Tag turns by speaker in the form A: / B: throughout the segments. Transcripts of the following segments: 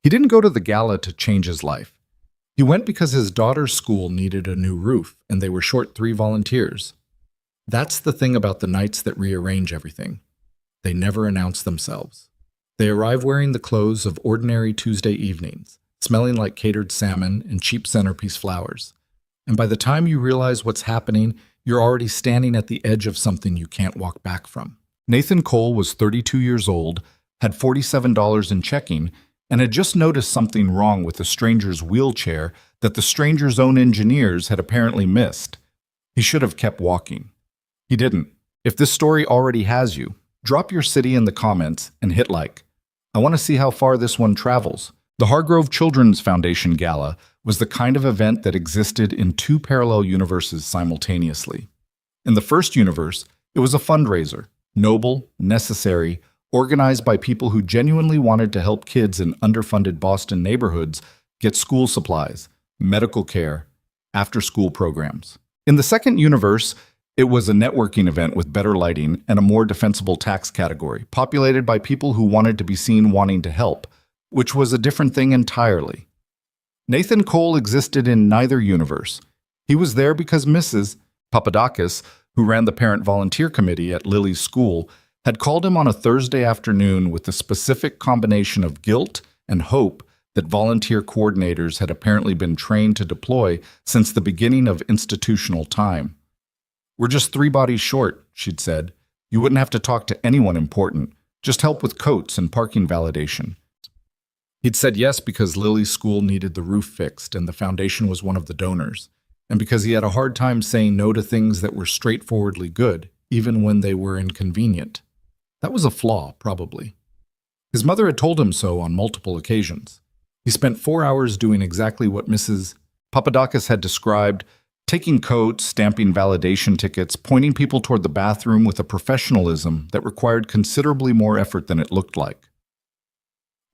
A: He didn't go to the gala to change his life. He went because his daughter's school needed a new roof, and they were short 3 volunteers. That's the thing about the nights that rearrange everything. They never announce themselves. They arrive wearing the clothes of ordinary Tuesday evenings, smelling like catered salmon and cheap centerpiece flowers. And by the time you realize what's happening, you're already standing at the edge of something you can't walk back from. Nathan Cole was 32 years old, had $47 in checking, and had just noticed something wrong with the stranger's wheelchair that the stranger's own engineers had apparently missed. He should have kept walking. He didn't. If this story already has you, drop your city in the comments and hit like. I want to see how far this one travels. The Hargrove Children's Foundation Gala was the kind of event that existed in 2 parallel universes simultaneously. In the first universe, it was a fundraiser, noble, necessary, organized by people who genuinely wanted to help kids in underfunded Boston neighborhoods get school supplies, medical care, after-school programs. In the second universe, it was a networking event with better lighting and a more defensible tax category, populated by people who wanted to be seen wanting to help, which was a different thing entirely. Nathan Cole existed in neither universe. He was there because Mrs. Papadakis, who ran the parent volunteer committee at Lily's school, had called him on a Thursday afternoon with the specific combination of guilt and hope that volunteer coordinators had apparently been trained to deploy since the beginning of institutional time. "We're just 3 bodies short," she'd said. "You wouldn't have to talk to anyone important. Just help with coats and parking validation." He'd said yes because Lily's school needed the roof fixed and the foundation was one of the donors, and because he had a hard time saying no to things that were straightforwardly good, even when they were inconvenient. That was a flaw, probably. His mother had told him so on multiple occasions. He spent 4 hours doing exactly what Mrs. Papadakis had described, taking coats, stamping validation tickets, pointing people toward the bathroom with a professionalism that required considerably more effort than it looked like.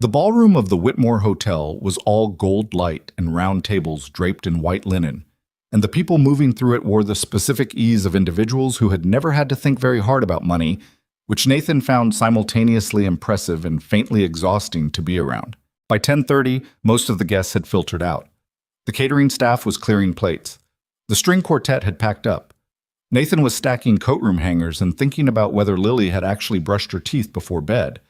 A: The ballroom of the Whitmore Hotel was all gold light and round tables draped in white linen, and the people moving through it wore the specific ease of individuals who had never had to think very hard about money, which Nathan found simultaneously impressive and faintly exhausting to be around. By 10:30, most of the guests had filtered out. The catering staff was clearing plates. The string quartet had packed up. Nathan was stacking coatroom hangers and thinking about whether Lily had actually brushed her teeth before bed.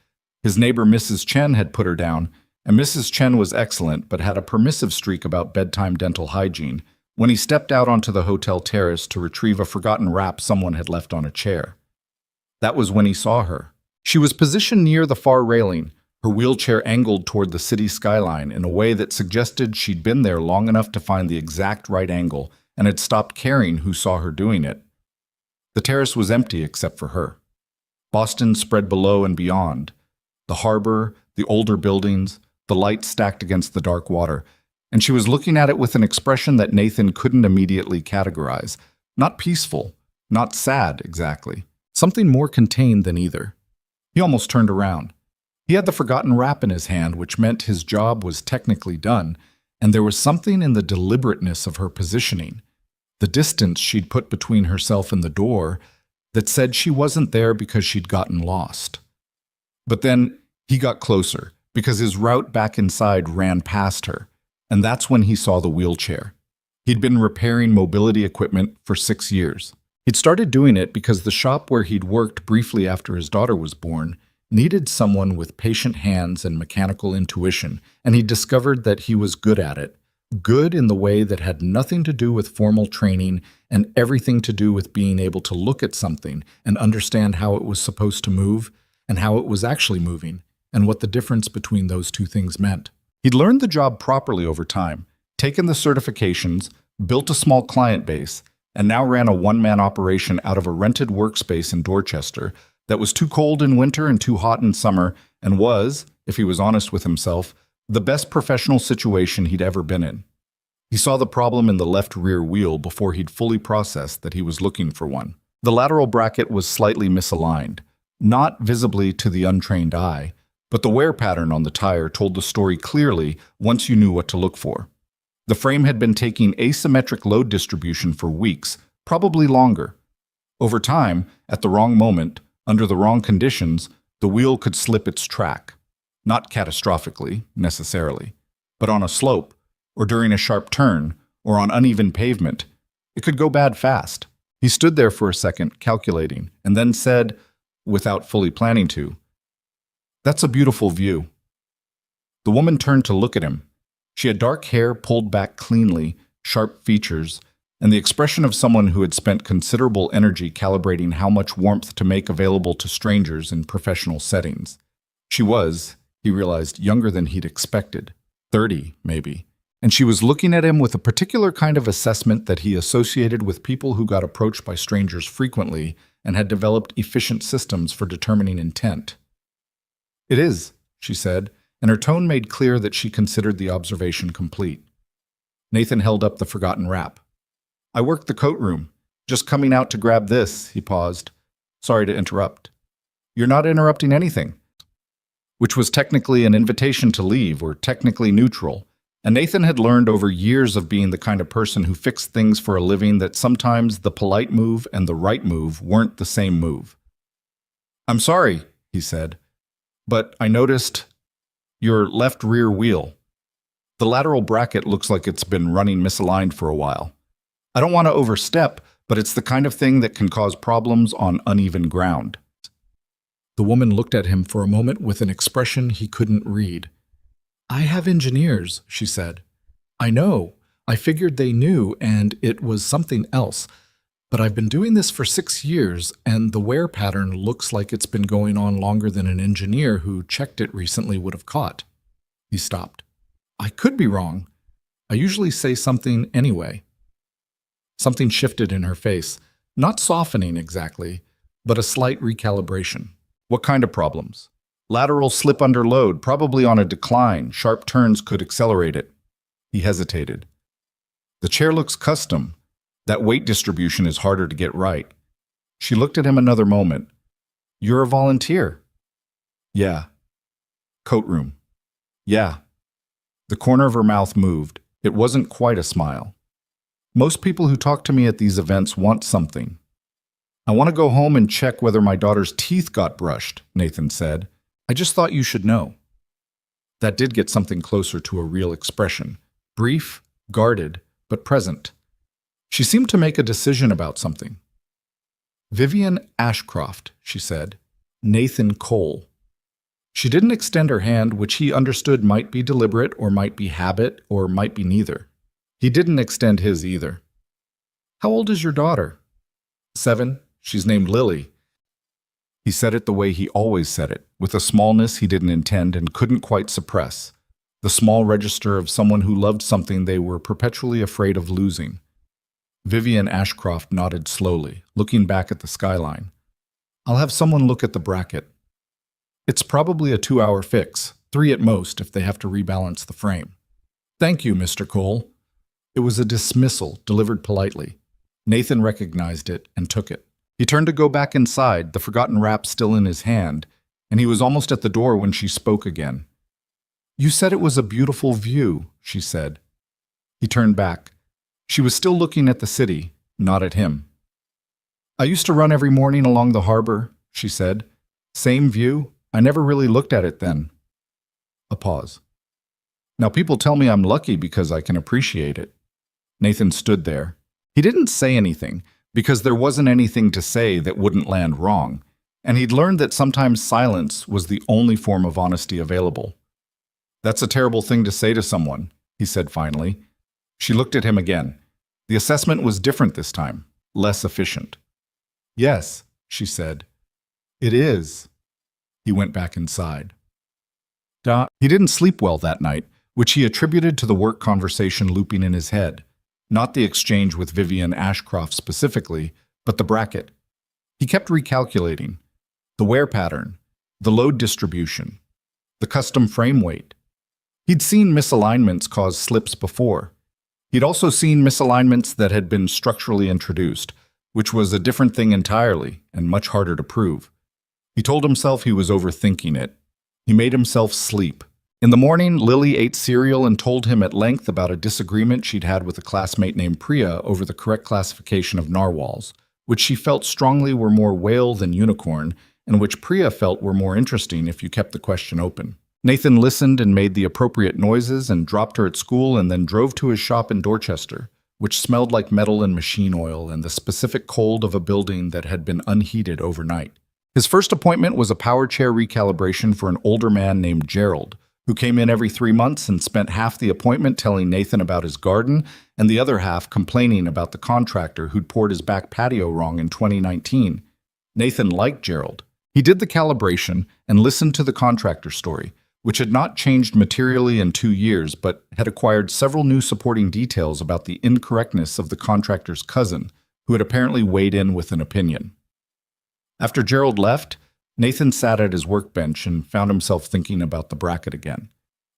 A: His neighbor Mrs. Chen had put her down, and Mrs. Chen was excellent but had a permissive streak about bedtime dental hygiene when he stepped out onto the hotel terrace to retrieve a forgotten wrap someone had left on a chair. That was when he saw her. She was positioned near the far railing, her wheelchair angled toward the city skyline in a way that suggested she'd been there long enough to find the exact right angle and had stopped caring who saw her doing it. The terrace was empty except for her. Boston spread below and beyond. The harbor, the older buildings, the lights stacked against the dark water, and she was looking at it with an expression that Nathan couldn't immediately categorize. Not peaceful, not sad exactly. Something more contained than either. He almost turned around. He had the forgotten wrap in his hand, which meant his job was technically done, and there was something in the deliberateness of her positioning, the distance she'd put between herself and the door, that said she wasn't there because she'd gotten lost. But then he got closer, because his route back inside ran past her, and that's when he saw the wheelchair. He'd been repairing mobility equipment for 6 years. He'd started doing it because the shop where he'd worked briefly after his daughter was born needed someone with patient hands and mechanical intuition, and he discovered that he was good at it. Good in the way that had nothing to do with formal training and everything to do with being able to look at something and understand how it was supposed to move and how it was actually moving, and what the difference between those two things meant. He'd learned the job properly over time, taken the certifications, built a small client base, and now ran a one-man operation out of a rented workspace in Dorchester that was too cold in winter and too hot in summer, and was, if he was honest with himself, the best professional situation he'd ever been in. He saw the problem in the left rear wheel before he'd fully processed that he was looking for one. The lateral bracket was slightly misaligned, not visibly to the untrained eye, but the wear pattern on the tire told the story clearly once you knew what to look for. The frame had been taking asymmetric load distribution for weeks, probably longer. Over time, at the wrong moment, under the wrong conditions, the wheel could slip its track. Not catastrophically, necessarily, but on a slope, or during a sharp turn, or on uneven pavement, it could go bad fast. He stood there for a second, calculating, and then said, without fully planning to, "That's a beautiful view." The woman turned to look at him. She had dark hair pulled back cleanly, sharp features, and the expression of someone who had spent considerable energy calibrating how much warmth to make available to strangers in professional settings. She was, he realized, younger than he'd expected, 30, maybe, and she was looking at him with a particular kind of assessment that he associated with people who got approached by strangers frequently and had developed efficient systems for determining intent. "It is," she said, and her tone made clear that she considered the observation complete. Nathan held up the forgotten wrap. "I work the coat room. Just coming out to grab this," he paused. "Sorry to interrupt." "You're not interrupting anything." Which was technically an invitation to leave, or technically neutral. And Nathan had learned over years of being the kind of person who fixed things for a living that sometimes the polite move and the right move weren't the same move. "I'm sorry," he said, "but I noticed your left rear wheel. The lateral bracket looks like it's been running misaligned for a while. I don't want to overstep, but it's the kind of thing that can cause problems on uneven ground." The woman looked at him for a moment with an expression he couldn't read. "I have engineers," she said. "I know. I figured they knew, and it was something else. But I've been doing this for 6 years, and the wear pattern looks like it's been going on longer than an engineer who checked it recently would have caught." He stopped. "I could be wrong. I usually say something anyway." Something shifted in her face, not softening exactly, but a slight recalibration. "What kind of problems?" "Lateral slip under load, probably on a decline. Sharp turns could accelerate it." He hesitated. "The chair looks custom. That weight distribution is harder to get right." She looked at him another moment. "You're a volunteer?" "Yeah." "Coat room?" "Yeah." The corner of her mouth moved. It wasn't quite a smile. "Most people who talk to me at these events want something." "I want to go home and check whether my daughter's teeth got brushed," Nathan said. "I just thought you should know." That did get something closer to a real expression. Brief, guarded, but present. She seemed to make a decision about something. "Vivian Ashcroft," she said. "Nathan Cole." She didn't extend her hand, which he understood might be deliberate or might be habit or might be neither. He didn't extend his either. "How old is your daughter?" 7. She's named Lily." He said it the way he always said it, with a smallness he didn't intend and couldn't quite suppress. The small register of someone who loved something they were perpetually afraid of losing. Vivian Ashcroft nodded slowly, looking back at the skyline. "I'll have someone look at the bracket. It's probably a 2-hour fix, 3 at most if they have to rebalance the frame." "Thank you, Mr. Cole." It was a dismissal, delivered politely. Nathan recognized it and took it. He turned to go back inside, the forgotten wrap still in his hand, and he was almost at the door when she spoke again. "You said it was a beautiful view," she said. He turned back. She was still looking at the city, not at him. "I used to run every morning along the harbor," she said. "Same view. I never really looked at it then." A pause. "Now people tell me I'm lucky because I can appreciate it." Nathan stood there. He didn't say anything, because there wasn't anything to say that wouldn't land wrong, and he'd learned that sometimes silence was the only form of honesty available. "That's a terrible thing to say to someone," he said finally. She looked at him again. The assessment was different this time, less efficient. "Yes," she said. "It is." He went back inside. He didn't sleep well that night, which he attributed to the work conversation looping in his head. Not the exchange with Vivian Ashcroft specifically, but the bracket. He kept recalculating. The wear pattern, the load distribution, the custom frame weight. He'd seen misalignments cause slips before. He'd also seen misalignments that had been structurally introduced, which was a different thing entirely and much harder to prove. He told himself he was overthinking it. He made himself sleep. In the morning, Lily ate cereal and told him at length about a disagreement she'd had with a classmate named Priya over the correct classification of narwhals, which she felt strongly were more whale than unicorn, and which Priya felt were more interesting if you kept the question open. Nathan listened and made the appropriate noises and dropped her at school and then drove to his shop in Dorchester, which smelled like metal and machine oil and the specific cold of a building that had been unheated overnight. His first appointment was a power chair recalibration for an older man named Gerald, who came in every 3 months and spent half the appointment telling Nathan about his garden and the other half complaining about the contractor who'd poured his back patio wrong in 2019. Nathan liked Gerald. He did the calibration and listened to the contractor story, which had not changed materially in 2 years, but had acquired several new supporting details about the incorrectness of the contractor's cousin, who had apparently weighed in with an opinion. After Gerald left, Nathan sat at his workbench and found himself thinking about the bracket again.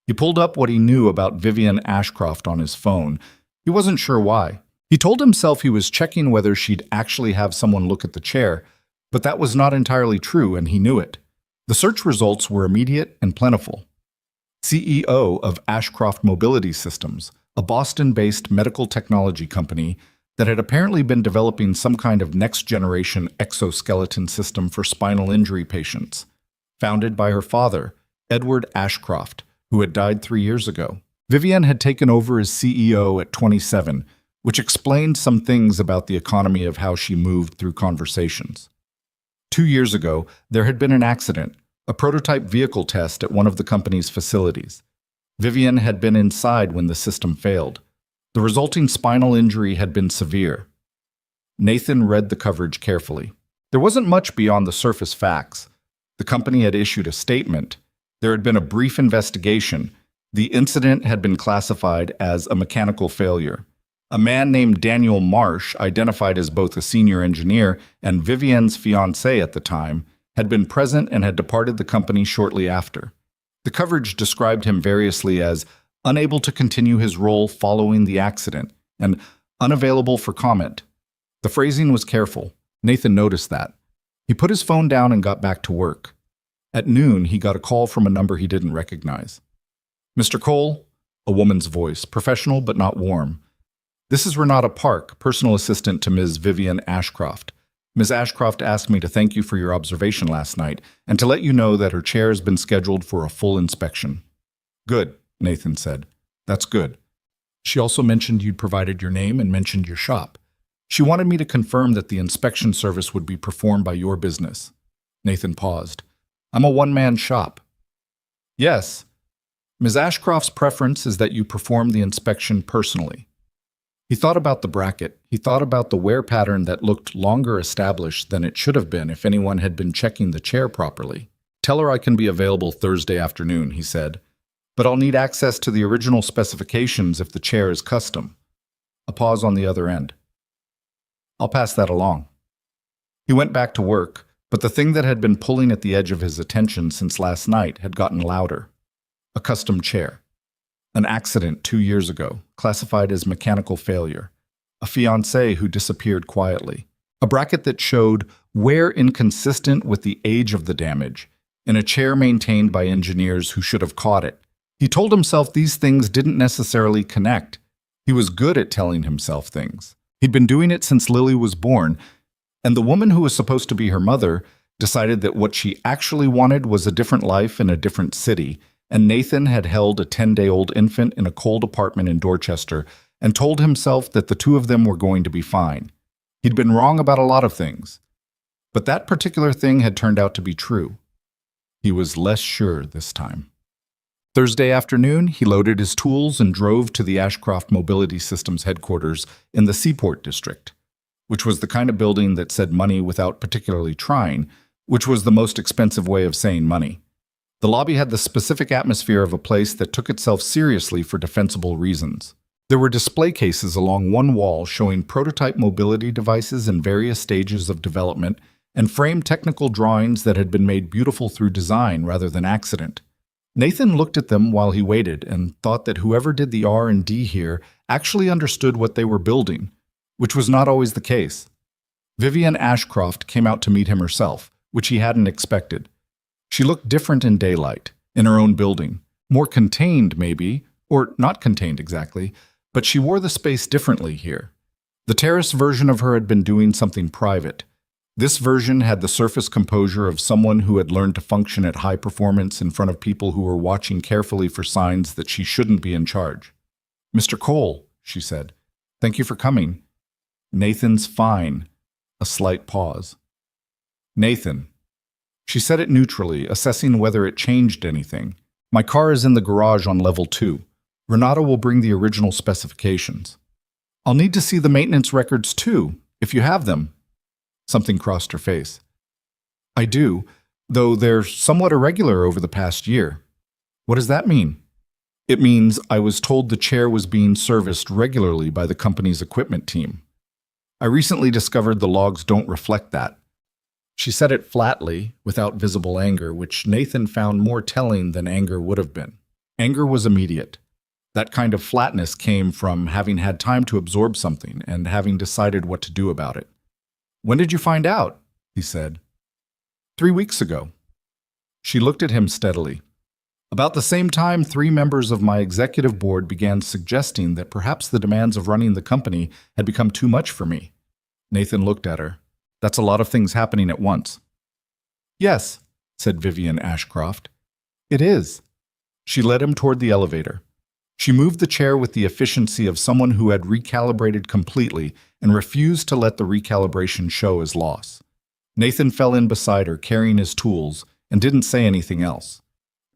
A: He pulled up what he knew about Vivian Ashcroft on his phone. He wasn't sure why. He told himself he was checking whether she'd actually have someone look at the chair, but that was not entirely true, and he knew it. The search results were immediate and plentiful. CEO of Ashcroft Mobility Systems, a Boston-based medical technology company that had apparently been developing some kind of next-generation exoskeleton system for spinal injury patients. Founded by her father, Edward Ashcroft, who had died 3 years ago. Vivian had taken over as CEO at 27, which explained some things about the economy of how she moved through conversations. 2 years ago, there had been an accident, a prototype vehicle test at one of the company's facilities. Vivian had been inside when the system failed. The resulting spinal injury had been severe. Nathan read the coverage carefully. There wasn't much beyond the surface facts. The company had issued a statement. There had been a brief investigation. The incident had been classified as a mechanical failure. A man named Daniel Marsh, identified as both a senior engineer and Vivian's fiancé at the time, had been present and had departed the company shortly after. The coverage described him variously as unable to continue his role following the accident and unavailable for comment. The phrasing was careful. Nathan noticed that. He put his phone down and got back to work. At noon, he got a call from a number he didn't recognize. "Mr. Cole?" A woman's voice, professional but not warm. "This is Renata Park, personal assistant to Ms. Vivian Ashcroft. Ms. Ashcroft asked me to thank you for your observation last night and to let you know that her chair has been scheduled for a full inspection." "Good," Nathan said. "That's good. She also mentioned you'd provided your name and mentioned your shop. She wanted me to confirm that the inspection service would be performed by your business." Nathan paused. "I'm a one-man shop." "Yes. Ms. Ashcroft's preference is that you perform the inspection personally." He thought about the bracket. He thought about the wear pattern that looked longer established than it should have been if anyone had been checking the chair properly. "Tell her I can be available Thursday afternoon," he said. "But I'll need access to the original specifications if the chair is custom." A pause on the other end. "I'll pass that along." He went back to work, but the thing that had been pulling at the edge of his attention since last night had gotten louder. A custom chair. An accident 2 years ago, classified as mechanical failure. A fiancé who disappeared quietly. A bracket that showed wear inconsistent with the age of the damage, in a chair maintained by engineers who should have caught it. He told himself these things didn't necessarily connect. He was good at telling himself things. He'd been doing it since Lily was born, and the woman who was supposed to be her mother decided that what she actually wanted was a different life in a different city, and Nathan had held a 10-day-old infant in a cold apartment in Dorchester and told himself that the two of them were going to be fine. He'd been wrong about a lot of things, but that particular thing had turned out to be true. He was less sure this time. Thursday afternoon, he loaded his tools and drove to the Ashcroft Mobility Systems headquarters in the Seaport District, which was the kind of building that said money without particularly trying, which was the most expensive way of saying money. The lobby had the specific atmosphere of a place that took itself seriously for defensible reasons. There were display cases along one wall showing prototype mobility devices in various stages of development and framed technical drawings that had been made beautiful through design rather than accident. Nathan looked at them while he waited and thought that whoever did the R&D here actually understood what they were building, which was not always the case. Vivian Ashcroft came out to meet him herself, which he hadn't expected. She looked different in daylight, in her own building. More contained, maybe, or not contained exactly, but she wore the space differently here. The terrace version of her had been doing something private. This version had the surface composure of someone who had learned to function at high performance in front of people who were watching carefully for signs that she shouldn't be in charge. "Mr. Cole," she said, "thank you for coming." "Nathan's fine." A slight pause. "Nathan." She said it neutrally, assessing whether it changed anything. "My car is in the garage on level 2. Renata will bring the original specifications. I'll need to see the maintenance records too, if you have them." Something crossed her face. "I do, though they're somewhat irregular over the past year." "What does that mean?" "It means I was told the chair was being serviced regularly by the company's equipment team. I recently discovered the logs don't reflect that." She said it flatly, without visible anger, which Nathan found more telling than anger would have been. Anger was immediate. That kind of flatness came from having had time to absorb something and having decided what to do about it. "When did you find out?" he said. 3 weeks ago." She looked at him steadily. "About the same time, 3 members of my executive board began suggesting that perhaps the demands of running the company had become too much for me." Nathan looked at her. "That's a lot of things happening at once." "Yes," said Vivian Ashcroft. "It is." She led him toward the elevator. She moved the chair with the efficiency of someone who had recalibrated completely and refused to let the recalibration show as loss. Nathan fell in beside her, carrying his tools, and didn't say anything else.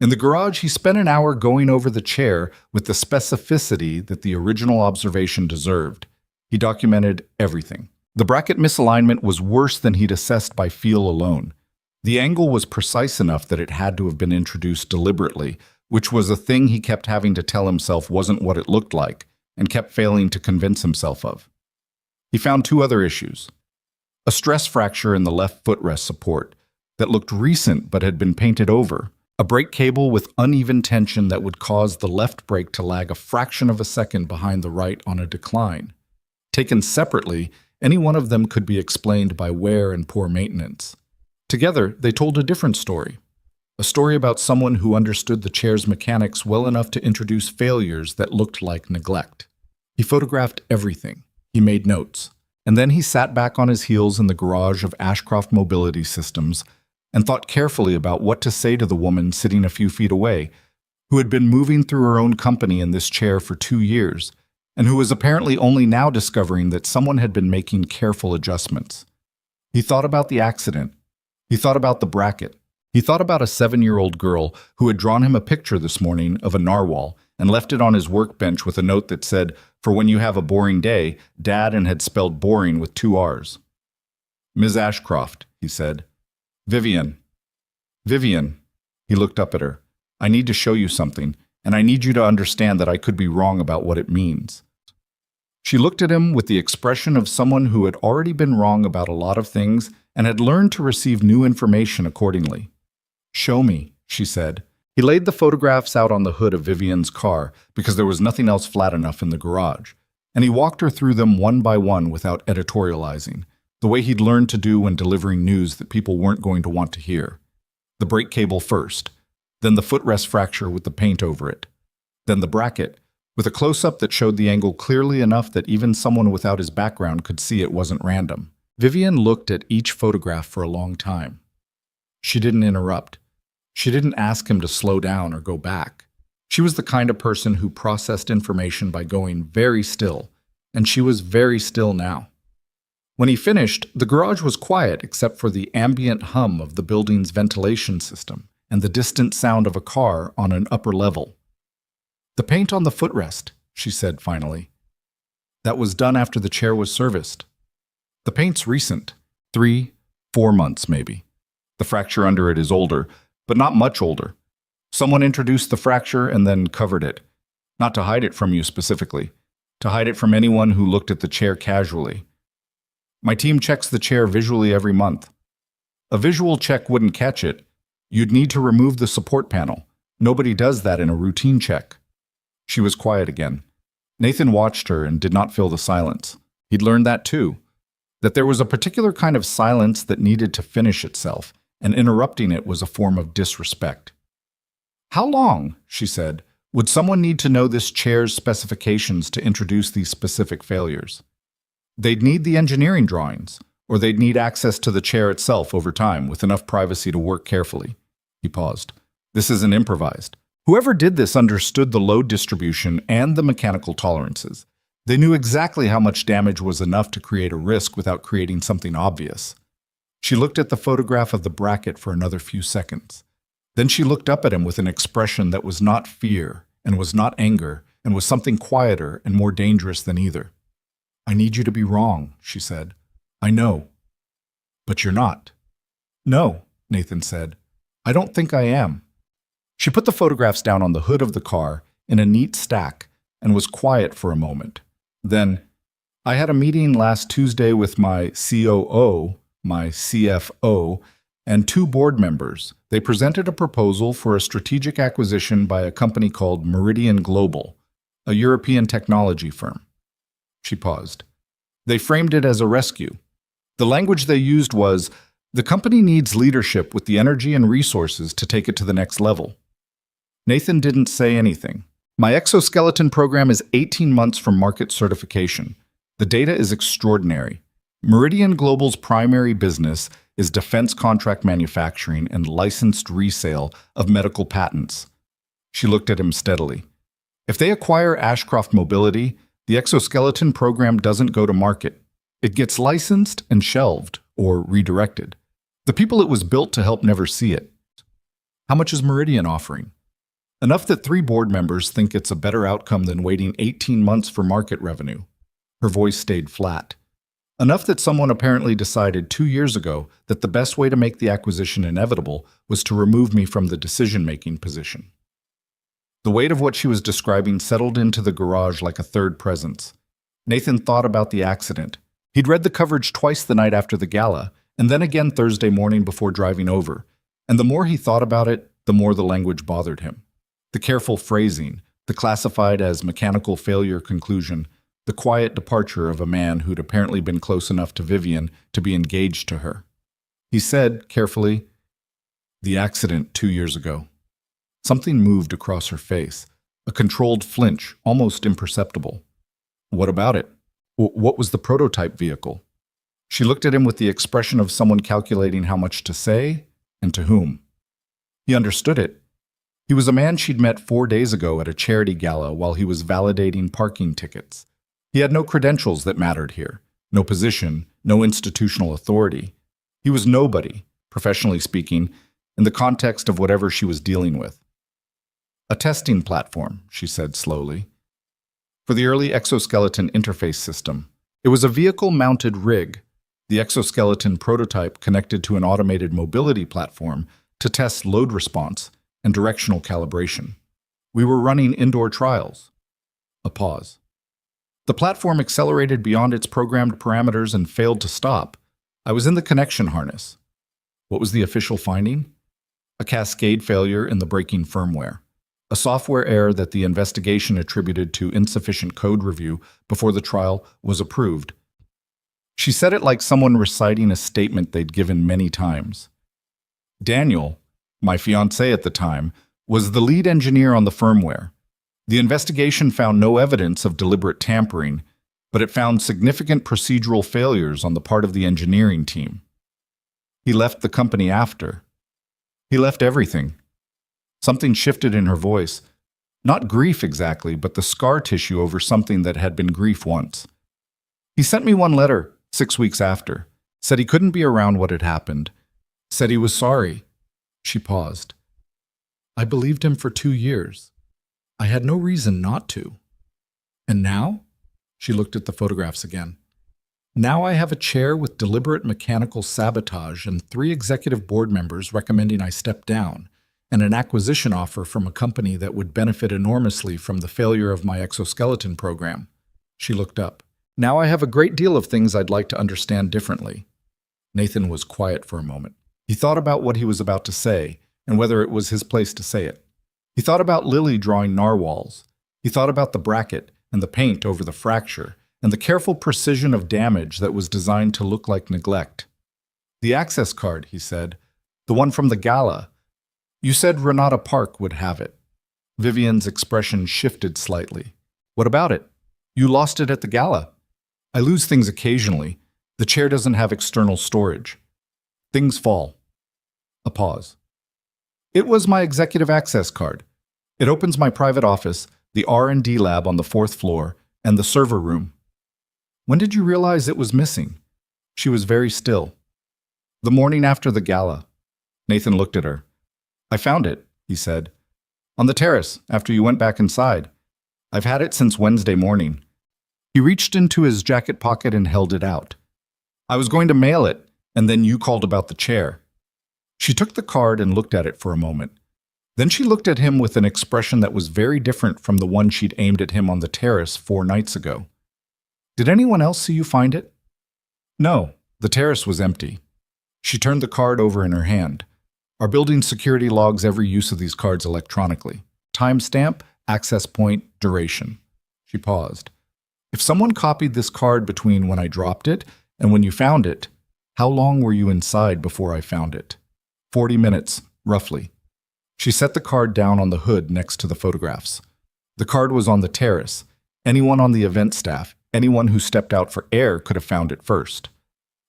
A: In the garage, he spent an hour going over the chair with the specificity that the original observation deserved. He documented everything. The bracket misalignment was worse than he'd assessed by feel alone. The angle was precise enough that it had to have been introduced deliberately, which was a thing he kept having to tell himself wasn't what it looked like, and kept failing to convince himself of. He found 2 other issues. A stress fracture in the left footrest support that looked recent but had been painted over, a brake cable with uneven tension that would cause the left brake to lag a fraction of a second behind the right on a decline. Taken separately, any one of them could be explained by wear and poor maintenance. Together, they told a different story. A story about someone who understood the chair's mechanics well enough to introduce failures that looked like neglect. He photographed everything. He made notes. And then he sat back on his heels in the garage of Ashcroft Mobility Systems and thought carefully about what to say to the woman sitting a few feet away, who had been moving through her own company in this chair for 2 years, and who was apparently only now discovering that someone had been making careful adjustments. He thought about the accident. He thought about the bracket. He thought about a 7-year-old girl who had drawn him a picture this morning of a narwhal and left it on his workbench with a note that said, "For when you have a boring day, Dad," and had spelled boring with 2 R's. "Ms. Ashcroft," he said. "Vivian." "Vivian." He looked up at her. "I need to show you something, and I need you to understand that I could be wrong about what it means." She looked at him with the expression of someone who had already been wrong about a lot of things and had learned to receive new information accordingly. "Show me," she said. He laid the photographs out on the hood of Vivian's car because there was nothing else flat enough in the garage, and he walked her through them one by one without editorializing, the way he'd learned to do when delivering news that people weren't going to want to hear. The brake cable first, then the footrest fracture with the paint over it, then the bracket, with a close-up that showed the angle clearly enough that even someone without his background could see it wasn't random. Vivian looked at each photograph for a long time. She didn't interrupt. She didn't ask him to slow down or go back. She was the kind of person who processed information by going very still, and she was very still now. When he finished, the garage was quiet except for the ambient hum of the building's ventilation system and the distant sound of a car on an upper level. "The paint on the footrest," she said finally. "That was done after the chair was serviced. The paint's recent, 3, 4 months maybe. The fracture under it is older, but not much older. Someone introduced the fracture and then covered it. Not to hide it from you specifically, to hide it from anyone who looked at the chair casually. My team checks the chair visually every month. A visual check wouldn't catch it. You'd need to remove the support panel. Nobody does that in a routine check." She was quiet again. Nathan watched her and did not fill the silence. He'd learned that too, that there was a particular kind of silence that needed to finish itself, and interrupting it was a form of disrespect. "How long," she said, "would someone need to know this chair's specifications to introduce these specific failures?" "They'd need the engineering drawings. or they'd need access to the chair itself over time with enough privacy to work carefully. He paused. This isn't improvised. Whoever did this understood the load distribution and the mechanical tolerances. They knew exactly how much damage was enough to create a risk without creating something obvious. She looked at the photograph of the bracket for another few seconds. Then she looked up at him with an expression that was not fear and was not anger and was something quieter and more dangerous than either. I need you to be wrong, she said. I know. But you're not. No, Nathan said. I don't think I am. She put the photographs down on the hood of the car in a neat stack and was quiet for a moment. Then, I had a meeting last Tuesday with my COO, my CFO, and 2 board members. They presented a proposal for a strategic acquisition by a company called Meridian Global, a European technology firm. She paused. They framed it as a rescue. The language they used was, the company needs leadership with the energy and resources to take it to the next level. Nathan didn't say anything. My exoskeleton program is 18 months from market certification. The data is extraordinary. Meridian Global's primary business is defense contract manufacturing and licensed resale of medical patents. She looked at him steadily. If they acquire Ashcroft Mobility, the exoskeleton program doesn't go to market. It gets licensed and shelved or redirected. The people it was built to help never see it. How much is Meridian offering? Enough that 3 board members think it's a better outcome than waiting 18 months for market revenue. Her voice stayed flat. Enough that someone apparently decided 2 years ago that the best way to make the acquisition inevitable was to remove me from the decision-making position. The weight of what she was describing settled into the garage like a third presence. Nathan thought about the accident. He'd read the coverage twice the night after the gala, and then again Thursday morning before driving over. And the more he thought about it, the more the language bothered him. The careful phrasing, the classified as mechanical failure conclusion, the quiet departure of a man who'd apparently been close enough to Vivian to be engaged to her. He said, carefully, the accident 2 years ago. Something moved across her face, a controlled flinch, almost imperceptible. What about it? What was the prototype vehicle? She looked at him with the expression of someone calculating how much to say and to whom. He understood it. He was a man she'd met 4 days ago at a charity gala while he was validating parking tickets. He had no credentials that mattered here, no position, no institutional authority. He was nobody, professionally speaking, in the context of whatever she was dealing with. A testing platform, she said slowly. For the early exoskeleton interface system, it was a vehicle-mounted rig, the exoskeleton prototype connected to an automated mobility platform to test load response and directional calibration. We were running indoor trials. A pause. The platform accelerated beyond its programmed parameters and failed to stop. I was in the connection harness. What was the official finding? A cascade failure in the braking firmware. A software error that the investigation attributed to insufficient code review before the trial was approved. She said it like someone reciting a statement they'd given many times. Daniel, my fiancé at the time, was the lead engineer on the firmware. The investigation found no evidence of deliberate tampering, but it found significant procedural failures on the part of the engineering team. He left the company after. He left everything. Something shifted in her voice. Not grief exactly, but the scar tissue over something that had been grief once. He sent me one letter 6 weeks after, said he couldn't be around what had happened, said he was sorry. She paused. I believed him for 2 years. I had no reason not to. And now? She looked at the photographs again. Now I have a chair with deliberate mechanical sabotage and 3 executive board members recommending I step down, and an acquisition offer from a company that would benefit enormously from the failure of my exoskeleton program. She looked up. Now I have a great deal of things I'd like to understand differently. Nathan was quiet for a moment. He thought about what he was about to say, and whether it was his place to say it. He thought about Lily drawing narwhals. He thought about the bracket and the paint over the fracture, and the careful precision of damage that was designed to look like neglect. The access card, he said. The one from the gala. You said Renata Park would have it. Vivian's expression shifted slightly. What about it? You lost it at the gala. I lose things occasionally. The chair doesn't have external storage. Things fall. A pause. It was my executive access card. It opens my private office, the R&D lab on the 4th floor, and the server room. When did you realize it was missing? She was very still. The morning after the gala. Nathan looked at her. I found it, he said. On the terrace, after you went back inside. I've had it since Wednesday morning. He reached into his jacket pocket and held it out. I was going to mail it, and then you called about the chair. She took the card and looked at it for a moment. Then she looked at him with an expression that was very different from the one she'd aimed at him on the terrace 4 nights ago. Did anyone else see you find it? No, the terrace was empty. She turned the card over in her hand. Our building security logs every use of these cards electronically. Timestamp, access point, duration. She paused. If someone copied this card between when I dropped it and when you found it, how long were you inside before I found it? 40 minutes, roughly. She set the card down on the hood next to the photographs. The card was on the terrace. Anyone on the event staff, anyone who stepped out for air could have found it first.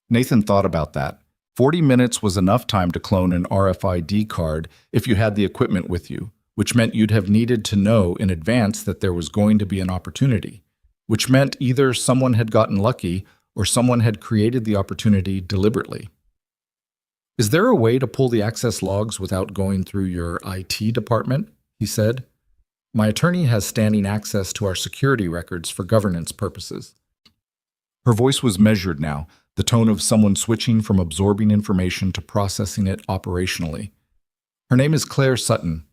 A: Nathan thought about that. 40 minutes was enough time to clone an RFID card if you had the equipment with you, which meant you'd have needed to know in advance that there was going to be an opportunity, which meant either someone had gotten lucky or someone had created the opportunity deliberately. Is there a way to pull the access logs without going through your IT department? He said. My attorney has standing access to our security records for governance purposes. Her voice was measured now, the tone of someone switching from absorbing information to processing it operationally. Her name is Claire Sutton.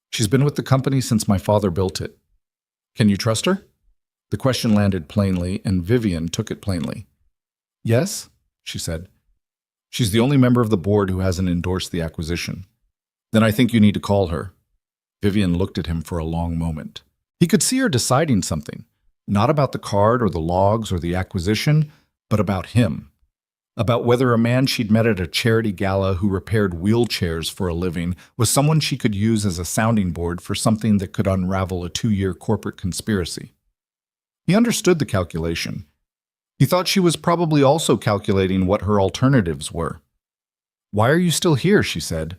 A: She's been with the company since my father built it. Can you trust her? The question landed plainly, and Vivian took it plainly. Yes, she said. She's the only member of the board who hasn't endorsed the acquisition. Then I think you need to call her. Vivian looked at him for a long moment. He could see her deciding something, not about the card or the logs or the acquisition, but about him. About whether a man she'd met at a charity gala who repaired wheelchairs for a living was someone she could use as a sounding board for something that could unravel a 2-year corporate conspiracy. He understood the calculation. He thought she was probably also calculating what her alternatives were. Why are you still here? She said.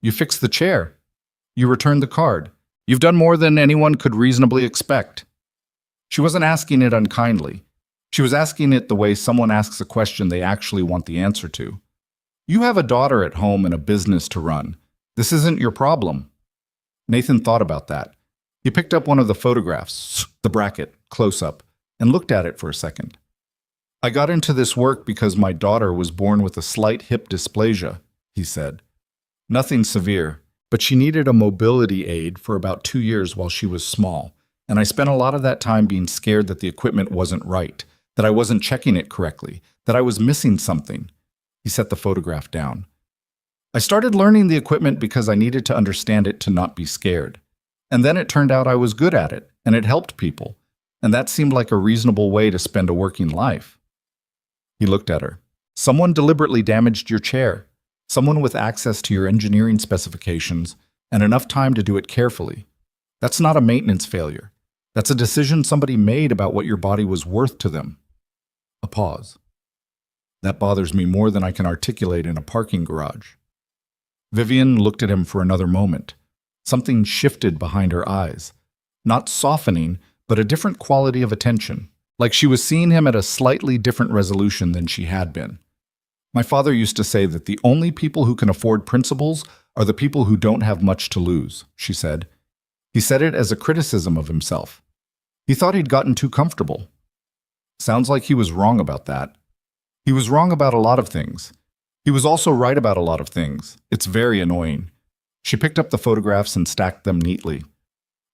A: You fixed the chair. You returned the card. You've done more than anyone could reasonably expect. She wasn't asking it unkindly. She was asking it the way someone asks a question they actually want the answer to. You have a daughter at home and a business to run. This isn't your problem. Nathan thought about that. He picked up one of the photographs, the bracket, close-up, and looked at it for a second. I got into this work because my daughter was born with a slight hip dysplasia, he said. Nothing severe, but she needed a mobility aid for about 2 years while she was small, and I spent a lot of that time being scared that the equipment wasn't right, that I wasn't checking it correctly, that I was missing something. He set the photograph down. I started learning the equipment because I needed to understand it to not be scared. And then it turned out I was good at it, and it helped people, and that seemed like a reasonable way to spend a working life. He looked at her. Someone deliberately damaged your chair. Someone with access to your engineering specifications and enough time to do it carefully. That's not a maintenance failure. That's a decision somebody made about what your body was worth to them. A pause. That bothers me more than I can articulate in a parking garage. Vivian looked at him for another moment. Something shifted behind her eyes. Not softening, but a different quality of attention. Like she was seeing him at a slightly different resolution than she had been. My father used to say that the only people who can afford principles are the people who don't have much to lose, she said. He said it as a criticism of himself. He thought he'd gotten too comfortable. Sounds like he was wrong about that. He was wrong about a lot of things. He was also right about a lot of things. It's very annoying. She picked up the photographs and stacked them neatly.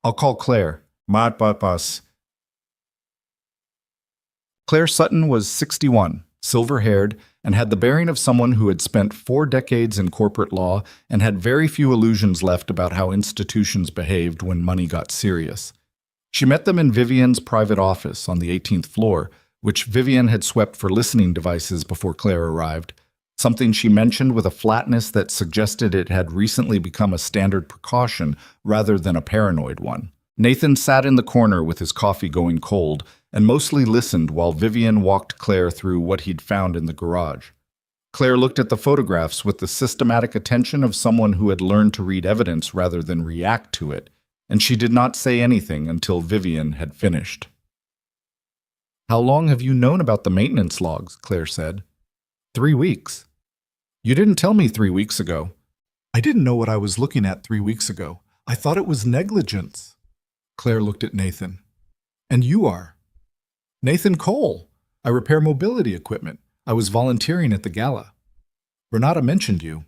A: I'll call Claire. Mat Papas. Claire Sutton was 61, silver-haired, and had the bearing of someone who had spent 4 decades in corporate law and had very few illusions left about how institutions behaved when money got serious. She met them in Vivian's private office on the 18th floor, which Vivian had swept for listening devices before Claire arrived, something she mentioned with a flatness that suggested it had recently become a standard precaution rather than a paranoid one. Nathan sat in the corner with his coffee going cold and mostly listened while Vivian walked Claire through what he'd found in the garage. Claire looked at the photographs with the systematic attention of someone who had learned to read evidence rather than react to it, and she did not say anything until Vivian had finished. "How long have you known about the maintenance logs?" Claire said. 3 weeks. "You didn't tell me 3 weeks ago." "I didn't know what I was looking at 3 weeks ago. I thought it was negligence." Claire looked at Nathan. "And you are?" "Nathan Cole. I repair mobility equipment. I was volunteering at the gala. Renata mentioned you."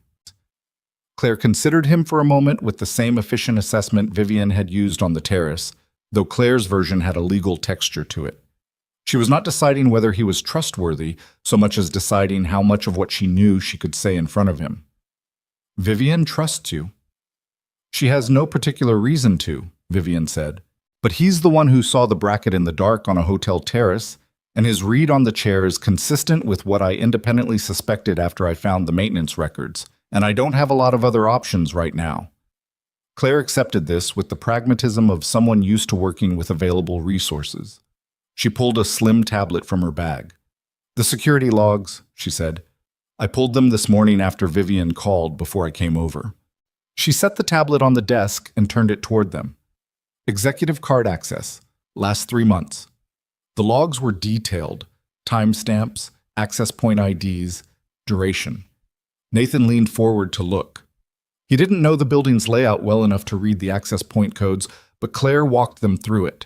A: Claire considered him for a moment with the same efficient assessment Vivian had used on the terrace, though Claire's version had a legal texture to it. She was not deciding whether he was trustworthy so much as deciding how much of what she knew she could say in front of him. "Vivian trusts you." "She has no particular reason to," Vivian said. "But he's the one who saw the bracket in the dark on a hotel terrace, and his read on the chair is consistent with what I independently suspected after I found the maintenance records, and I don't have a lot of other options right now." Claire accepted this with the pragmatism of someone used to working with available resources. She pulled a slim tablet from her bag. "The security logs," she said. "I pulled them this morning after Vivian called before I came over." She set the tablet on the desk and turned it toward them. "Executive card access. Last 3 months." The logs were detailed: timestamps, access point IDs, duration. Nathan leaned forward to look. He didn't know the building's layout well enough to read the access point codes, but Claire walked them through it.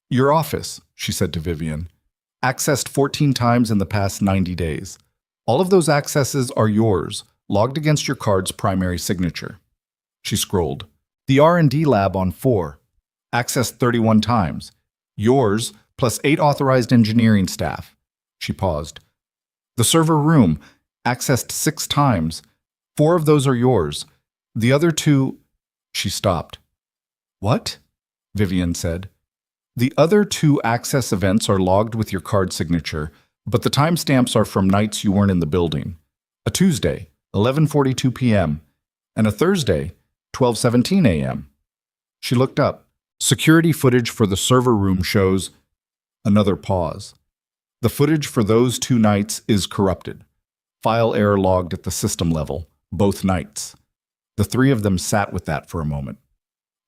A: "Your office," she said to Vivian. "Accessed 14 times in the past 90 days. All of those accesses are yours, logged against your card's primary signature." She scrolled. "The R&D lab on 4. Accessed 31 times. Yours, plus 8 authorized engineering staff." She paused. "The server room. Accessed 6 times. 4 of those are yours. The other 2... She stopped. "What?" Vivian said. "The other 2 access events are logged with your card signature, but the timestamps are from nights you weren't in the building. A Tuesday, 11:42 p.m., and a Thursday, 12:17 a.m. She looked up. "Security footage for the server room shows..." Another pause. "The footage for those 2 nights is corrupted. File error logged at the system level, both nights." The 3 of them sat with that for a moment.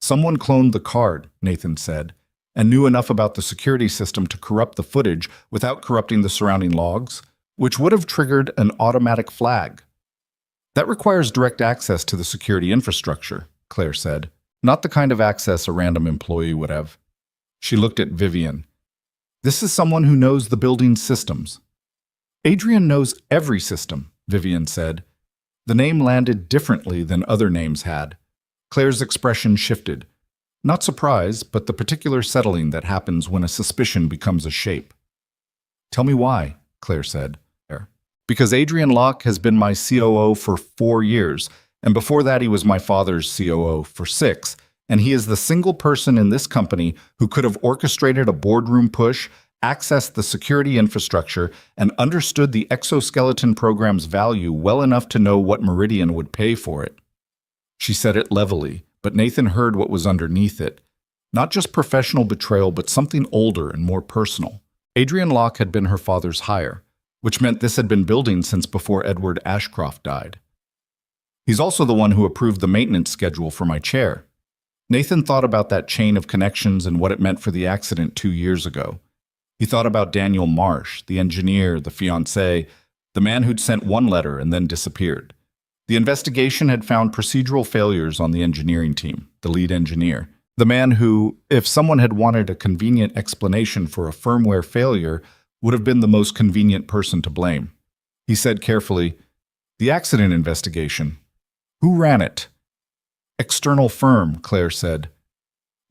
A: "Someone cloned the card," Nathan said, "and knew enough about the security system to corrupt the footage without corrupting the surrounding logs, which would have triggered an automatic flag." "That requires direct access to the security infrastructure," Claire said, "not the kind of access a random employee would have." She looked at Vivian. "This is someone who knows the building's systems." "Adrian knows every system," Vivian said. The name landed differently than other names had. Claire's expression shifted. Not surprise, but the particular settling that happens when a suspicion becomes a shape. "Tell me why," Claire said. "Because Adrian Locke has been my COO for 4 years, and before that he was my father's COO for 6, and he is the single person in this company who could have orchestrated a boardroom push, accessed the security infrastructure, and understood the exoskeleton program's value well enough to know what Meridian would pay for it." She said it levelly, but Nathan heard what was underneath it. Not just professional betrayal, but something older and more personal. Adrian Locke had been her father's hire, which meant this had been building since before Edward Ashcroft died. "He's also the one who approved the maintenance schedule for my chair." Nathan thought about that chain of connections and what it meant for the accident 2 years ago. He thought about Daniel Marsh, the engineer, the fiancé, the man who'd sent one letter and then disappeared. The investigation had found procedural failures on the engineering team, the lead engineer, the man who, if someone had wanted a convenient explanation for a firmware failure, would have been the most convenient person to blame. He said carefully, "The accident investigation. Who ran it?" "External firm," Claire said.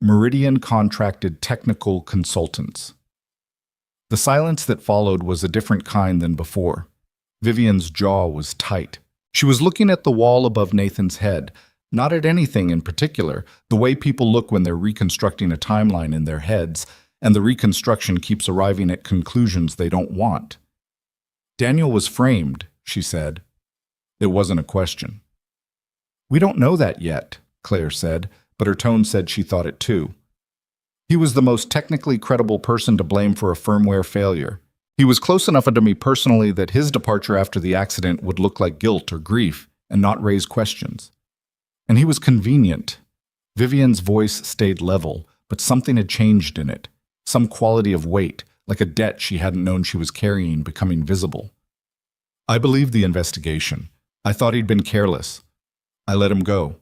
A: "Meridian contracted technical consultants." The silence that followed was a different kind than before. Vivian's jaw was tight. She was looking at the wall above Nathan's head, not at anything in particular, the way people look when they're reconstructing a timeline in their heads, and the reconstruction keeps arriving at conclusions they don't want. "Daniel was framed," she said. It wasn't a question. "We don't know that yet," Claire said, but her tone said she thought it too. He was the most technically credible person to blame for a firmware failure. He was close enough to me personally that his departure after the accident would look like guilt or grief and not raise questions. And he was convenient. Vivian's voice stayed level, but something had changed in it. Some quality of weight, like a debt she hadn't known she was carrying, becoming visible. I believed the investigation. I thought he'd been careless. I let him go.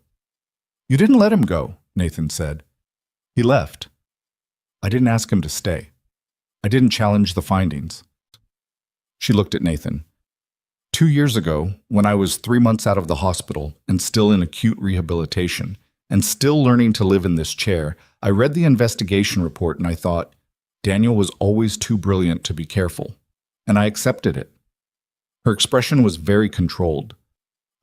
A: You didn't let him go, Nathan said. He left. I didn't ask him to stay. I didn't challenge the findings. She looked at Nathan. 2 years ago, when I was 3 months out of the hospital and still in acute rehabilitation and still learning to live in this chair, I read the investigation report and I thought, Daniel was always too brilliant to be careful. And I accepted it. Her expression was very controlled.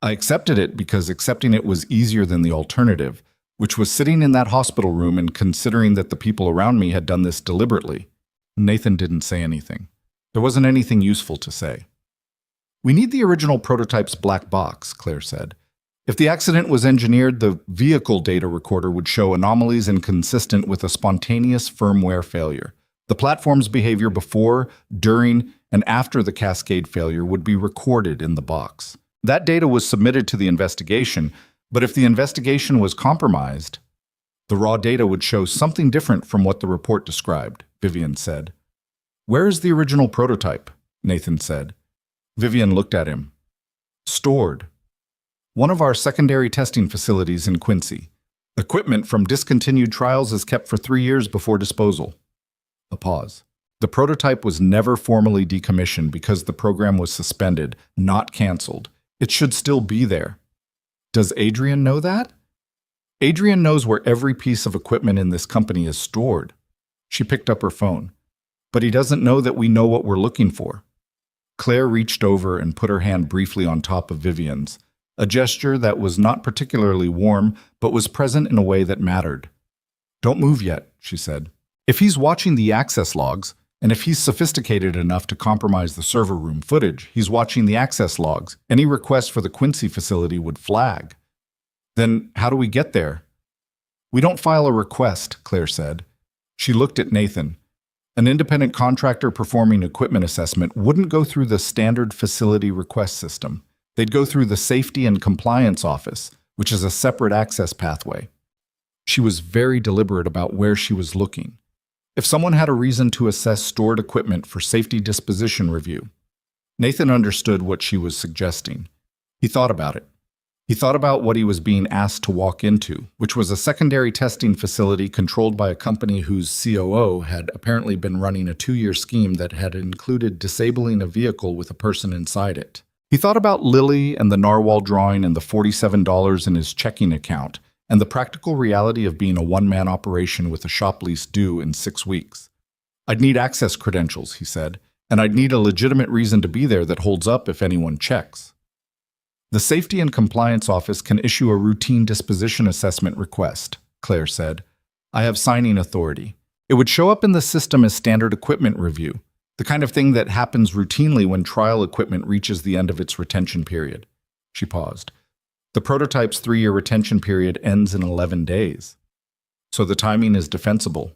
A: I accepted it because accepting it was easier than the alternative, which was sitting in that hospital room and considering that the people around me had done this deliberately. Nathan didn't say anything. There wasn't anything useful to say. We need the original prototype's black box, Claire said. If the accident was engineered, the vehicle data recorder would show anomalies inconsistent with a spontaneous firmware failure. The platform's behavior before, during, and after the cascade failure would be recorded in the box. That data was submitted to the investigation, but if the investigation was compromised, the raw data would show something different from what the report described, Vivian said. Where is the original prototype? Nathan said. Vivian looked at him. Stored. One of our secondary testing facilities in Quincy. Equipment from discontinued trials is kept for 3 years before disposal. A pause. The prototype was never formally decommissioned because the program was suspended, not canceled. It should still be there. Does Adrian know that? Adrian knows where every piece of equipment in this company is stored. She picked up her phone. But he doesn't know that we know what we're looking for. Claire reached over and put her hand briefly on top of Vivian's, a gesture that was not particularly warm, but was present in a way that mattered. Don't move yet, she said. If he's watching the access logs, and if he's sophisticated enough to compromise the server room footage, he's watching the access logs. Any request for the Quincy facility would flag. Then how do we get there? We don't file a request, Claire said. She looked at Nathan. An independent contractor performing equipment assessment wouldn't go through the standard facility request system. They'd go through the Safety and Compliance Office, which is a separate access pathway. She was very deliberate about where she was looking. If someone had a reason to assess stored equipment for safety disposition review, Nathan understood what she was suggesting. He thought about it. He thought about what he was being asked to walk into, which was a secondary testing facility controlled by a company whose COO had apparently been running a 2-year scheme that had included disabling a vehicle with a person inside it. He thought about Lily and the narwhal drawing and the $47 in his checking account, and the practical reality of being a one-man operation with a shop lease due in 6 weeks. I'd need access credentials, he said, and I'd need a legitimate reason to be there that holds up if anyone checks. The Safety and Compliance Office can issue a routine disposition assessment request, Claire said. I have signing authority. It would show up in the system as standard equipment review, the kind of thing that happens routinely when trial equipment reaches the end of its retention period. She paused. The prototype's 3-year retention period ends in 11 days. So the timing is defensible.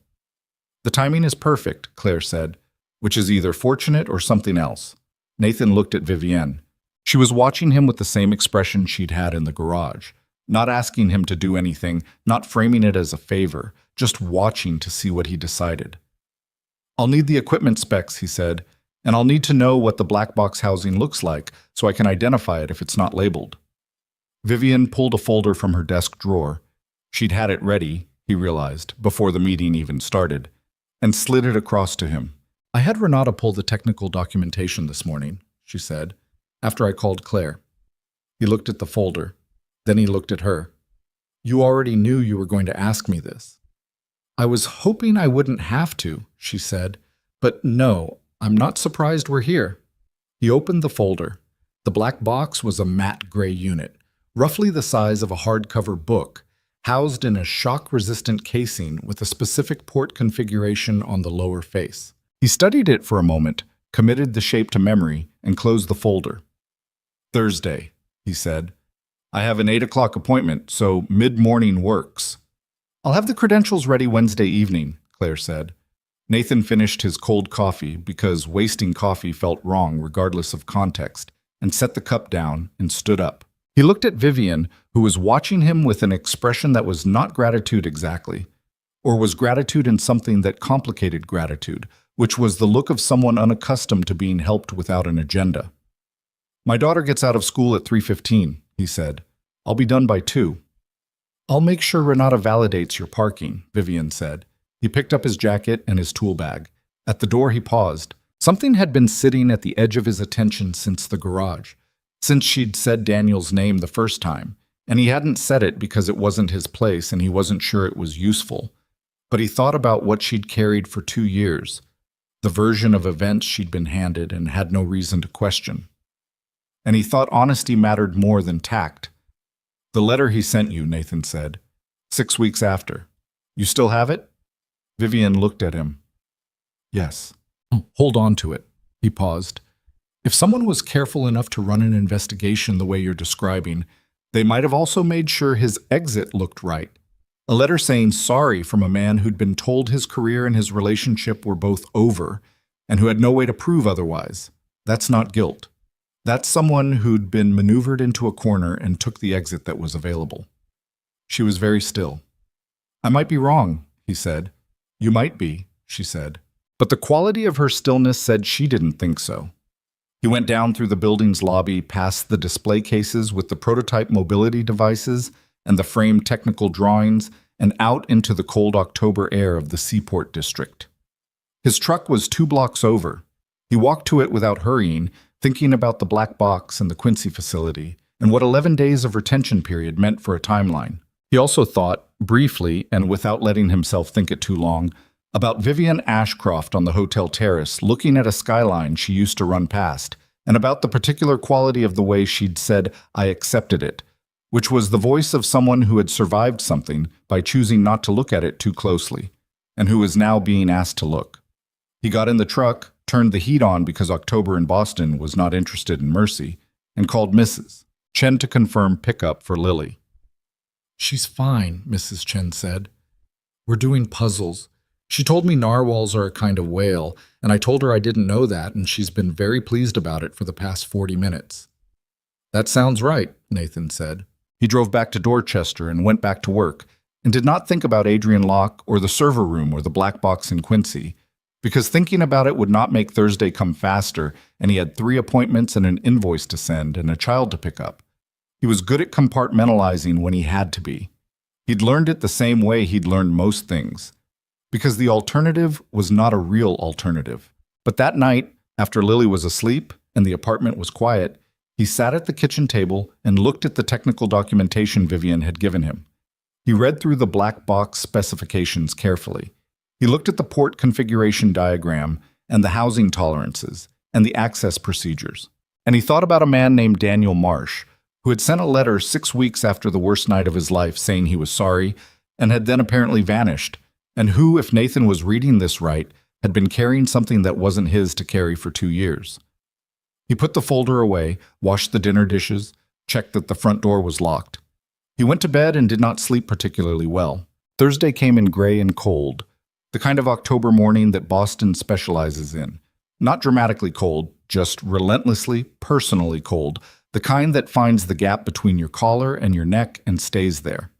A: The timing is perfect, Claire said, which is either fortunate or something else. Nathan looked at Vivienne. She was watching him with the same expression she'd had in the garage, not asking him to do anything, not framing it as a favor, just watching to see what he decided. I'll need the equipment specs, he said, and I'll need to know what the black box housing looks like so I can identify it if it's not labeled. Vivian pulled a folder from her desk drawer. She'd had it ready, he realized, before the meeting even started, and slid it across to him. I had Renata pull the technical documentation this morning, she said, after I called Claire. He looked at the folder. Then he looked at her. You already knew you were going to ask me this. I was hoping I wouldn't have to, she said, but no, I'm not surprised we're here. He opened the folder. The black box was a matte gray unit, roughly the size of a hardcover book, housed in a shock-resistant casing with a specific port configuration on the lower face. He studied it for a moment, committed the shape to memory, and closed the folder. Thursday, he said. I have an 8 o'clock appointment, so mid-morning works. I'll have the credentials ready Wednesday evening, Claire said. Nathan finished his cold coffee because wasting coffee felt wrong regardless of context, and set the cup down and stood up. He looked at Vivian, who was watching him with an expression that was not gratitude exactly, or was gratitude in something that complicated gratitude, which was the look of someone unaccustomed to being helped without an agenda. "My daughter gets out of school at 3:15, he said. "I'll be done by 2. "I'll make sure Renata validates your parking," Vivian said. He picked up his jacket and his tool bag. At the door, he paused. Something had been sitting at the edge of his attention since the garage, since she'd said Daniel's name the first time, and he hadn't said it because it wasn't his place and he wasn't sure it was useful. But he thought about what she'd carried for 2 years, the version of events she'd been handed and had no reason to question. And he thought honesty mattered more than tact. "The letter he sent you," Nathan said. 6 weeks after. "You still have it?" Vivian looked at him. "Yes." "Hold on to it." He paused. "If someone was careful enough to run an investigation the way you're describing, they might have also made sure his exit looked right. A letter saying sorry from a man who'd been told his career and his relationship were both over and who had no way to prove otherwise. That's not guilt. That's someone who'd been maneuvered into a corner and took the exit that was available." She was very still. "I might be wrong," he said. "You might be," she said. But the quality of her stillness said she didn't think so. He went down through the building's lobby, past the display cases with the prototype mobility devices and the framed technical drawings, and out into the cold October air of the Seaport district. His truck was 2 blocks over. He walked to it without hurrying, thinking about the black box and the Quincy facility, and what 11 days of retention period meant for a timeline. He also thought, briefly and without letting himself think it too long, about Vivian Ashcroft on the hotel terrace looking at a skyline she used to run past, and about the particular quality of the way she'd said, "I accepted it," which was the voice of someone who had survived something by choosing not to look at it too closely, and who was now being asked to look. He got in the truck, turned the heat on because October in Boston was not interested in Mercy, and called Mrs. Chen to confirm pickup for Lily. "She's fine," Mrs. Chen said. "We're doing puzzles. She told me narwhals are a kind of whale, and I told her I didn't know that, and she's been very pleased about it for the past 40 minutes. "That sounds right," Nathan said. He drove back to Dorchester and went back to work, and did not think about Adrian Locke or the server room or the black box in Quincy, because thinking about it would not make Thursday come faster, and he had 3 appointments and an invoice to send and a child to pick up. He was good at compartmentalizing when he had to be. He'd learned it the same way he'd learned most things, because the alternative was not a real alternative. But that night, after Lily was asleep and the apartment was quiet, he sat at the kitchen table and looked at the technical documentation Vivian had given him. He read through the black box specifications carefully. He looked at the port configuration diagram and the housing tolerances and the access procedures. And he thought about a man named Daniel Marsh, who had sent a letter 6 weeks after the worst night of his life saying he was sorry, and had then apparently vanished, and who, if Nathan was reading this right, had been carrying something that wasn't his to carry for 2 years. He put the folder away, washed the dinner dishes, checked that the front door was locked. He went to bed and did not sleep particularly well. Thursday came in gray and cold, the kind of October morning that Boston specializes in. Not dramatically cold, just relentlessly, personally cold, the kind that finds the gap between your collar and your neck and stays there.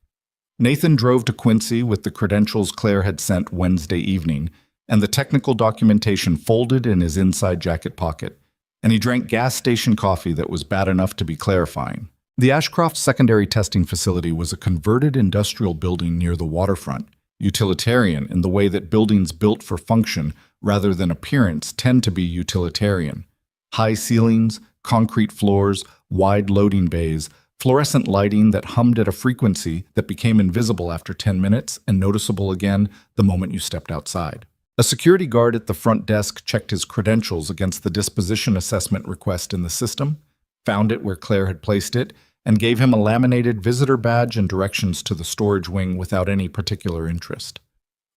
A: Nathan drove to Quincy with the credentials Claire had sent Wednesday evening, and the technical documentation folded in his inside jacket pocket, and he drank gas station coffee that was bad enough to be clarifying. The Ashcroft Secondary Testing Facility was a converted industrial building near the waterfront, utilitarian in the way that buildings built for function rather than appearance tend to be utilitarian. High ceilings, concrete floors, wide loading bays, fluorescent lighting that hummed at a frequency that became invisible after 10 minutes and noticeable again the moment you stepped outside. A security guard at the front desk checked his credentials against the disposition assessment request in the system, found it where Claire had placed it, and gave him a laminated visitor badge and directions to the storage wing without any particular interest.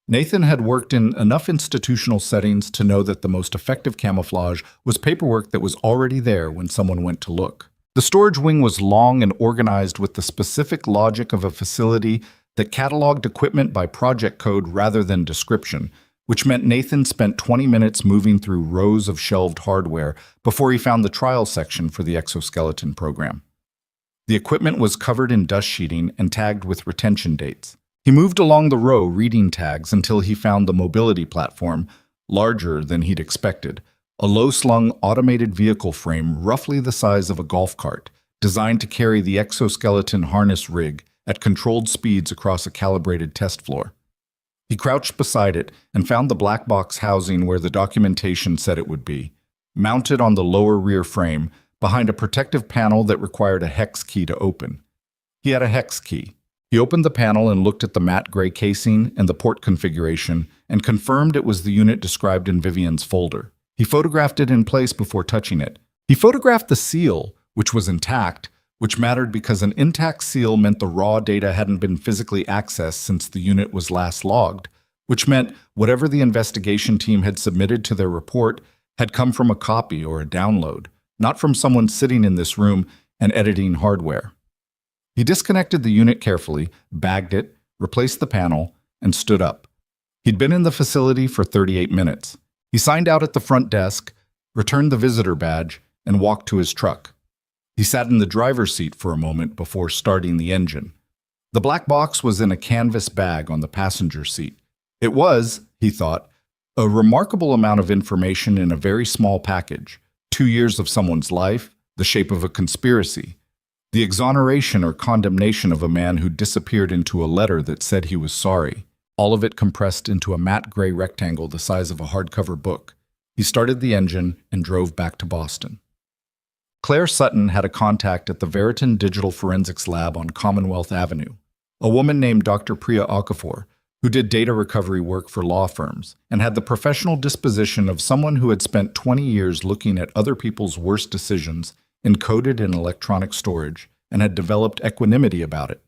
A: Nathan had worked in enough institutional settings to know that the most effective camouflage was paperwork that was already there when someone went to look. The storage wing was long and organized with the specific logic of a facility that cataloged equipment by project code rather than description, which meant Nathan spent 20 minutes moving through rows of shelved hardware before he found the trial section for the exoskeleton program. The equipment was covered in dust sheeting and tagged with retention dates. He moved along the row reading tags until he found the mobility platform, larger than he'd expected, a low-slung automated vehicle frame roughly the size of a golf cart, designed to carry the exoskeleton harness rig at controlled speeds across a calibrated test floor. He crouched beside it and found the black box housing where the documentation said it would be, mounted on the lower rear frame behind a protective panel that required a hex key to open. He had a hex key. He opened the panel and looked at the matte gray casing and the port configuration and confirmed it was the unit described in Vivian's folder. He photographed it in place before touching it. He photographed the seal, which was intact, which mattered because an intact seal meant the raw data hadn't been physically accessed since the unit was last logged, which meant whatever the investigation team had submitted to their report had come from a copy or a download, not from someone sitting in this room and editing hardware. He disconnected the unit carefully, bagged it, replaced the panel, and stood up. He'd been in the facility for 38 minutes. He signed out at the front desk, returned the visitor badge, and walked to his truck. He sat in the driver's seat for a moment before starting the engine. The black box was in a canvas bag on the passenger seat. It was, he thought, a remarkable amount of information in a very small package. 2 years of someone's life, the shape of a conspiracy, the exoneration or condemnation of a man who disappeared into a letter that said he was sorry, all of it compressed into a matte gray rectangle the size of a hardcover book. He started the engine and drove back to Boston. Claire Sutton had a contact at the Veritan Digital Forensics Lab on Commonwealth Avenue, a woman named Dr. Priya Okafor, who did data recovery work for law firms and had the professional disposition of someone who had spent 20 years looking at other people's worst decisions encoded in electronic storage and had developed equanimity about it.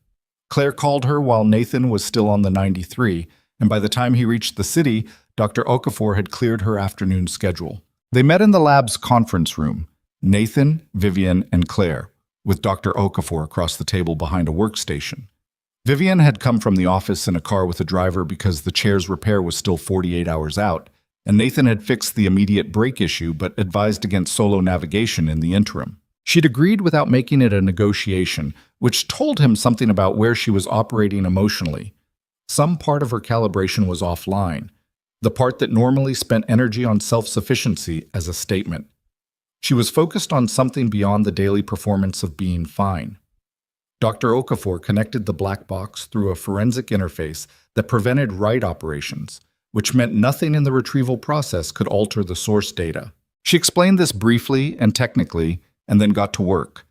A: Claire called her while Nathan was still on the 93, and by the time he reached the city, Dr. Okafor had cleared her afternoon schedule. They met in the lab's conference room, Nathan, Vivian, and Claire, with Dr. Okafor across the table behind a workstation. Vivian had come from the office in a car with a driver because the chair's repair was still 48 hours out, and Nathan had fixed the immediate brake issue but advised against solo navigation in the interim. She'd agreed without making it a negotiation, which told him something about where she was operating emotionally. Some part of her calibration was offline, the part that normally spent energy on self-sufficiency as a statement. She was focused on something beyond the daily performance of being fine. Dr. Okafor connected the black box through a forensic interface that prevented write operations, which meant nothing in the retrieval process could alter the source data. She explained this briefly and technically, and then got to work,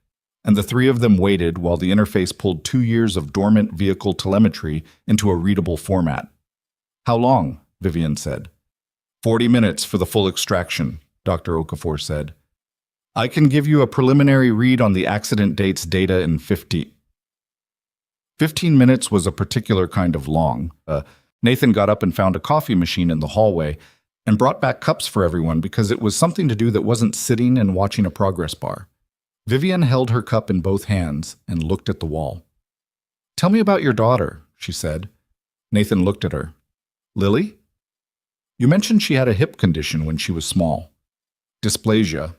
A: and the three of them waited while the interface pulled 2 years of dormant vehicle telemetry into a readable format. "How long?" Vivian said. 40 minutes for the full extraction, Dr. Okafor said. "I can give you a preliminary read on the accident date's data in 15 minutes was a particular kind of long. Nathan got up and found a coffee machine in the hallway and brought back cups for everyone because it was something to do that wasn't sitting and watching a progress bar. Vivian held her cup in both hands and looked at the wall. "Tell me about your daughter," she said. Nathan looked at her. "Lily? You mentioned she had a hip condition when she was small. Dysplasia.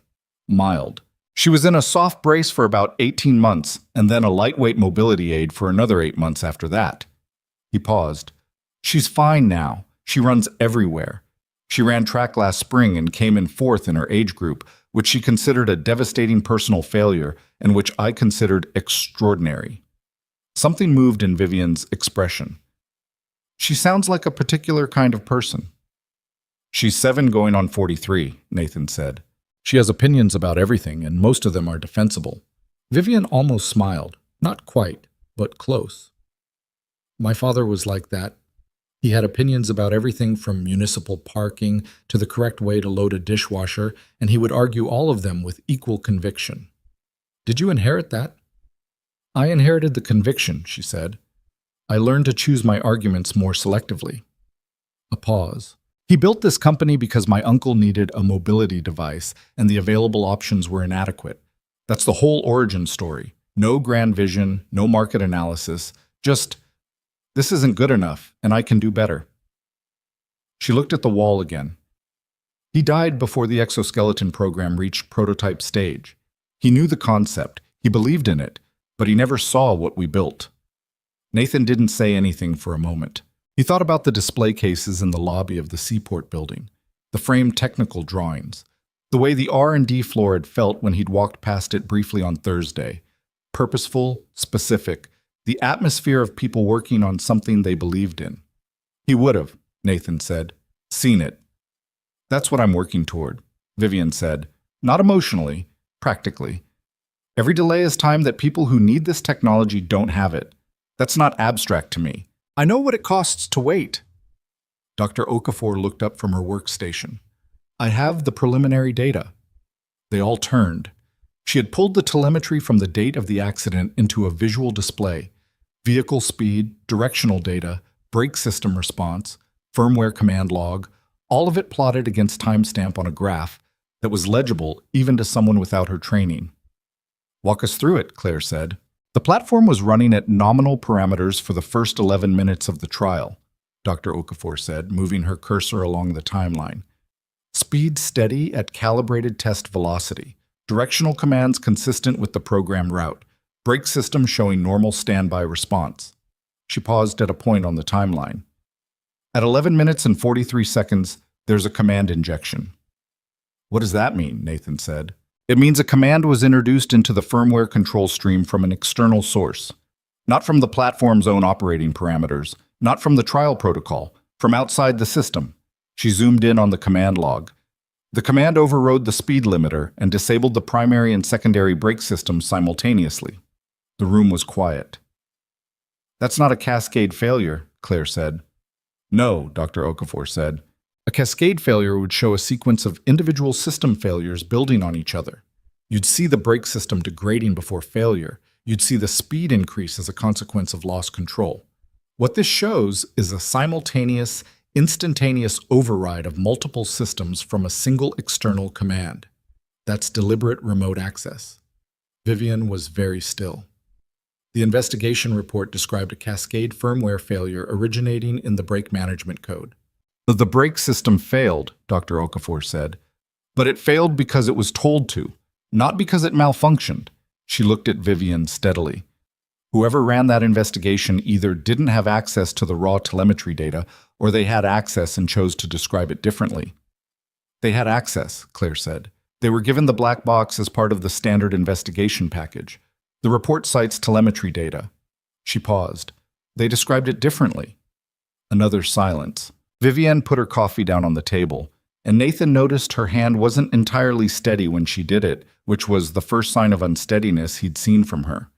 A: Mild. She was in a soft brace for about 18 months and then a lightweight mobility aid for another 8 months after that." He paused. "She's fine now. She runs everywhere. She ran track last spring and came in 4th in her age group, which she considered a devastating personal failure and which I considered extraordinary." Something moved in Vivian's expression. "She sounds like a particular kind of person." "She's 7 going on 43, Nathan said. "She has opinions about everything, and most of them are defensible." Vivian almost smiled. Not quite, but close. "My father was like that. He had opinions about everything from municipal parking to the correct way to load a dishwasher, and he would argue all of them with equal conviction." "Did you inherit that?" "I inherited the conviction," she said. "I learned to choose my arguments more selectively." A pause. "He built this company because my uncle needed a mobility device, and the available options were inadequate. That's the whole origin story. No grand vision, no market analysis, just This isn't good enough, and I can do better. She looked at the wall again. He died before the exoskeleton program reached prototype stage. He knew the concept, he believed in it, but he never saw what we built. Nathan didn't say anything for a moment. He thought about the display cases in the lobby of the Seaport building, the framed technical drawings, the way the R&D floor had felt when he'd walked past it briefly on Thursday. Purposeful, specific, the atmosphere of people working on something they believed in. He would have, Nathan said, seen it. That's what I'm working toward, Vivian said, not emotionally, practically. Every delay is time that people who need this technology don't have it. That's not abstract to me. I know what it costs to wait. Dr. Okafor looked up from her workstation. I have the preliminary data. They all turned. She had pulled the telemetry from the date of the accident into a visual display. Vehicle speed, directional data, brake system response, firmware command log, all of it plotted against timestamp on a graph that was legible even to someone without her training. Walk us through it, Claire said. The platform was running at nominal parameters for the first 11 minutes of the trial, Dr. Okafor said, moving her cursor along the timeline. Speed steady at calibrated test velocity. Directional commands consistent with the program route. Brake system showing normal standby response. She paused at a point on the timeline. At 11 minutes and 43 seconds, there's a command injection. What does that mean? Nathan said. It means a command was introduced into the firmware control stream from an external source. Not from the platform's own operating parameters, not from the trial protocol, from outside the system. She zoomed in on the command log. The command overrode the speed limiter and disabled the primary and secondary brake systems simultaneously. The room was quiet. That's not a cascade failure, Claire said. No, Dr. Okafor said. A cascade failure would show a sequence of individual system failures building on each other. You'd see the brake system degrading before failure. You'd see the speed increase as a consequence of lost control. What this shows is a simultaneous, instantaneous override of multiple systems from a single external command. That's deliberate remote access. Vivian was very still. The investigation report described a cascade firmware failure originating in the brake management code. The brake system failed, Dr. Okafor said, but it failed because it was told to, not because it malfunctioned. She looked at Vivian steadily. Whoever ran that investigation either didn't have access to the raw telemetry data, or they had access and chose to describe it differently. They had access, Claire said. They were given the black box as part of the standard investigation package. The report cites telemetry data. She paused. They described it differently. Another silence. Vivian put her coffee down on the table, and Nathan noticed her hand wasn't entirely steady when she did it, which was the first sign of unsteadiness he'd seen from her.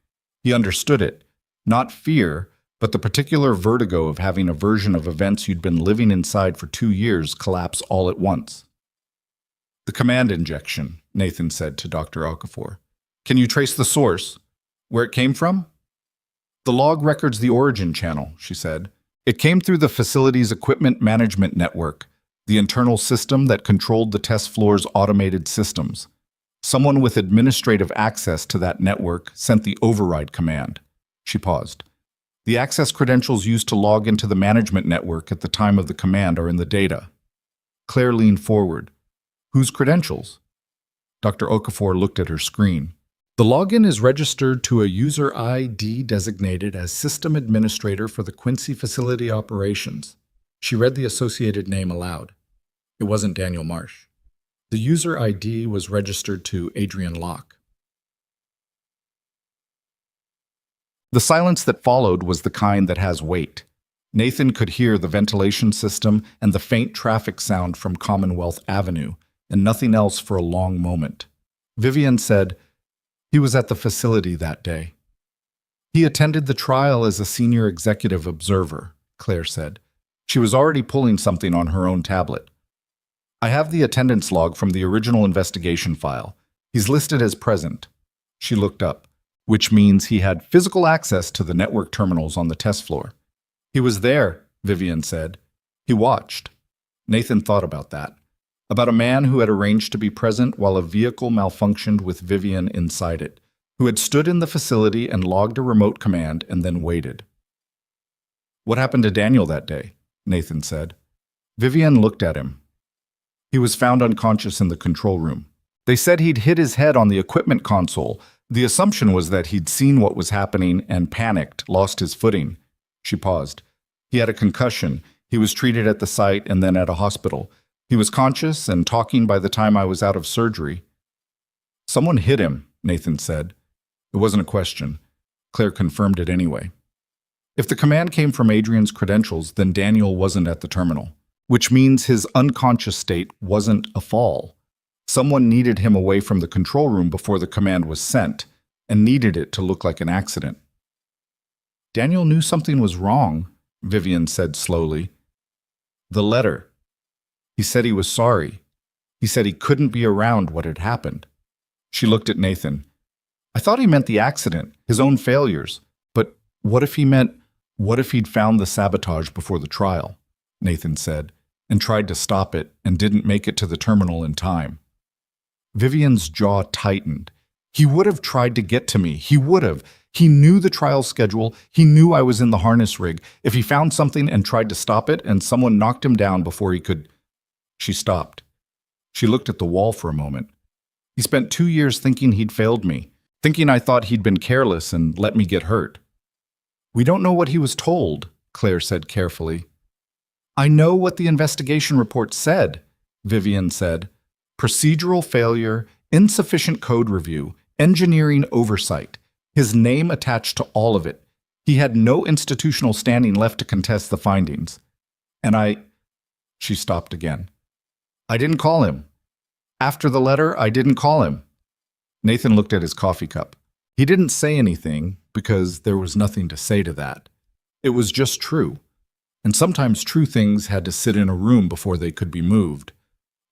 A: He understood it. Not fear, but the particular vertigo of having a version of events you'd been living inside for 2 years collapse all at once. The command injection, Nathan said to Dr. Okafor. Can you trace the source? Where it came from? The log records the origin channel, she said. It came through the facility's equipment management network, the internal system that controlled the test floor's automated systems. Someone with administrative access to that network sent the override command. She paused. The access credentials used to log into the management network at the time of the command are in the data. Claire leaned forward. Whose credentials? Dr. Okafor looked at her screen. The login is registered to a user ID designated as System Administrator for the Quincy Facility Operations. She read the associated name aloud. It wasn't Daniel Marsh. The user ID was registered to Adrian Locke. The silence that followed was the kind that has weight. Nathan could hear the ventilation system and the faint traffic sound from Commonwealth Avenue, and nothing else for a long moment. Vivian said, he was at the facility that day. He attended the trial as a senior executive observer, Claire said. She was already pulling something on her own tablet. I have the attendance log from the original investigation file. He's listed as present. She looked up, which means he had physical access to the network terminals on the test floor. He was there, Vivian said. He watched. Nathan thought about that. About a man who had arranged to be present while a vehicle malfunctioned with Vivian inside it, who had stood in the facility and logged a remote command and then waited. What happened to Daniel that day? Nathan said. Vivian looked at him. He was found unconscious in the control room. They said he'd hit his head on the equipment console. The assumption was that he'd seen what was happening and panicked, lost his footing. She paused. He had a concussion. He was treated at the site and then at a hospital. He was conscious and talking by the time I was out of surgery. Someone hit him, Nathan said. It wasn't a question. Claire confirmed it anyway. If the command came from Adrian's credentials, then Daniel wasn't at the terminal, which means his unconscious state wasn't a fall. Someone needed him away from the control room before the command was sent, and needed it to look like an accident. Daniel knew something was wrong, Vivian said slowly. The letter. He said he was sorry. He said he couldn't be around what had happened. She looked at Nathan. I thought he meant the accident, his own failures. But what if he'd found the sabotage before the trial? Nathan said, and tried to stop it and didn't make it to the terminal in time. Vivian's jaw tightened. He would have tried to get to me. He would have. He knew the trial schedule. He knew I was in the harness rig. If he found something and tried to stop it and someone knocked him down before he could... She stopped. She looked at the wall for a moment. He spent 2 years thinking he'd failed me, thinking I thought he'd been careless and let me get hurt. We don't know what he was told, Claire said carefully. I know what the investigation report said, Vivian said. Procedural failure, insufficient code review, engineering oversight. His name attached to all of it. He had no institutional standing left to contest the findings. And She stopped again. I didn't call him. After the letter, I didn't call him. Nathan looked at his coffee cup. He didn't say anything because there was nothing to say to that. It was just true. And sometimes true things had to sit in a room before they could be moved.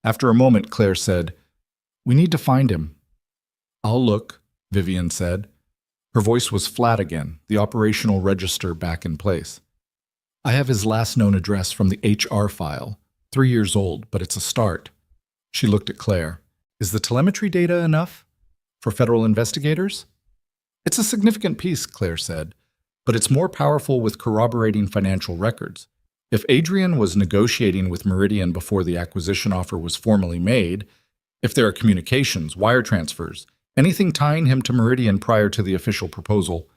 A: After a moment, Claire said, We need to find him. I'll look, Vivian said. Her voice was flat again, the operational register back in place. I have his last known address from the HR file. 3 years old, but it's a start. She looked at Claire. Is the telemetry data enough? For federal investigators? It's a significant piece, Claire said, but it's more powerful with corroborating financial records. If Adrian was negotiating with Meridian before the acquisition offer was formally made, if there are communications, wire transfers, anything tying him to Meridian prior to the official proposal,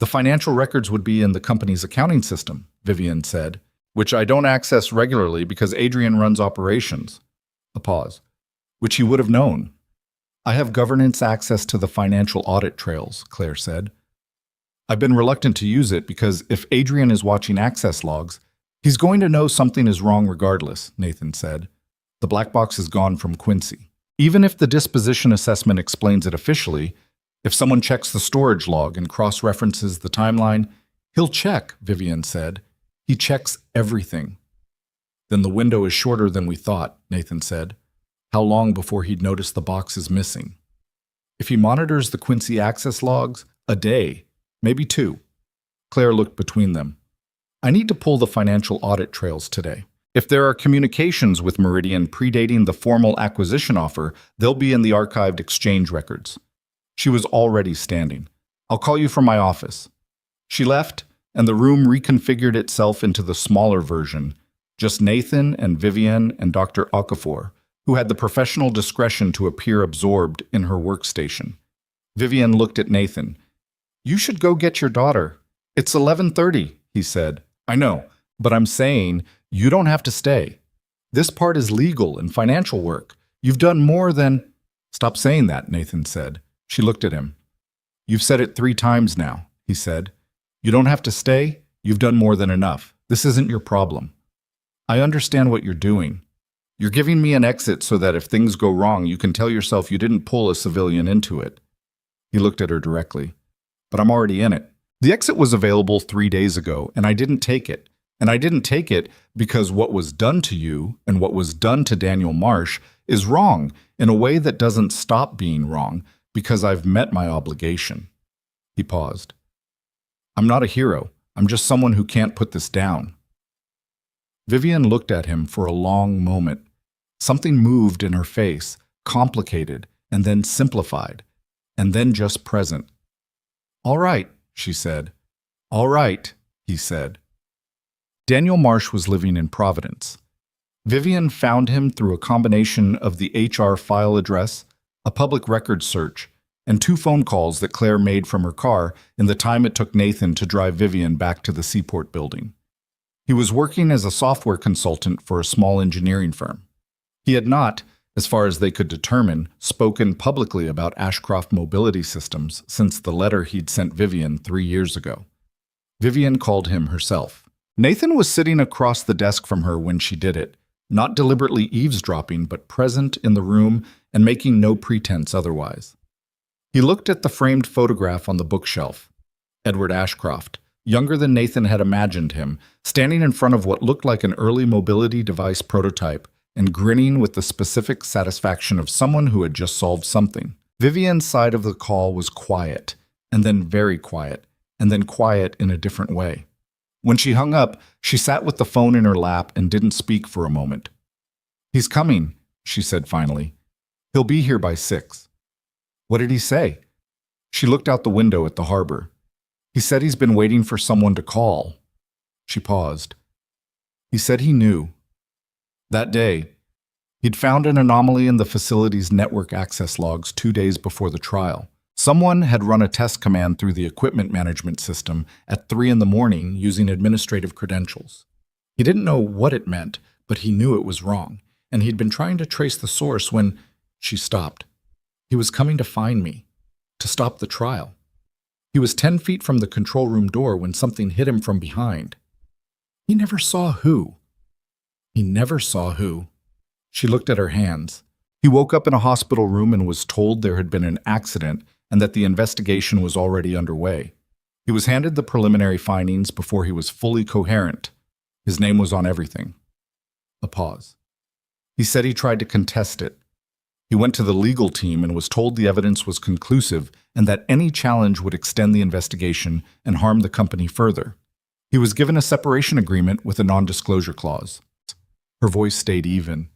A: the financial records would be in the company's accounting system, Vivian said, which I don't access regularly because Adrian runs operations. A pause. Which he would have known. I have governance access to the financial audit trails, Claire said. I've been reluctant to use it because if Adrian is watching access logs, he's going to know something is wrong regardless, Nathan said. The black box is gone from Quincy. Even if the disposition assessment explains it officially, if someone checks the storage log and cross-references the timeline, he'll check, Vivian said. He checks everything. Then the window is shorter than we thought, Nathan said. How long before he'd notice the box is missing? If he monitors the Quincy access logs, a day, maybe 2. Claire looked between them. I need to pull the financial audit trails today. If there are communications with Meridian predating the formal acquisition offer, they'll be in the archived exchange records. She was already standing. I'll call you from my office. She left, and the room reconfigured itself into the smaller version, just Nathan and Vivian and Dr. Okafor, who had the professional discretion to appear absorbed in her workstation. Vivian looked at Nathan. You should go get your daughter. It's 11:30, he said. I know, but I'm saying you don't have to stay. This part is legal and financial work. You've done more than... Stop saying that, Nathan said. She looked at him. You've said it 3 times now, he said. You don't have to stay. You've done more than enough. This isn't your problem. I understand what you're doing. You're giving me an exit so that if things go wrong, you can tell yourself you didn't pull a civilian into it. He looked at her directly. But I'm already in it. The exit was available 3 days ago, and I didn't take it. And I didn't take it because what was done to you and what was done to Daniel Marsh is wrong in a way that doesn't stop being wrong because I've met my obligation. He paused. I'm not a hero. I'm just someone who can't put this down. Vivian looked at him for a long moment. Something moved in her face, complicated, and then simplified, and then just present. All right, she said. All right, he said. Daniel Marsh was living in Providence. Vivian found him through a combination of the HR file address, a public records search, and 2 phone calls that Claire made from her car in the time it took Nathan to drive Vivian back to the Seaport building. He was working as a software consultant for a small engineering firm. He had not, as far as they could determine, spoken publicly about Ashcroft Mobility Systems since the letter he'd sent Vivian 3 years ago. Vivian called him herself. Nathan was sitting across the desk from her when she did it, not deliberately eavesdropping, but present in the room and making no pretense otherwise. He looked at the framed photograph on the bookshelf. Edward Ashcroft, younger than Nathan had imagined him, standing in front of what looked like an early mobility device prototype and grinning with the specific satisfaction of someone who had just solved something. Vivian's side of the call was quiet, and then very quiet, and then quiet in a different way. When she hung up, she sat with the phone in her lap and didn't speak for a moment. "He's coming," she said finally. "He'll be here by 6. "What did he say?" She looked out the window at the harbor. "He said he's been waiting for someone to call." She paused. "He said he knew." That day, he'd found an anomaly in the facility's network access logs 2 days before the trial. Someone had run a test command through the equipment management system at 3 in the morning using administrative credentials. He didn't know what it meant, but he knew it was wrong, and he'd been trying to trace the source when she stopped. He was coming to find me, to stop the trial. He was 10 feet from the control room door when something hit him from behind. He never saw who. He never saw who. She looked at her hands. He woke up in a hospital room and was told there had been an accident and that the investigation was already underway. He was handed the preliminary findings before he was fully coherent. His name was on everything. A pause. He said he tried to contest it. He went to the legal team and was told the evidence was conclusive and that any challenge would extend the investigation and harm the company further. He was given a separation agreement with a non-disclosure clause. Her voice stayed even.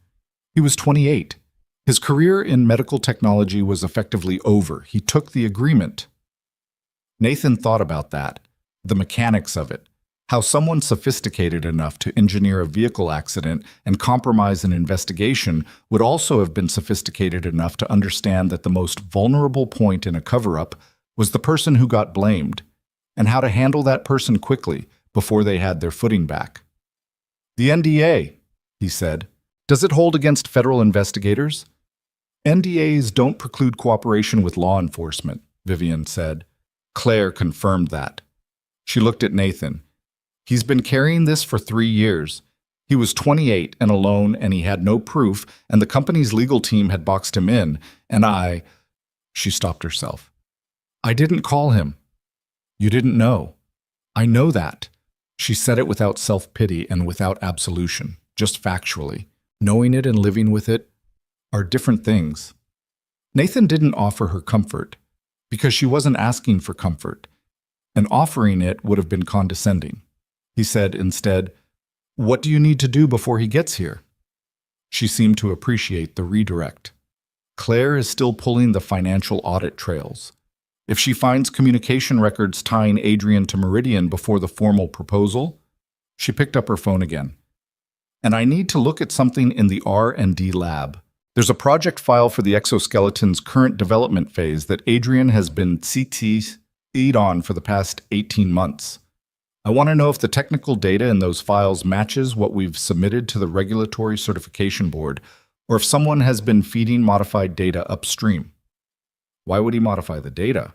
A: He was 28. His career in medical technology was effectively over. He took the agreement. Nathan thought about that, the mechanics of it, how someone sophisticated enough to engineer a vehicle accident and compromise an investigation would also have been sophisticated enough to understand that the most vulnerable point in a cover-up was the person who got blamed, and how to handle that person quickly before they had their footing back. "The NDA," he said. "Does it hold against federal investigators?" "NDAs don't preclude cooperation with law enforcement," Vivian said. Claire confirmed that. She looked at Nathan. "He's been carrying this for 3 years. He was 28 and alone, and he had no proof, and the company's legal team had boxed him in, and She stopped herself. "I didn't call him." "You didn't know." "I know that." She said it without self-pity and without absolution, just factually. Knowing it and living with it are different things. Nathan didn't offer her comfort, because she wasn't asking for comfort, and offering it would have been condescending. He said instead, "What do you need to do before he gets here?" She seemed to appreciate the redirect. Claire is still pulling the financial audit trails. If she finds communication records tying Adrian to Meridian before the formal proposal, she picked up her phone again. "And I need to look at something in the R&D lab. There's a project file for the exoskeleton's current development phase that Adrian has been CT'd on for the past 18 months. I want to know if the technical data in those files matches what we've submitted to the Regulatory Certification Board, or if someone has been feeding modified data upstream." Why would he modify the data?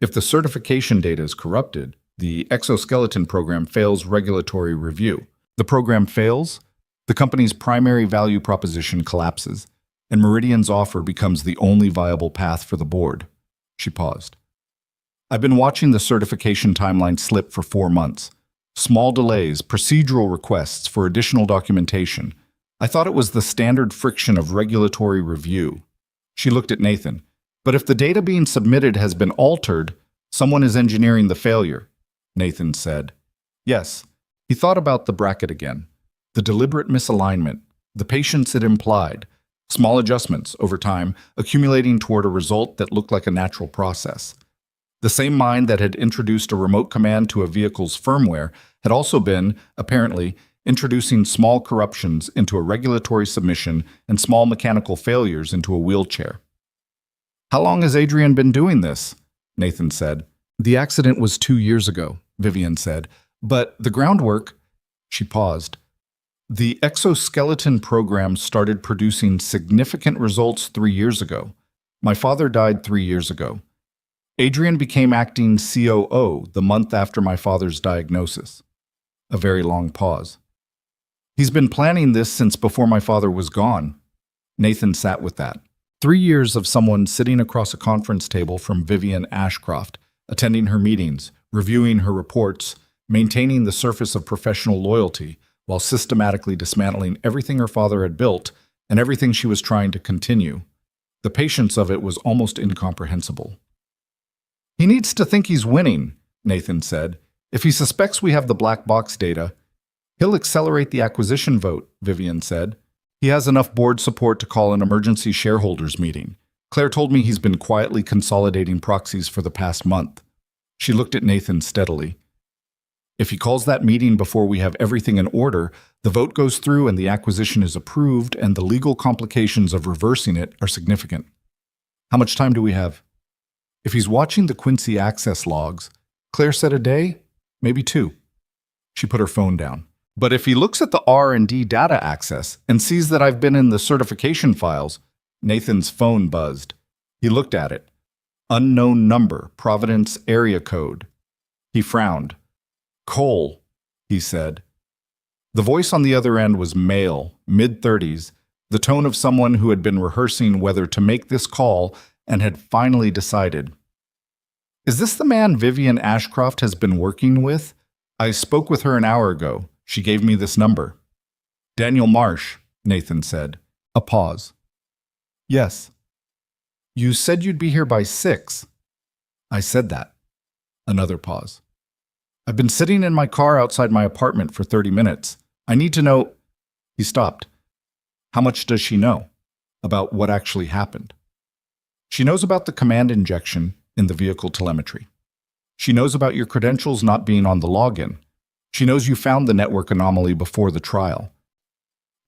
A: If the certification data is corrupted, the exoskeleton program fails regulatory review. The program fails, the company's primary value proposition collapses, and Meridian's offer becomes the only viable path for the board. She paused. "I've been watching the certification timeline slip for 4 months. Small delays, procedural requests for additional documentation. I thought it was the standard friction of regulatory review." She looked at Nathan. "But if the data being submitted has been altered, someone is engineering the failure," Nathan said. Yes. He thought about the bracket again. The deliberate misalignment, the patience it implied, small adjustments over time accumulating toward a result that looked like a natural process. The same mind that had introduced a remote command to a vehicle's firmware had also been, apparently, introducing small corruptions into a regulatory submission and small mechanical failures into a wheelchair. "How long has Adrian been doing this?" Nathan said. "The accident was 2 years ago," Vivian said. "But the groundwork—" She paused. "The exoskeleton program started producing significant results 3 years ago. My father died 3 years ago. Adrian became acting COO the month after my father's diagnosis." A very long pause. "He's been planning this since before my father was gone." Nathan sat with that. 3 years of someone sitting across a conference table from Vivian Ashcroft, attending her meetings, reviewing her reports, maintaining the surface of professional loyalty, while systematically dismantling everything her father had built and everything she was trying to continue. The patience of it was almost incomprehensible. "He needs to think he's winning," Nathan said. "If he suspects we have the black box data, he'll accelerate the acquisition vote," Vivian said. "He has enough board support to call an emergency shareholders meeting. Claire told me he's been quietly consolidating proxies for the past month." She looked at Nathan steadily. "If he calls that meeting before we have everything in order, the vote goes through and the acquisition is approved, and the legal complications of reversing it are significant. How much time do we have?" "If he's watching the Quincy access logs," Claire said, "a day, maybe 2. She put her phone down. "But if he looks at the R&D data access and sees that I've been in the certification files—" Nathan's phone buzzed. He looked at it. "Unknown number, Providence area code." He frowned. "Cole," he said. The voice on the other end was male, mid-30s, the tone of someone who had been rehearsing whether to make this call and had finally decided. "Is this the man Vivian Ashcroft has been working with? I spoke with her an hour ago. She gave me this number." "Daniel Marsh," Nathan said. A pause. "Yes." "You said you'd be here by 6. "I said that." Another pause. "I've been sitting in my car outside my apartment for 30 minutes. I need to know—" He stopped. "How much does she know about what actually happened?" "She knows about the command injection in the vehicle telemetry. She knows about your credentials not being on the login. She knows you found the network anomaly before the trial."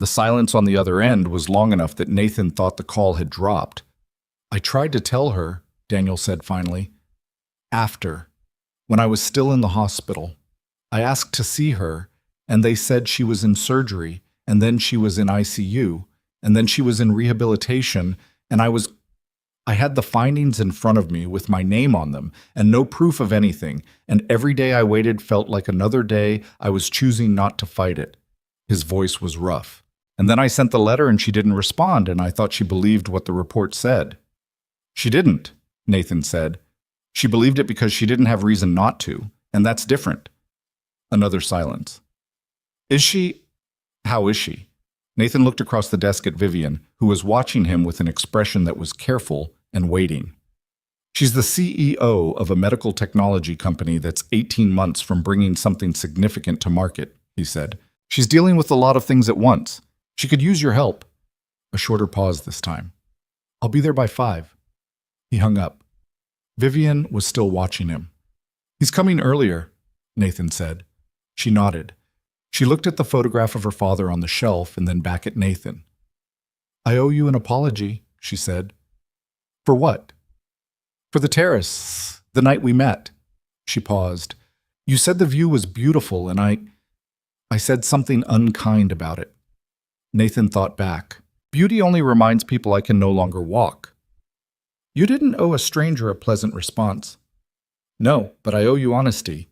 A: The silence on the other end was long enough that Nathan thought the call had dropped. "I tried to tell her," Daniel said finally. "After, when I was still in the hospital. I asked to see her, and they said she was in surgery, and then she was in ICU, and then she was in rehabilitation, and I had the findings in front of me with my name on them, and no proof of anything, and every day I waited felt like another day I was choosing not to fight it." His voice was rough. "And then I sent the letter and she didn't respond, and I thought she believed what the report said." "She didn't," Nathan said. "She believed it because she didn't have reason not to, and that's different." Another silence. "Is she— How is she?" Nathan looked across the desk at Vivian, who was watching him with an expression that was careful and waiting. "She's the CEO of a medical technology company that's 18 months from bringing something significant to market," he said. "She's dealing with a lot of things at once. She could use your help." A shorter pause this time. "I'll be there by 5. He hung up. Vivian was still watching him. "He's coming earlier," Nathan said. She nodded. She looked at the photograph of her father on the shelf and then back at Nathan. "I owe you an apology," she said. "For what?" "For the terrace, the night we met." She paused. "You said the view was beautiful, and I said something unkind about it." Nathan thought back. "Beauty only reminds people I can no longer walk." "You didn't owe a stranger a pleasant response." "No, but I owe you honesty."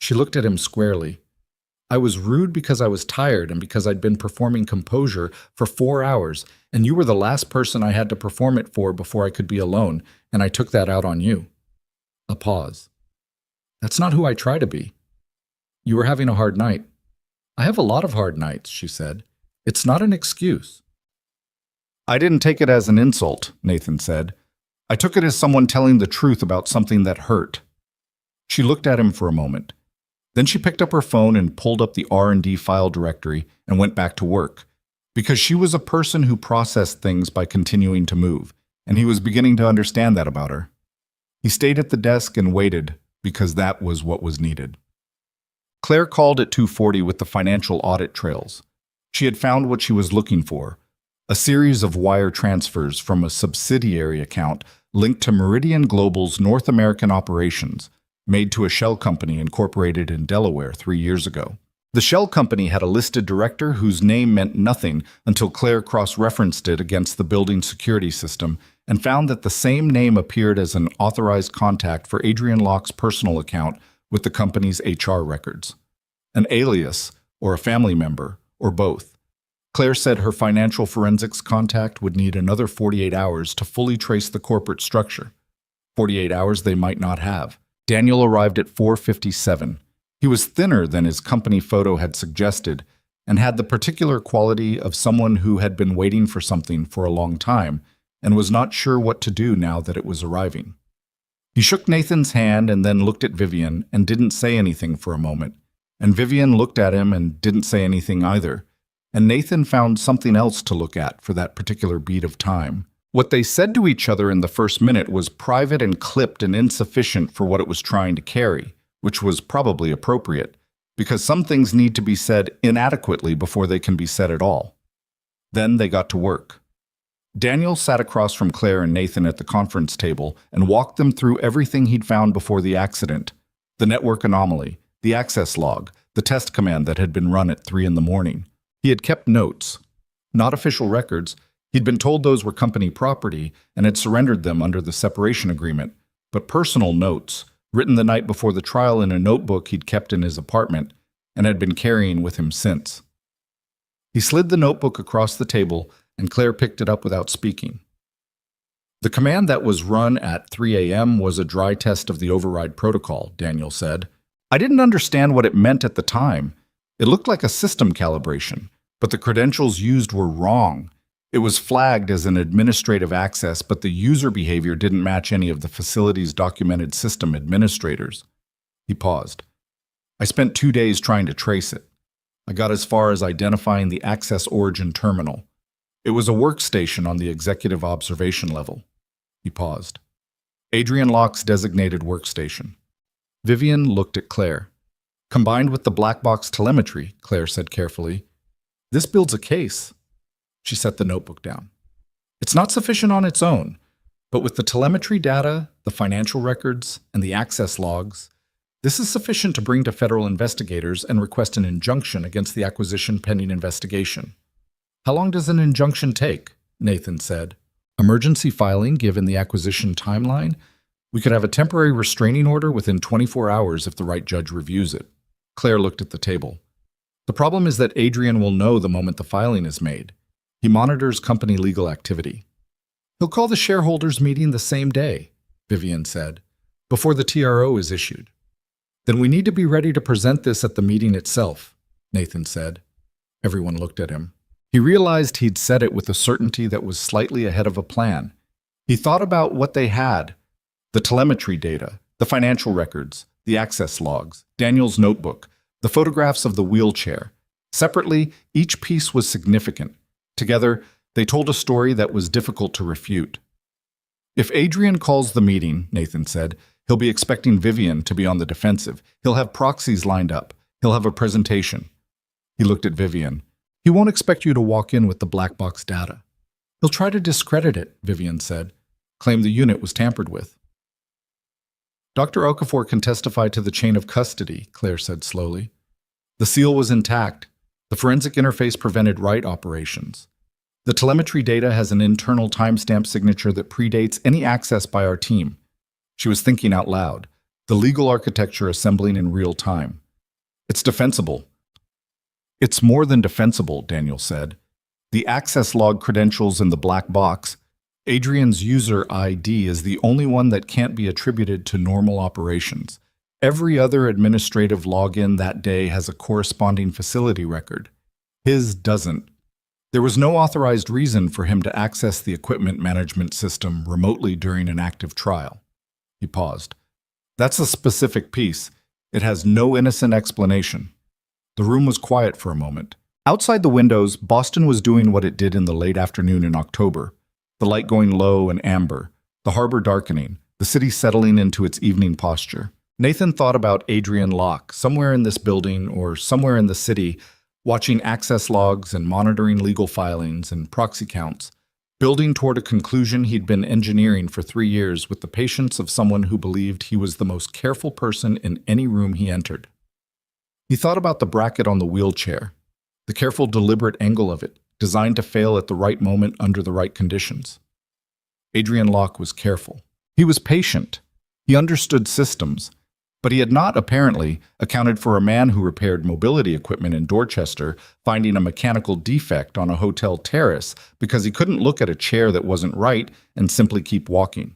A: She looked at him squarely. "I was rude because I was tired and because I'd been performing composure for 4 hours, and you were the last person I had to perform it for before I could be alone, and I took that out on you." A pause. "That's not who I try to be." "You were having a hard night." "I have a lot of hard nights," she said. "It's not an excuse." "I didn't take it as an insult," Nathan said. "I took it as someone telling the truth about something that hurt." She looked at him for a moment. Then she picked up her phone and pulled up the R&D file directory and went back to work, because she was a person who processed things by continuing to move, and he was beginning to understand that about her. He stayed at the desk and waited because that was what was needed. Claire called at 2:40 with the financial audit trails. She had found what she was looking for, a series of wire transfers from a subsidiary account linked to Meridian Global's North American operations, made to a shell company incorporated in Delaware 3 years ago. The shell company had a listed director whose name meant nothing until Claire cross-referenced it against the building security system and found that the same name appeared as an authorized contact for Adrian Locke's personal account with the company's HR records. An alias, or a family member, or both. Claire said her financial forensics contact would need another 48 hours to fully trace the corporate structure. 48 hours they might not have. Daniel arrived at 4:57. He was thinner than his company photo had suggested and had the particular quality of someone who had been waiting for something for a long time and was not sure what to do now that it was arriving. He shook Nathan's hand and then looked at Vivian and didn't say anything for a moment, and Vivian looked at him and didn't say anything either, and Nathan found something else to look at for that particular beat of time. What they said to each other in the first minute was private and clipped and insufficient for what it was trying to carry, which was probably appropriate, because some things need to be said inadequately before they can be said at all. Then they got to work. Daniel sat across from Claire and Nathan at the conference table and walked them through everything he'd found before the accident: the network anomaly, the access log, the test command that had been run at 3 a.m. He had kept notes, not official records. He'd been told those were company property and had surrendered them under the separation agreement, but personal notes, written the night before the trial in a notebook he'd kept in his apartment and had been carrying with him since. He slid the notebook across the table, and Claire picked it up without speaking. The command that was run at 3 a.m. was a dry test of the override protocol, Daniel said. I didn't understand what it meant at the time. It looked like a system calibration, but the credentials used were wrong. It was flagged as an administrative access, but the user behavior didn't match any of the facility's documented system administrators. He paused. I spent 2 days trying to trace it. I got as far as identifying the access origin terminal. It was a workstation on the executive observation level. He paused. Adrian Locke's designated workstation. Vivian looked at Claire. Combined with the black box telemetry, Claire said carefully, this builds a case. She set the notebook down. It's not sufficient on its own, but with the telemetry data, the financial records, and the access logs, this is sufficient to bring to federal investigators and request an injunction against the acquisition pending investigation. How long does an injunction take? Nathan said. Emergency filing given the acquisition timeline? We could have a temporary restraining order within 24 hours if the right judge reviews it. Claire looked at the table. The problem is that Adrian will know the moment the filing is made. He monitors company legal activity. He'll call the shareholders meeting the same day, Vivian said, before the TRO is issued. Then we need to be ready to present this at the meeting itself, Nathan said. Everyone looked at him. He realized he'd said it with a certainty that was slightly ahead of a plan. He thought about what they had: the telemetry data, the financial records, the access logs, Daniel's notebook, the photographs of the wheelchair. Separately, each piece was significant. Together, they told a story that was difficult to refute. If Adrian calls the meeting, Nathan said, he'll be expecting Vivian to be on the defensive. He'll have proxies lined up. He'll have a presentation. He looked at Vivian. He won't expect you to walk in with the black box data. He'll try to discredit it, Vivian said, claim the unit was tampered with. Dr. Okafor can testify to the chain of custody, Claire said slowly. The seal was intact. The forensic interface prevented write operations. The telemetry data has an internal timestamp signature that predates any access by our team. She was thinking out loud, the legal architecture assembling in real time. It's defensible. It's more than defensible, Daniel said. The access log credentials in the black box, Adrian's user ID, is the only one that can't be attributed to normal operations. Every other administrative login that day has a corresponding facility record. His doesn't. There was no authorized reason for him to access the equipment management system remotely during an active trial. He paused. That's a specific piece. It has no innocent explanation. The room was quiet for a moment. Outside the windows, Boston was doing what it did in the late afternoon in October, the light going low and amber, the harbor darkening, the city settling into its evening posture. Nathan thought about Adrian Locke, somewhere in this building or somewhere in the city, watching access logs and monitoring legal filings and proxy counts, building toward a conclusion he'd been engineering for 3 years with the patience of someone who believed he was the most careful person in any room he entered. He thought about the bracket on the wheelchair, the careful, deliberate angle of it, designed to fail at the right moment under the right conditions. Adrian Locke was careful. He was patient. He understood systems. But he had not, apparently, accounted for a man who repaired mobility equipment in Dorchester finding a mechanical defect on a hotel terrace because he couldn't look at a chair that wasn't right and simply keep walking.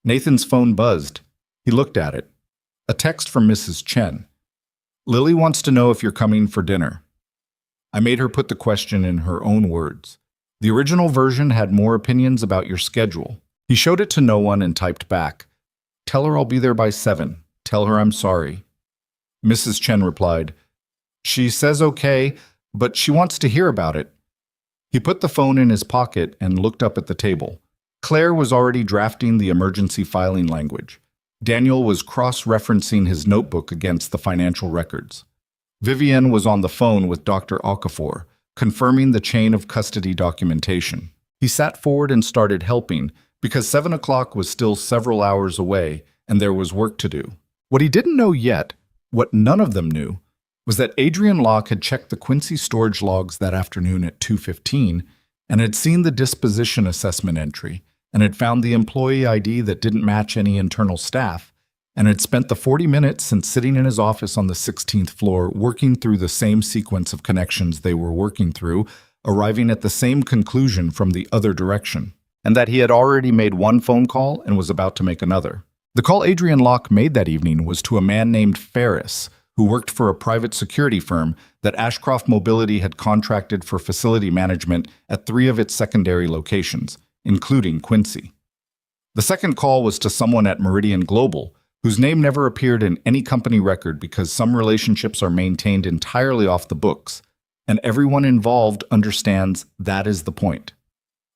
A: Nathan's phone buzzed. He looked at it. A text from Mrs. Chen. "Lily wants to know if you're coming for dinner." I made her put the question in her own words. The original version had more opinions about your schedule. He showed it to no one and typed back, "Tell her I'll be there by 7. Tell her I'm sorry." Mrs. Chen replied, "She says okay, but she wants to hear about it." He put the phone in his pocket and looked up at the table. Claire was already drafting the emergency filing language. Daniel was cross-referencing his notebook against the financial records. Vivian was on the phone with Dr. Okafor, confirming the chain of custody documentation. He sat forward and started helping, because 7 o'clock was still several hours away and there was work to do. What he didn't know yet, what none of them knew, was that Adrian Locke had checked the Quincy storage logs that afternoon at 2:15 and had seen the disposition assessment entry and had found the employee ID that didn't match any internal staff and had spent the 40 minutes since sitting in his office on the 16th floor working through the same sequence of connections they were working through, arriving at the same conclusion from the other direction, and that he had already made one phone call and was about to make another. The call Adrian Locke made that evening was to a man named Ferris, who worked for a private security firm that Ashcroft Mobility had contracted for facility management at 3 of its secondary locations, including Quincy. The second call was to someone at Meridian Global, whose name never appeared in any company record because some relationships are maintained entirely off the books, and everyone involved understands that is the point.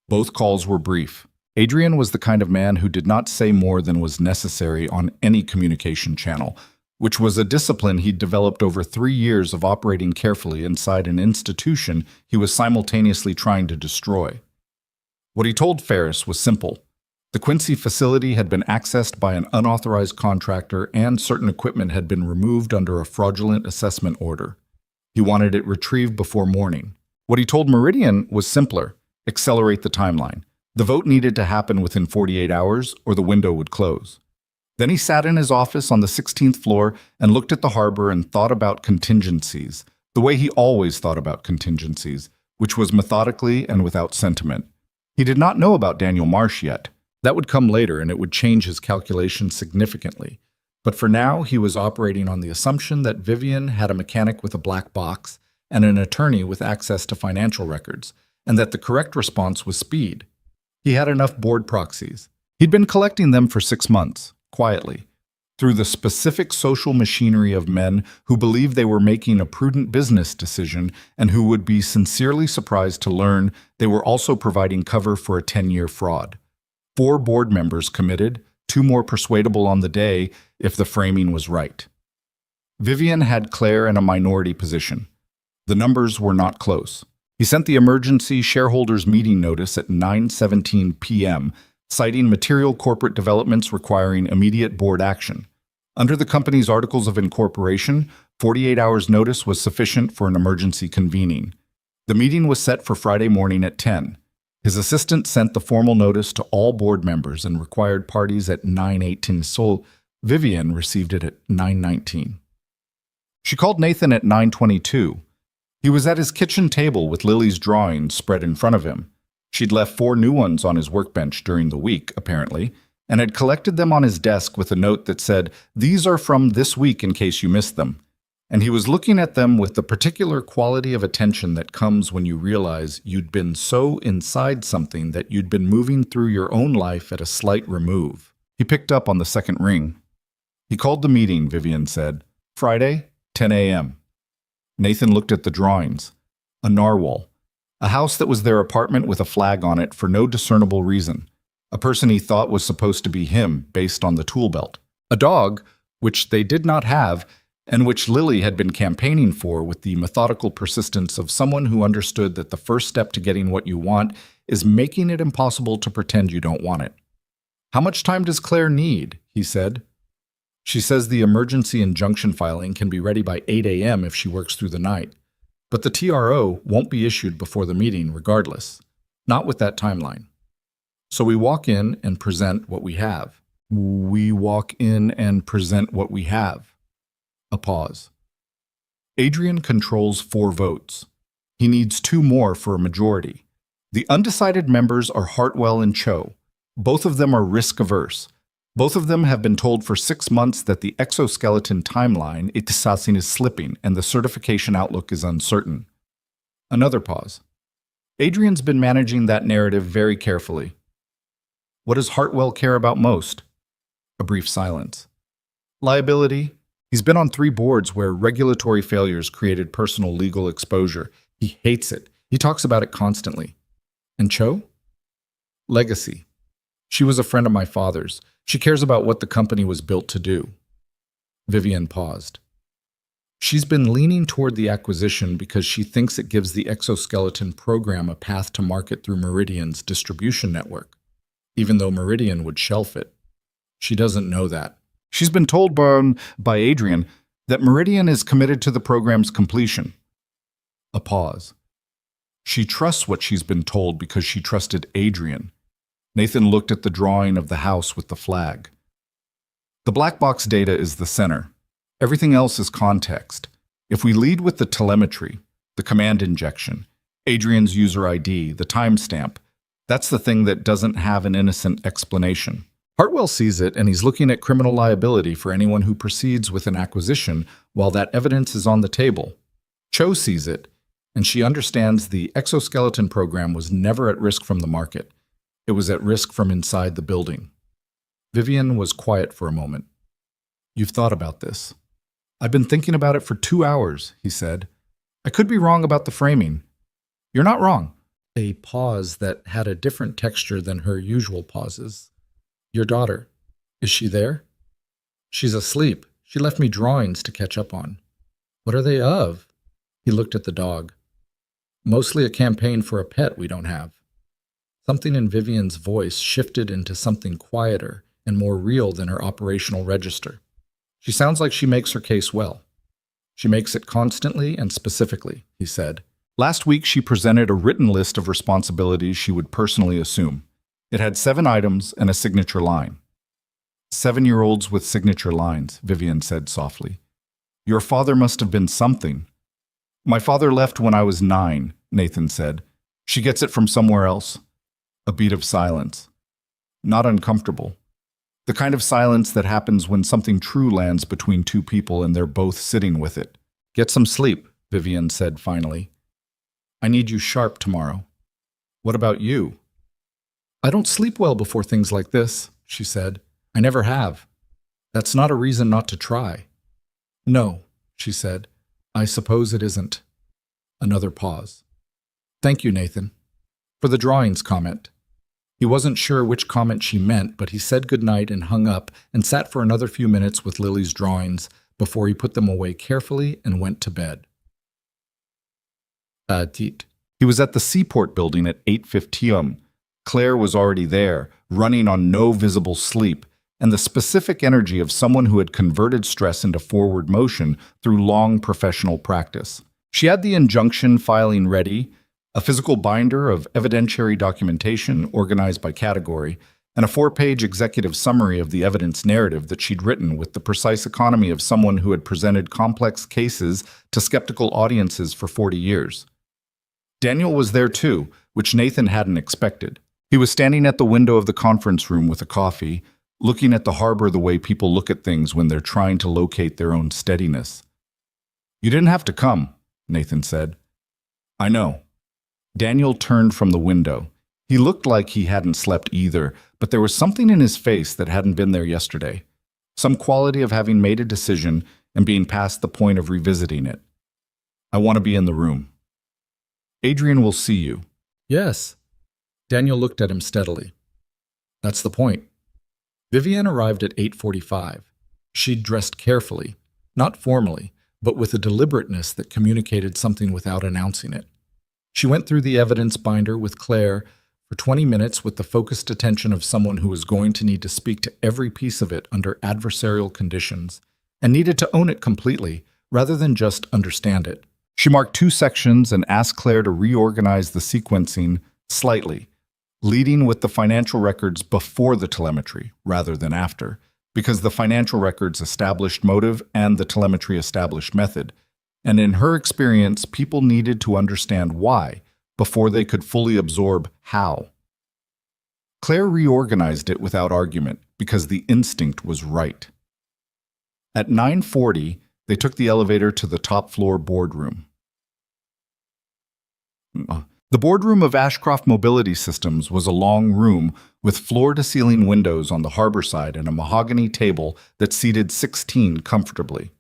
A: Both calls were brief. Adrian was the kind of man who did not say more than was necessary on any communication channel, which was a discipline he'd developed over 3 years of operating carefully inside an institution he was simultaneously trying to destroy. What he told Ferris was simple. The Quincy facility had been accessed by an unauthorized contractor and certain equipment had been removed under a fraudulent assessment order. He wanted it retrieved before morning. What he told Meridian was simpler. Accelerate the timeline. The vote needed to happen within 48 hours or the window would close. Then he sat in his office on the 16th floor and looked at the harbor and thought about contingencies, the way he always thought about contingencies, which was methodically and without sentiment. He did not know about Daniel Marsh yet. That would come later and it would change his calculations significantly. But for now, he was operating on the assumption that Vivian had a mechanic with a black box and an attorney with access to financial records, and that the correct response was speed. He had enough board proxies. He'd been collecting them for 6 months, quietly, through the specific social machinery of men who believed they were making a prudent business decision and who would be sincerely surprised to learn they were also providing cover for a 10-year fraud. 4 board members committed, 2 more persuadable on the day if the framing was right. Vivian had Claire in a minority position. The numbers were not close. He sent the emergency shareholders meeting notice at 9:17 p.m., citing material corporate developments requiring immediate board action. Under the company's articles of incorporation, 48 hours notice was sufficient for an emergency convening. The meeting was set for Friday morning at 10. His assistant sent the formal notice to all board members and required parties at 9:18, so Vivian received it at 9:19. She called Nathan at 9:22. He was at his kitchen table with Lily's drawings spread in front of him. She'd left 4 new ones on his workbench during the week, apparently, and had collected them on his desk with a note that said, "These are from this week in case you missed them." And he was looking at them with the particular quality of attention that comes when you realize you'd been so inside something that you'd been moving through your own life at a slight remove. He picked up on the second ring. He called the meeting, Vivian said. Friday, 10 a.m. Nathan looked at the drawings. A narwhal. A house that was their apartment with a flag on it for no discernible reason. a person he thought was supposed to be him based on the tool belt. A dog, which they did not have, and which Lily had been campaigning for with the methodical persistence of someone who understood that the first step to getting what you want is making it impossible to pretend you don't want it. "How much time does Claire need?" he said. "She says the emergency injunction filing can be ready by 8 a.m. if she works through the night. But the TRO won't be issued before the meeting regardless. Not with that timeline. So we walk in and present what we have. We walk in and present what we have." A pause. Adrian controls 4 votes. He needs 2 more for a majority. The undecided members are Hartwell and Cho. Both of them are risk-averse. Both of them have been told for 6 months that the exoskeleton timeline is slipping and the certification outlook is uncertain. Another pause. Adrian's been managing that narrative very carefully. What does Hartwell care about most? A brief silence. Liability. He's been on 3 boards where regulatory failures created personal legal exposure. He hates it. He talks about it constantly. And Cho? Legacy. She was a friend of my father's. She cares about what the company was built to do. Vivian paused. She's been leaning toward the acquisition because she thinks it gives the exoskeleton program a path to market through Meridian's distribution network, even though Meridian would shelf it. She doesn't know that. She's been told by Adrian that Meridian is committed to the program's completion. A pause. She trusts what she's been told because she trusted Adrian. Nathan looked at the drawing of the house with the flag. The black box data is the center. Everything else is context. If we lead with the telemetry, the command injection, Adrian's user ID, the timestamp, that's the thing that doesn't have an innocent explanation. Hartwell sees it, and he's looking at criminal liability for anyone who proceeds with an acquisition while that evidence is on the table. Cho sees it, and she understands the exoskeleton program was never at risk from the market. It was at risk from inside the building. Vivian was quiet for a moment. "You've thought about this." "I've been thinking about it for 2 hours," he said. "I could be wrong about the framing." "You're not wrong." A pause that had a different texture than her usual pauses. "Your daughter, is she there?" "She's asleep. She left me drawings to catch up on." "What are they of?" He looked at the dog. "Mostly a campaign for a pet we don't have." Something in Vivian's voice shifted into something quieter and more real than her operational register. "She sounds like she makes her case well." "She makes it constantly and specifically," he said. "Last week she presented a written list of responsibilities she would personally assume. It had 7 items and a signature line." 7-year-olds with signature lines," Vivian said softly. "Your father must have been something." "My father left when I was 9, Nathan said. "She gets it from somewhere else." A beat of silence. Not uncomfortable. The kind of silence that happens when something true lands between 2 people and they're both sitting with it. "Get some sleep," Vivian said finally. "I need you sharp tomorrow." "What about you?" "I don't sleep well before things like this," she said. "I never have. That's not a reason not to try." "No," she said. "I suppose it isn't." Another pause. "Thank you, Nathan." For the drawings comment. He wasn't sure which comment she meant, but he said goodnight and hung up and sat for another few minutes with Lily's drawings before he put them away carefully and went to bed. He was at the Seaport building at 8:15. Claire was already there, running on no visible sleep, and the specific energy of someone who had converted stress into forward motion through long professional practice. She had the injunction filing ready, a physical binder of evidentiary documentation organized by category, and a 4-page executive summary of the evidence narrative that she'd written with the precise economy of someone who had presented complex cases to skeptical audiences for 40 years. Daniel was there too, which Nathan hadn't expected. He was standing at the window of the conference room with a coffee, looking at the harbor the way people look at things when they're trying to locate their own steadiness. "You didn't have to come," Nathan said. "I know." Daniel turned from the window. He looked like he hadn't slept either, but there was something in his face that hadn't been there yesterday. Some quality of having made a decision and being past the point of revisiting it. "I want to be in the room." "Adrian will see you." "Yes." Daniel looked at him steadily. That's the point. Vivienne arrived at 8:45. She'd dressed carefully, not formally, but with a deliberateness that communicated something without announcing it. She went through the evidence binder with Claire for 20 minutes with the focused attention of someone who was going to need to speak to every piece of it under adversarial conditions and needed to own it completely rather than just understand it. She marked 2 sections and asked Claire to reorganize the sequencing slightly, leading with the financial records before the telemetry rather than after, because the financial records established motive and the telemetry established method. And in her experience, people needed to understand why before they could fully absorb how. Claire reorganized it without argument because the instinct was right. At 9:40, they took the elevator to the top floor boardroom. The boardroom of Ashcroft Mobility Systems was a long room with floor-to-ceiling windows on the harbor side and a mahogany table that seated 16 comfortably.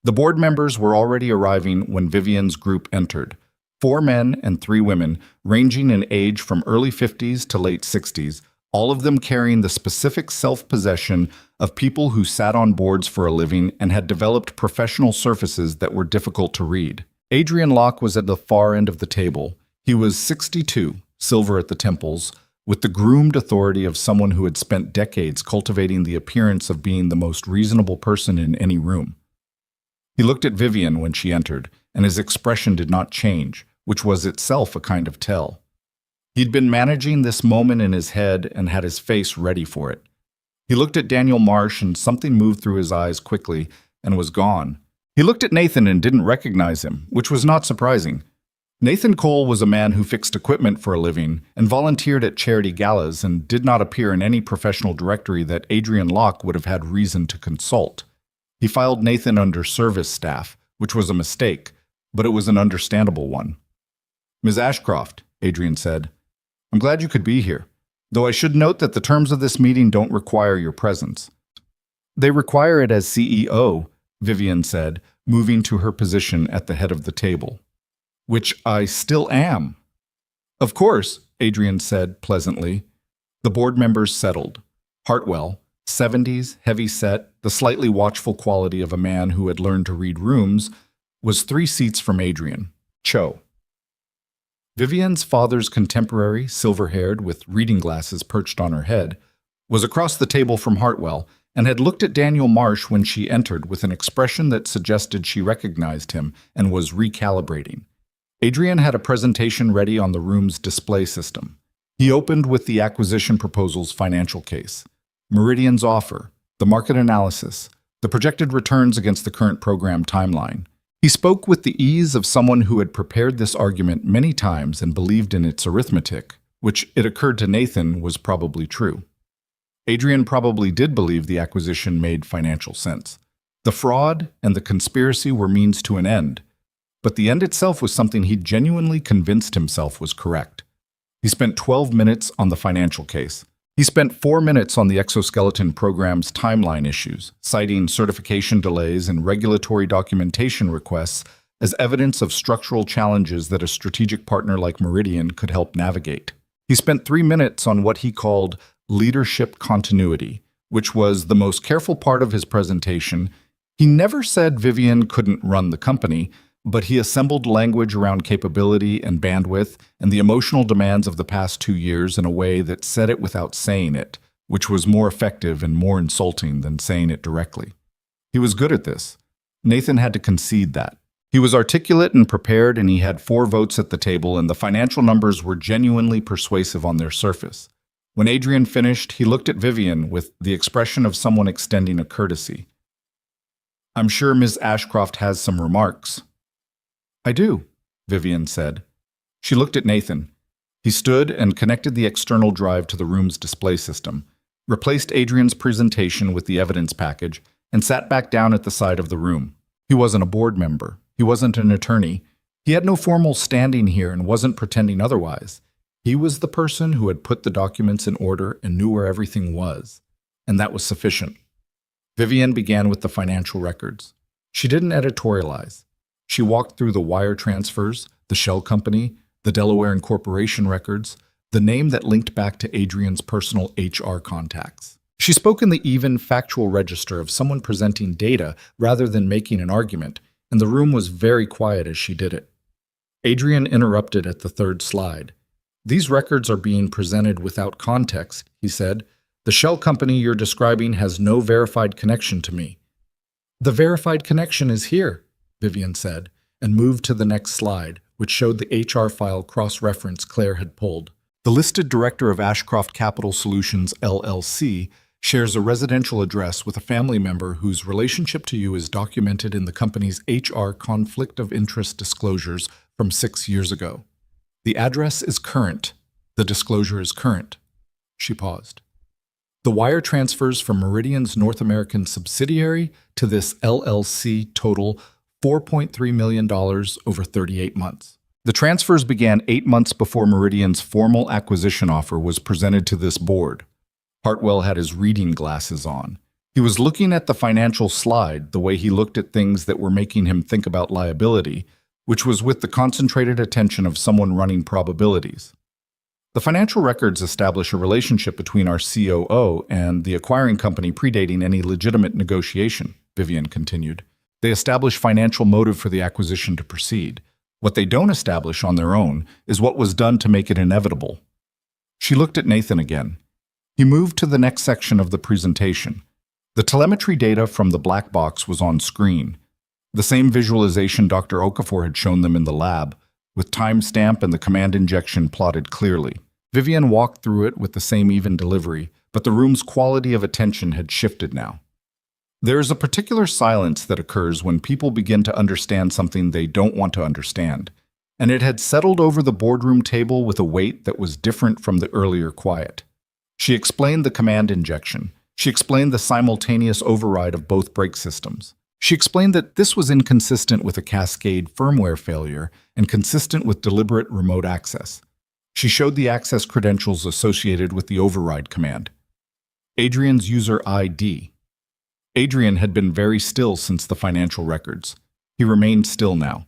A: The board members were already arriving when Vivienne's group entered. 4 men and 3 women, ranging in age from early 50s to late 60s, all of them carrying the specific self-possession of people who sat on boards for a living and had developed professional surfaces that were difficult to read. Adrian Locke was at the far end of the table. He was 62, silver at the temples, with the groomed authority of someone who had spent decades cultivating the appearance of being the most reasonable person in any room. He looked at Vivienne when she entered, and his expression did not change, which was itself a kind of tell. He'd been managing this moment in his head and had his face ready for it. He looked at Daniel Marsh and something moved through his eyes quickly and was gone. He looked at Nathan and didn't recognize him, which was not surprising. Nathan Cole was a man who fixed equipment for a living and volunteered at charity galas and did not appear in any professional directory that Adrian Locke would have had reason to consult. He filed Nathan under service staff, which was a mistake, but it was an understandable one. "Ms. Ashcroft," Adrian said, "I'm glad you could be here, though I should note that the terms of this meeting don't require your presence." "They require it as CEO," Vivienne said, moving to her position at the head of the table. "Which I still am." "Of course," Adrian said pleasantly. The board members settled. Hartwell, 70s, heavy-set, the slightly watchful quality of a man who had learned to read rooms, was 3 seats from Adrian. Cho. Vivienne's father's contemporary, silver-haired, with reading glasses perched on her head, was across the table from Hartwell and had looked at Daniel Marsh when she entered with an expression that suggested she recognized him and was recalibrating. Adrian had a presentation ready on the room's display system. He opened with the acquisition proposal's financial case, Meridian's offer, the market analysis, the projected returns against the current program timeline. He spoke with the ease of someone who had prepared this argument many times and believed in its arithmetic, which it occurred to Nathan was probably true. Adrian probably did believe the acquisition made financial sense. The fraud and the conspiracy were means to an end, but the end itself was something he genuinely convinced himself was correct. He spent 12 minutes on the financial case. He spent 4 minutes on the exoskeleton program's timeline issues, citing certification delays and regulatory documentation requests as evidence of structural challenges that a strategic partner like Meridian could help navigate. He spent 3 minutes on what he called leadership continuity, which was the most careful part of his presentation. He never said Vivienne couldn't run the company, but he assembled language around capability and bandwidth and the emotional demands of the past 2 years in a way that said it without saying it, which was more effective and more insulting than saying it directly. He was good at this. Nathan had to concede that. He was articulate and prepared, and he had 4 votes at the table, and the financial numbers were genuinely persuasive on their surface. When Adrian finished, he looked at Vivienne with the expression of someone extending a courtesy. "I'm sure Ms. Ashcroft has some remarks." "I do," Vivienne said. She looked at Nathan. He stood and connected the external drive to the room's display system, replaced Adrian's presentation with the evidence package, and sat back down at the side of the room. He wasn't a board member. He wasn't an attorney. He had no formal standing here and wasn't pretending otherwise. He was the person who had put the documents in order and knew where everything was, and that was sufficient. Vivienne began with the financial records. She didn't editorialize. She walked through the wire transfers, the shell company, the Delaware Incorporation records, the name that linked back to Adrian's personal HR contacts. She spoke in the even, factual register of someone presenting data rather than making an argument, and the room was very quiet as she did it. Adrian interrupted at the third slide. "These records are being presented without context," he said. "The shell company you're describing has no verified connection to me." "The verified connection is here," Vivian said, and moved to the next slide, which showed the HR file cross-reference Claire had pulled. "The listed director of Ashcroft Capital Solutions, LLC, shares a residential address with a family member whose relationship to you is documented in the company's HR conflict of interest disclosures from 6 years ago. The address is current. The disclosure is current." She paused. "The wire transfers from Meridian's North American subsidiary to this LLC total $4.3 million over 38 months. The transfers began 8 months before Meridian's formal acquisition offer was presented to this board." Hartwell had his reading glasses on. He was looking at the financial slide the way he looked at things that were making him think about liability, which was with the concentrated attention of someone running probabilities. "The financial records establish a relationship between our COO and the acquiring company predating any legitimate negotiation," Vivian continued. "They establish financial motive for the acquisition to proceed. What they don't establish on their own is what was done to make it inevitable." She looked at Nathan again. He moved to the next section of the presentation. The telemetry data from the black box was on screen. The same visualization Dr. Okafor had shown them in the lab, with timestamp and the command injection plotted clearly. Vivian walked through it with the same even delivery, but the room's quality of attention had shifted now. There is a particular silence that occurs when people begin to understand something they don't want to understand, and it had settled over the boardroom table with a weight that was different from the earlier quiet. She explained the command injection. She explained the simultaneous override of both brake systems. She explained that this was inconsistent with a cascade firmware failure and consistent with deliberate remote access. She showed the access credentials associated with the override command. Adrian's user ID. Adrian had been very still since the financial records. He remained still now.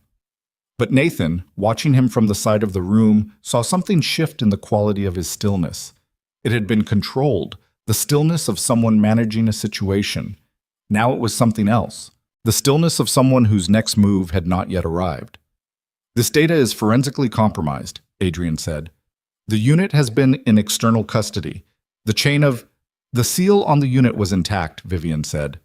A: But Nathan, watching him from the side of the room, saw something shift in the quality of his stillness. It had been controlled, the stillness of someone managing a situation. Now it was something else, the stillness of someone whose next move had not yet arrived. "This data is forensically compromised," Adrian said. "The unit has been in external custody. The seal on the unit was intact," Vivian said.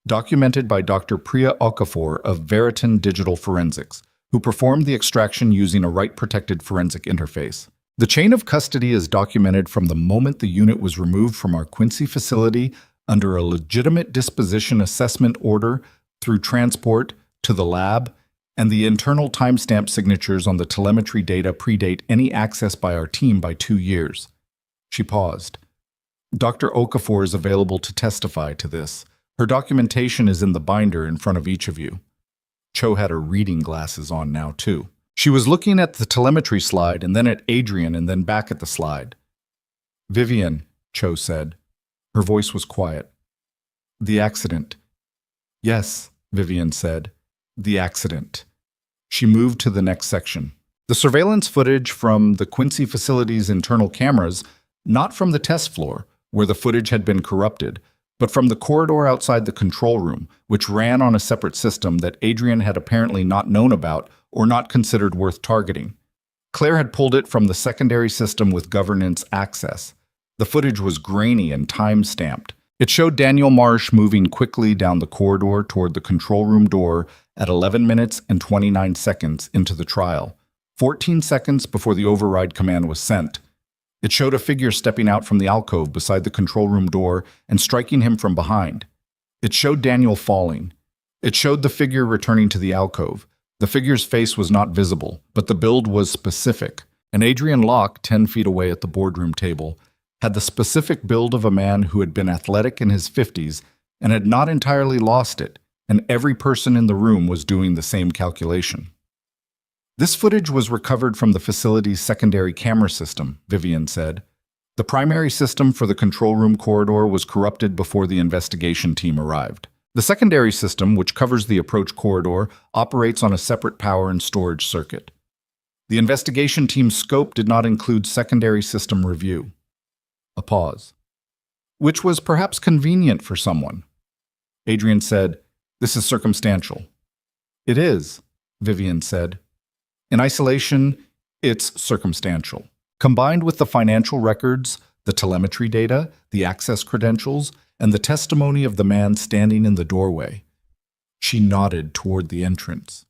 A: "Documented by Dr. Priya Okafor of Veriton Digital Forensics, who performed the extraction using a write-protected forensic interface. The chain of custody is documented from the moment the unit was removed from our Quincy facility under a legitimate disposition assessment order through transport to the lab, and the internal timestamp signatures on the telemetry data predate any access by our team by 2 years." She paused. "Dr. Okafor is available to testify to this. Her documentation is in the binder in front of each of you." Cho had her reading glasses on now, too. She was looking at the telemetry slide and then at Adrian and then back at the slide. "Vivian," Cho said. Her voice was quiet. "The accident." "Yes," Vivian said. "The accident." She moved to the next section. The surveillance footage from the Quincy facility's internal cameras, not from the test floor, where the footage had been corrupted, but from the corridor outside the control room, which ran on a separate system that Adrian had apparently not known about or not considered worth targeting. Claire had pulled it from the secondary system with governance access. The footage was grainy and time-stamped. It showed Daniel Marsh moving quickly down the corridor toward the control room door at 11 minutes and 29 seconds into the trial, 14 seconds before the override command was sent. It showed a figure stepping out from the alcove beside the control room door and striking him from behind. It showed Daniel falling. It showed the figure returning to the alcove. The figure's face was not visible, but the build was specific, and Adrian Locke, 10 feet away at the boardroom table, had the specific build of a man who had been athletic in his 50s and had not entirely lost it, and every person in the room was doing the same calculation. "This footage was recovered from the facility's secondary camera system," Vivian said. "The primary system for the control room corridor was corrupted before the investigation team arrived. The secondary system, which covers the approach corridor, operates on a separate power and storage circuit." The investigation team's scope did not include secondary system review. A pause. Which was perhaps convenient for someone. Adrian said, "This is circumstantial." "It is," Vivian said. "In isolation, it's circumstantial. Combined with the financial records, the telemetry data, the access credentials, and the testimony of the man standing in the doorway." She nodded toward the entrance.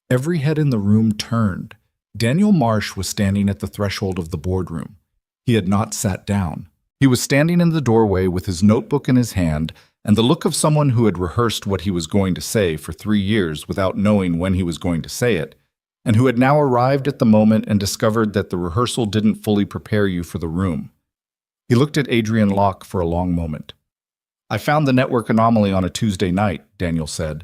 A: Every head in the room turned. Daniel Marsh was standing at the threshold of the boardroom. He had not sat down. He was standing in the doorway with his notebook in his hand and the look of someone who had rehearsed what he was going to say for 3 years without knowing when he was going to say it, and who had now arrived at the moment and discovered that the rehearsal didn't fully prepare you for the room. He looked at Adrian Locke for a long moment. "I found the network anomaly on a Tuesday night," Daniel said.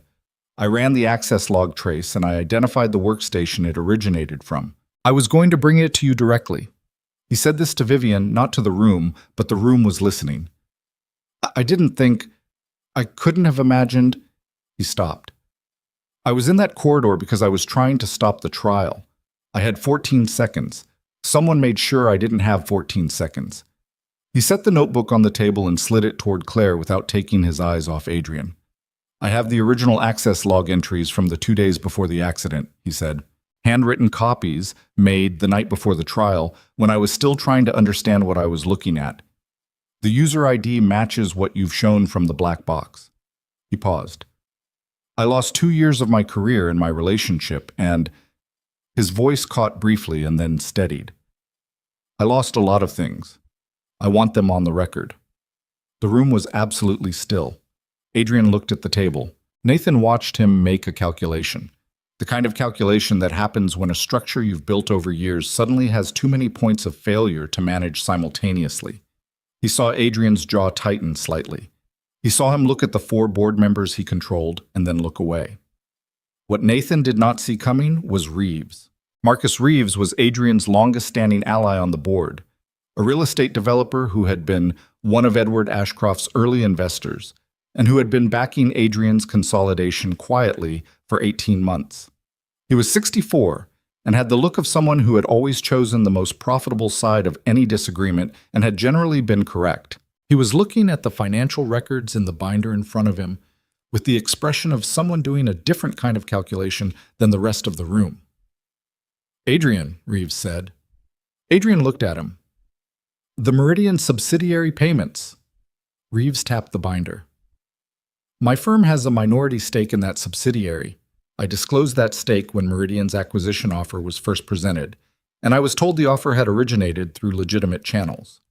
A: "I ran the access log trace and I identified the workstation it originated from. I was going to bring it to you directly." He said this to Vivian, not to the room, but the room was listening. I couldn't have imagined." He stopped. "I was in that corridor because I was trying to stop the trial. I had 14 seconds. Someone made sure I didn't have 14 seconds. He set the notebook on the table and slid it toward Claire without taking his eyes off Adrian. "I have the original access log entries from the 2 days before the accident," he said. "Handwritten copies made the night before the trial when I was still trying to understand what I was looking at. The user ID matches what you've shown from the black box." He paused. "I lost 2 years of my career in my relationship and—" His voice caught briefly and then steadied. "I lost a lot of things. I want them on the record." The room was absolutely still. Adrian looked at the table. Nathan watched him make a calculation. The kind of calculation that happens when a structure you've built over years suddenly has too many points of failure to manage simultaneously. He saw Adrian's jaw tighten slightly. He saw him look at the 4 board members he controlled and then look away. What Nathan did not see coming was Reeves. Marcus Reeves was Adrian's longest-standing ally on the board, a real estate developer who had been one of Edward Ashcroft's early investors and who had been backing Adrian's consolidation quietly for 18 months. He was 64 and had the look of someone who had always chosen the most profitable side of any disagreement and had generally been correct. He was looking at the financial records in the binder in front of him with the expression of someone doing a different kind of calculation than the rest of the room. "Adrian," Reeves said. Adrian looked at him. "The Meridian subsidiary payments." Reeves tapped the binder. "My firm has a minority stake in that subsidiary. I disclosed that stake when Meridian's acquisition offer was first presented, and I was told the offer had originated through legitimate channels."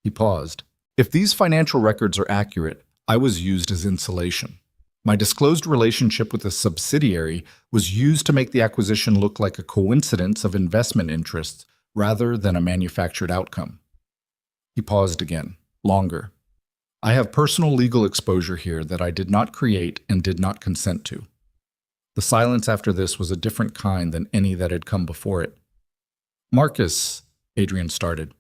A: He paused. "If these financial records are accurate, I was used as insulation. My disclosed relationship with a subsidiary was used to make the acquisition look like a coincidence of investment interests rather than a manufactured outcome." He paused again, longer. "I have personal legal exposure here that I did not create and did not consent to." The silence after this was a different kind than any that had come before it. "Marcus," Adrian started.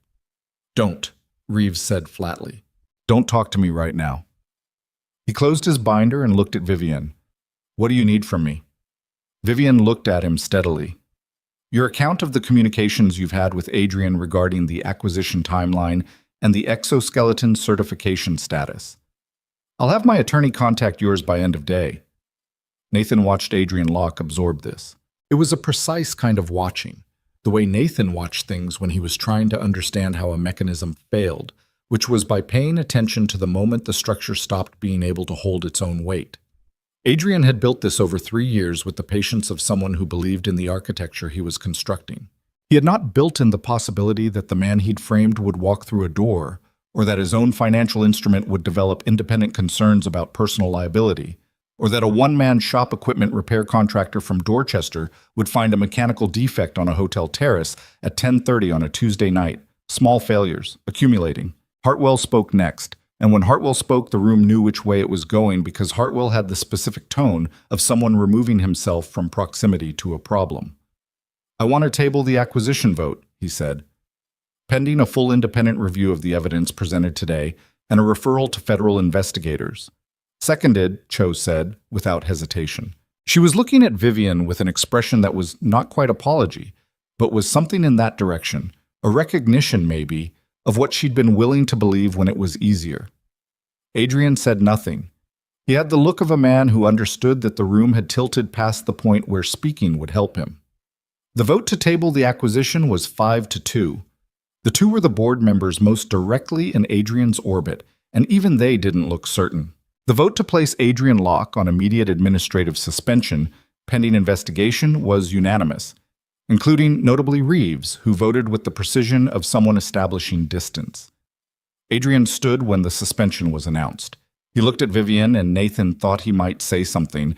A: "Don't," Reeves said flatly. "Don't talk to me right now." He closed his binder and looked at Vivian. "What do you need from me?" Vivian looked at him steadily. "Your account of the communications you've had with Adrian regarding the acquisition timeline and the exoskeleton certification status. I'll have my attorney contact yours by end of day." Nathan watched Adrian Locke absorb this. It was a precise kind of watching, the way Nathan watched things when he was trying to understand how a mechanism failed, which was by paying attention to the moment the structure stopped being able to hold its own weight. Adrian had built this over 3 years with the patience of someone who believed in the architecture he was constructing. He had not built in the possibility that the man he'd framed would walk through a door, or that his own financial instrument would develop independent concerns about personal liability, or that a one-man shop equipment repair contractor from Dorchester would find a mechanical defect on a hotel terrace at 10:30 on a Tuesday night, small failures, accumulating. Hartwell spoke next, and when Hartwell spoke, the room knew which way it was going because Hartwell had the specific tone of someone removing himself from proximity to a problem. "I want to table the acquisition vote," he said. "Pending a full independent review of the evidence presented today and a referral to federal investigators." "Seconded," Cho said, without hesitation. She was looking at Vivian with an expression that was not quite apology, but was something in that direction, a recognition maybe, of what she'd been willing to believe when it was easier. Adrian said nothing. He had the look of a man who understood that the room had tilted past the point where speaking would help him. The vote to table the acquisition was 5-2. The two were the board members most directly in Adrian's orbit, and even they didn't look certain. The vote to place Adrian Locke on immediate administrative suspension, pending investigation, was unanimous, including notably Reeves, who voted with the precision of someone establishing distance. Adrian stood when the suspension was announced. He looked at Vivian, and Nathan thought he might say something.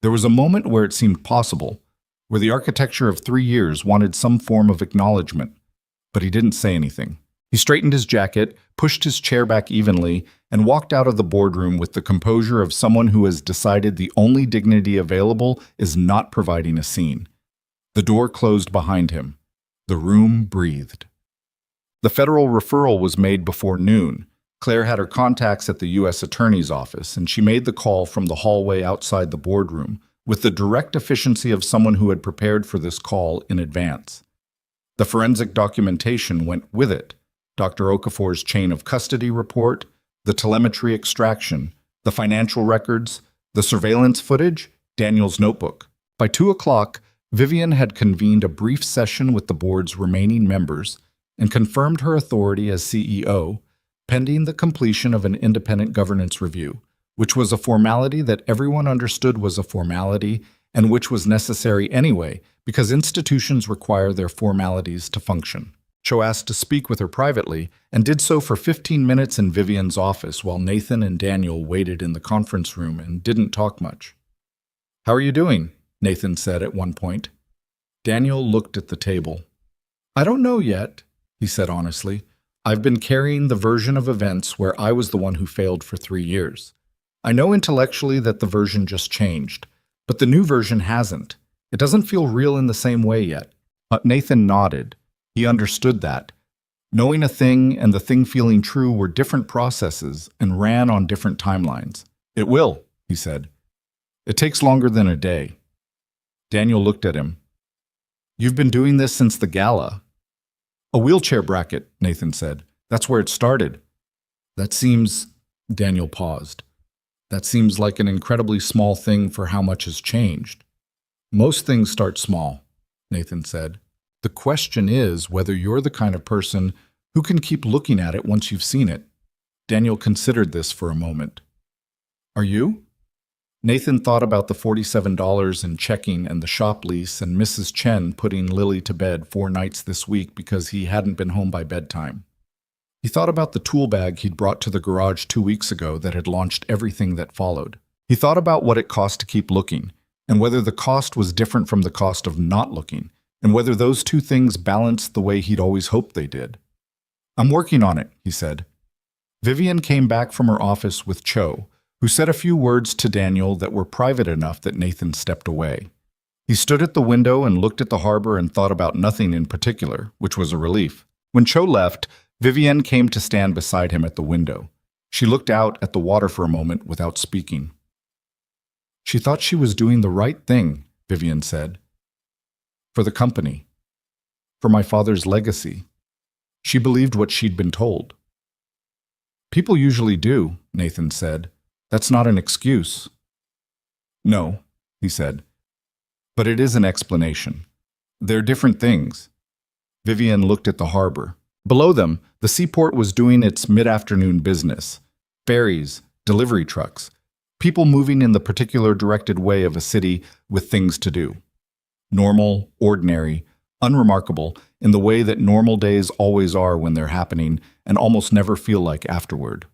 A: There was a moment where it seemed possible, where the architecture of 3 years wanted some form of acknowledgement, but he didn't say anything. He straightened his jacket, pushed his chair back evenly, and walked out of the boardroom with the composure of someone who has decided the only dignity available is not providing a scene. The door closed behind him. The room breathed. The federal referral was made before noon. Claire had her contacts at the U.S. Attorney's Office, and she made the call from the hallway outside the boardroom, with the direct efficiency of someone who had prepared for this call in advance. The forensic documentation went with it: Dr. Okafor's chain of custody report, the telemetry extraction, the financial records, the surveillance footage, Daniel's notebook. By 2 o'clock, Vivian had convened a brief session with the board's remaining members and confirmed her authority as CEO, pending the completion of an independent governance review, which was a formality that everyone understood was a formality and which was necessary anyway because institutions require their formalities to function. Cho asked to speak with her privately and did so for 15 minutes in Vivian's office while Nathan and Daniel waited in the conference room and didn't talk much. "How are you doing?" Nathan said at one point. Daniel looked at the table. "I don't know yet," he said honestly. "I've been carrying the version of events where I was the one who failed for 3 years. I know intellectually that the version just changed, but the new version hasn't. It doesn't feel real in the same way yet." Nathan nodded. He understood that. Knowing a thing and the thing feeling true were different processes and ran on different timelines. "It will," he said. "It takes longer than a day." Daniel looked at him. "You've been doing this since the gala." "A wheelchair bracket," Nathan said. "That's where it started." "That seems—" Daniel paused. "That seems like an incredibly small thing for how much has changed." "Most things start small," Nathan said. "The question is whether you're the kind of person who can keep looking at it once you've seen it." Daniel considered this for a moment. "Are you?" Nathan thought about the $47 in checking and the shop lease and Mrs. Chen putting Lily to bed 4 nights this week because he hadn't been home by bedtime. He thought about the tool bag he'd brought to the garage 2 weeks ago that had launched everything that followed. He thought about what it cost to keep looking, and whether the cost was different from the cost of not looking, and whether those two things balanced the way he'd always hoped they did. "I'm working on it," he said. Vivian came back from her office with Cho, who said a few words to Daniel that were private enough that Nathan stepped away. He stood at the window and looked at the harbor and thought about nothing in particular, which was a relief. When Cho left, Vivian came to stand beside him at the window. She looked out at the water for a moment without speaking. "She thought she was doing the right thing," Vivian said. "For the company. For my father's legacy. She believed what she'd been told." "People usually do," Nathan said. "That's not an excuse." "No," he said. "But it is an explanation. They're different things." Vivian looked at the harbor. Below them, the seaport was doing its mid-afternoon business. Ferries, delivery trucks, people moving in the particular directed way of a city with things to do. Normal, ordinary, unremarkable, in the way that normal days always are when they're happening and almost never feel like afterward.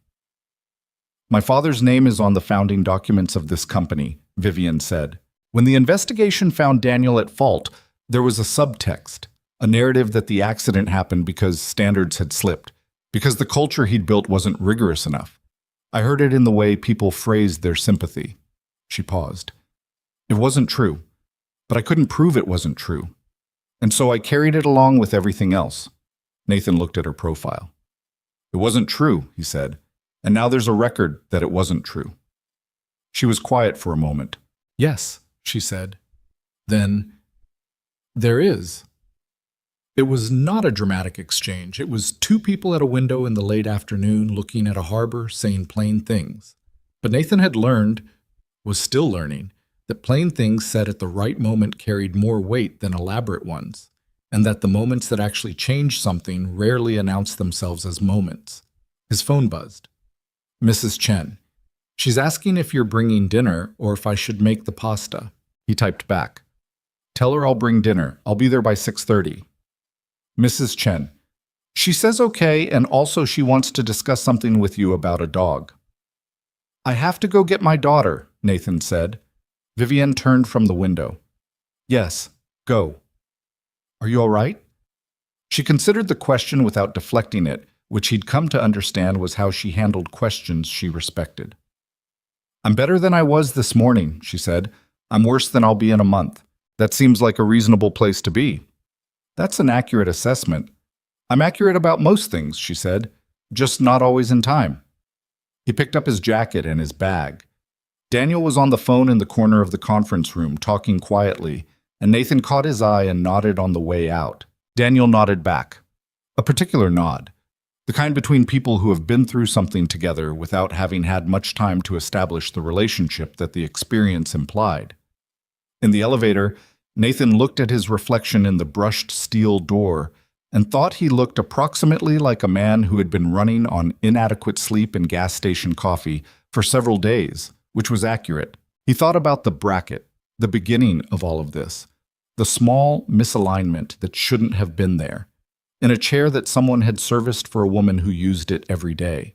A: "My father's name is on the founding documents of this company," Vivian said. When the investigation found Daniel at fault, there was a subtext, a narrative that the accident happened because standards had slipped, because the culture he'd built wasn't rigorous enough. I heard it in the way people phrased their sympathy. She paused. It wasn't true, but I couldn't prove it wasn't true. And so I carried it along with everything else. Nathan looked at her profile. "It wasn't true," he said. "And now there's a record that it wasn't true." She was quiet for a moment. "Yes," she said. "Then there is." It was not a dramatic exchange. It was two people at a window in the late afternoon looking at a harbor, saying plain things. But Nathan had learned, was still learning, that plain things said at the right moment carried more weight than elaborate ones, and that the moments that actually changed something rarely announced themselves as moments. His phone buzzed. Mrs. Chen. She's asking if you're bringing dinner or if I should make the pasta. He typed back. Tell her I'll bring dinner. I'll be there by 6:30. Mrs. Chen. She says okay, and also she wants to discuss something with you about a dog. I have to go get my daughter, Nathan said. Vivian turned from the window. Yes, go. Are you all right? She considered the question without deflecting it, which he'd come to understand was how she handled questions she respected. I'm better than I was this morning, she said. I'm worse than I'll be in a month. That seems like a reasonable place to be. That's an accurate assessment. I'm accurate about most things, she said, just not always in time. He picked up his jacket and his bag. Daniel was on the phone in the corner of the conference room, talking quietly, and Nathan caught his eye and nodded on the way out. Daniel nodded back. A particular nod. The kind between people who have been through something together without having had much time to establish the relationship that the experience implied. In the elevator, Nathan looked at his reflection in the brushed steel door and thought he looked approximately like a man who had been running on inadequate sleep and gas station coffee for several days, which was accurate. He thought about the bracket, the beginning of all of this, the small misalignment that shouldn't have been there, in a chair that someone had serviced for a woman who used it every day.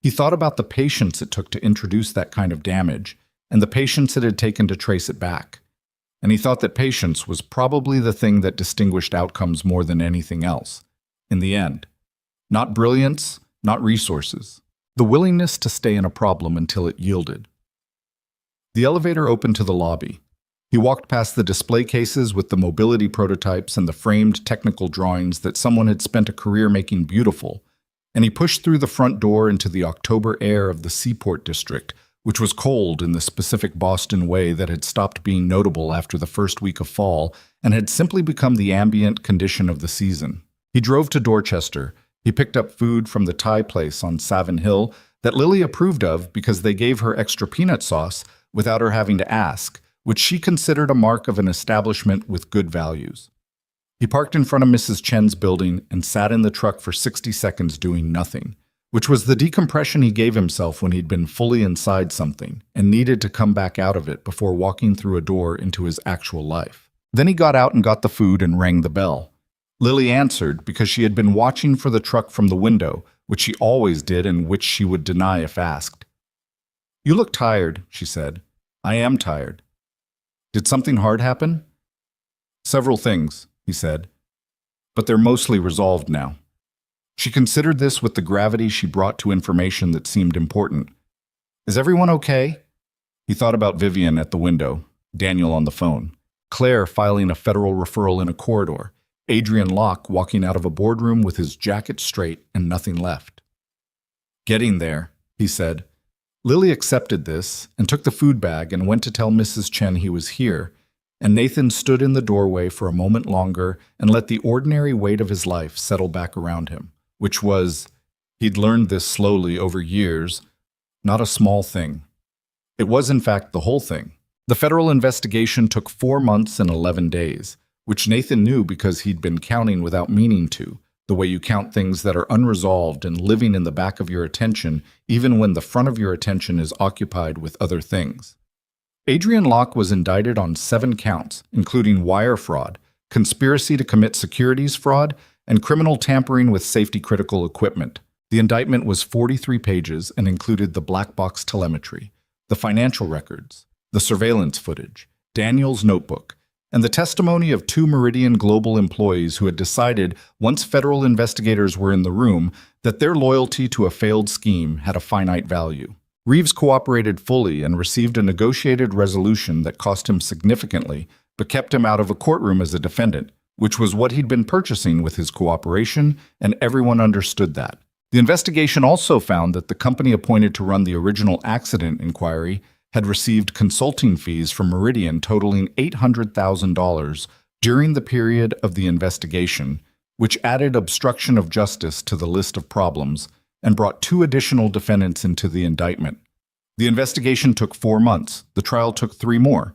A: He thought about the patience it took to introduce that kind of damage and the patience it had taken to trace it back. And he thought that patience was probably the thing that distinguished outcomes more than anything else, in the end. Not brilliance, not resources. The willingness to stay in a problem until it yielded. The elevator opened to the lobby. He walked past the display cases with the mobility prototypes and the framed technical drawings that someone had spent a career making beautiful, and he pushed through the front door into the October air of the Seaport District, which was cold in the specific Boston way that had stopped being notable after the first week of fall and had simply become the ambient condition of the season. He drove to Dorchester. He picked up food from the Thai place on Savin Hill that Lily approved of because they gave her extra peanut sauce without her having to ask, which she considered a mark of an establishment with good values. He parked in front of Mrs. Chen's building and sat in the truck for 60 seconds doing nothing, which was the decompression he gave himself when he'd been fully inside something and needed to come back out of it before walking through a door into his actual life. Then he got out and got the food and rang the bell. Lily answered because she had been watching for the truck from the window, which she always did and which she would deny if asked. You look tired, she said. I am tired. Did something hard happen? Several things, he said, but they're mostly resolved now. She considered this with the gravity she brought to information that seemed important. Is everyone okay? He thought about Vivian at the window, Daniel on the phone, Claire filing a federal referral in a corridor, Adrian Locke walking out of a boardroom with his jacket straight and nothing left. Getting there, he said. Lily accepted this and took the food bag and went to tell Mrs. Chen he was here, and Nathan stood in the doorway for a moment longer and let the ordinary weight of his life settle back around him, which was, he'd learned this slowly over years, not a small thing. It was, in fact, the whole thing. The federal investigation took 4 months and 11 days, which Nathan knew because he'd been counting without meaning to, the way you count things that are unresolved and living in the back of your attention, even when the front of your attention is occupied with other things. Adrian Locke was indicted on 7 counts, including wire fraud, conspiracy to commit securities fraud, and criminal tampering with safety-critical equipment. The indictment was 43 pages and included the black box telemetry, the financial records, the surveillance footage, Daniel's notebook, and the testimony of 2 Meridian Global employees who had decided, once federal investigators were in the room, that their loyalty to a failed scheme had a finite value. Reeves cooperated fully and received a negotiated resolution that cost him significantly, but kept him out of a courtroom as a defendant, which was what he'd been purchasing with his cooperation, and everyone understood that. The investigation also found that the company appointed to run the original accident inquiry had received consulting fees from Meridian totaling $800,000 During the period of the investigation, which added obstruction of justice to the list of problems and brought 2 additional defendants into the indictment. The investigation took 4 months. The trial took 3 more.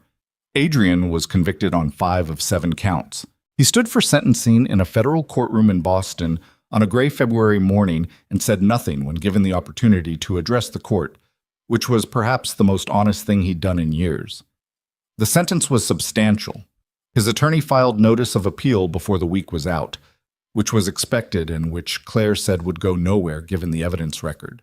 A: Adrian was convicted on 5 of 7 counts. He stood for sentencing in a federal courtroom in Boston on a gray February morning and said nothing when given the opportunity to address the court, which was perhaps the most honest thing he'd done in years. The sentence was substantial. His attorney filed notice of appeal before the week was out, which was expected and which Claire said would go nowhere given the evidence record.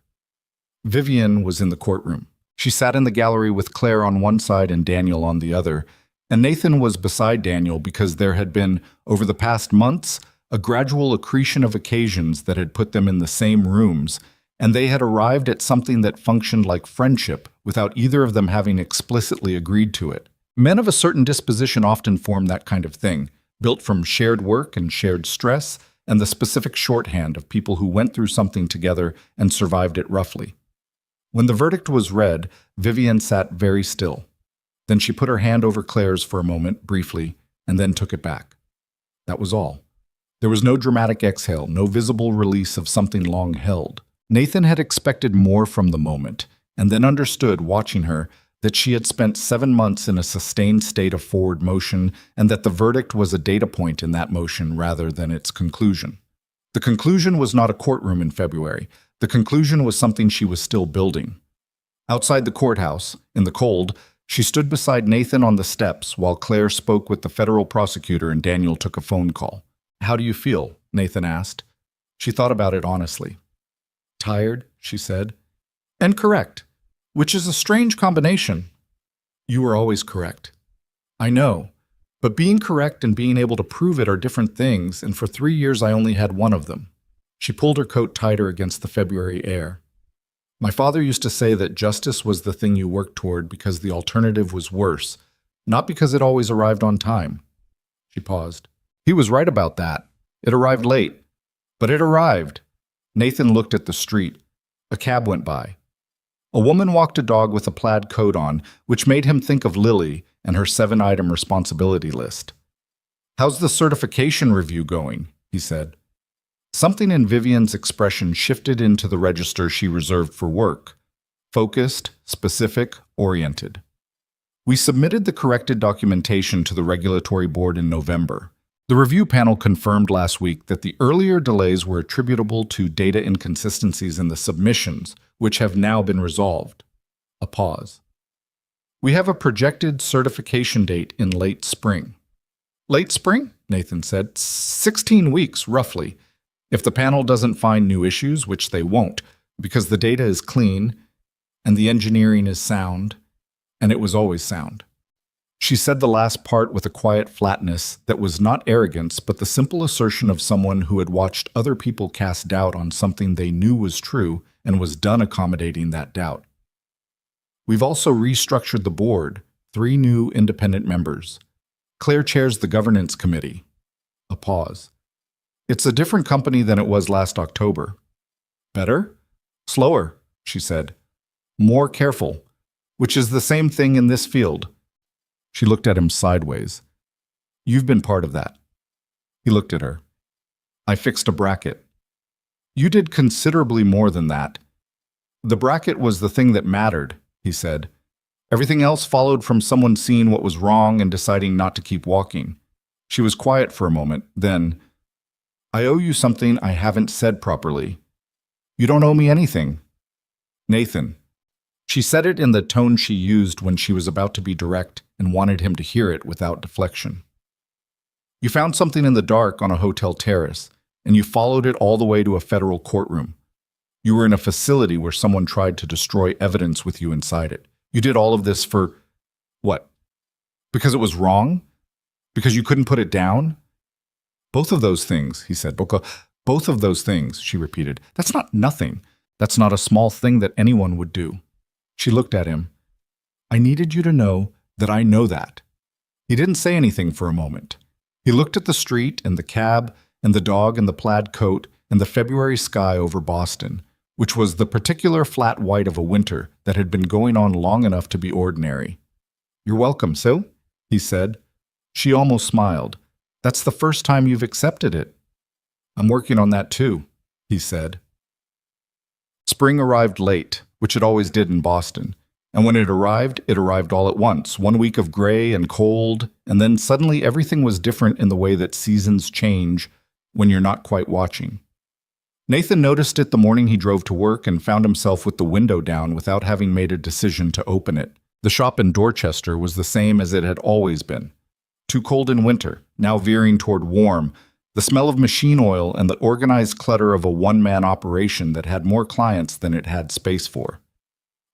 A: Vivian was in the courtroom. She sat in the gallery with Claire on one side and Daniel on the other, and Nathan was beside Daniel because there had been, over the past months, a gradual accretion of occasions that had put them in the same rooms, and they had arrived at something that functioned like friendship without either of them having explicitly agreed to it. Men of a certain disposition often form that kind of thing, built from shared work and shared stress and the specific shorthand of people who went through something together and survived it roughly. When the verdict was read, Vivian sat very still. Then she put her hand over Claire's for a moment, briefly, and then took it back. That was all. There was no dramatic exhale, no visible release of something long held. Nathan had expected more from the moment, and then understood, watching her, that she had spent 7 months in a sustained state of forward motion and that the verdict was a data point in that motion rather than its conclusion. The conclusion was not a courtroom in February. The conclusion was something she was still building. Outside the courthouse, in the cold, she stood beside Nathan on the steps while Claire spoke with the federal prosecutor and Daniel took a phone call. "How do you feel?" Nathan asked. She thought about it honestly. "Tired," she said. "And correct. Which is a strange combination." "You were always correct." "I know, but being correct and being able to prove it are different things, and for 3 years I only had one of them." She pulled her coat tighter against the February air. "My father used to say that justice was the thing you worked toward because the alternative was worse, not because it always arrived on time." She paused. "He was right about that. It arrived late. But it arrived." Nathan looked at the street. A cab went by. A woman walked a dog with a plaid coat on, which made him think of Lily and her 7-item responsibility list. "How's the certification review going?" he said. Something in Vivian's expression shifted into the register she reserved for work. Focused, specific, oriented. "We submitted the corrected documentation to the regulatory board in November. The review panel confirmed last week that the earlier delays were attributable to data inconsistencies in the submissions, which have now been resolved." A pause. "We have a projected certification date in late spring." "Late spring?" Nathan said. 16 weeks, roughly. If the panel doesn't find new issues, which they won't, because the data is clean, and the engineering is sound, and it was always sound." She said the last part with a quiet flatness that was not arrogance, but the simple assertion of someone who had watched other people cast doubt on something they knew was true and was done accommodating that doubt. "We've also restructured the board, 3 new independent members. Claire chairs the governance committee." A pause. "It's a different company than it was last October." "Better?" "Slower," she said. "More careful, which is the same thing in this field." She looked at him sideways. "You've been part of that." He looked at her. "I fixed a bracket." "You did considerably more than that." "The bracket was the thing that mattered," he said. "Everything else followed from someone seeing what was wrong and deciding not to keep walking." She was quiet for a moment, then, "I owe you something I haven't said properly." "You don't owe me anything." "Nathan." She said it in the tone she used when she was about to be direct and wanted him to hear it without deflection. "You found something in the dark on a hotel terrace, and you followed it all the way to a federal courtroom. You were in a facility where someone tried to destroy evidence with you inside it. You did all of this for what? Because it was wrong? Because you couldn't put it down?" "Both of those things," he said. "Both of those things," she repeated. "That's not nothing. That's not a small thing that anyone would do." She looked at him. "I needed you to know that I know that." He didn't say anything for a moment. He looked at the street and the cab and the dog and the plaid coat and the February sky over Boston, which was the particular flat white of a winter that had been going on long enough to be ordinary. "You're welcome, Sil," he said. She almost smiled. That's the first time you've accepted it. I'm working on that too, he said. Spring arrived late, which it always did in Boston. And when it arrived all at once. 1 week of gray and cold, and then suddenly everything was different in the way that seasons change when you're not quite watching. Nathan noticed it the morning he drove to work and found himself with the window down without having made a decision to open it. The shop in Dorchester was the same as it had always been. Too cold in winter, now veering toward warm, the smell of machine oil and the organized clutter of a one-man operation that had more clients than it had space for.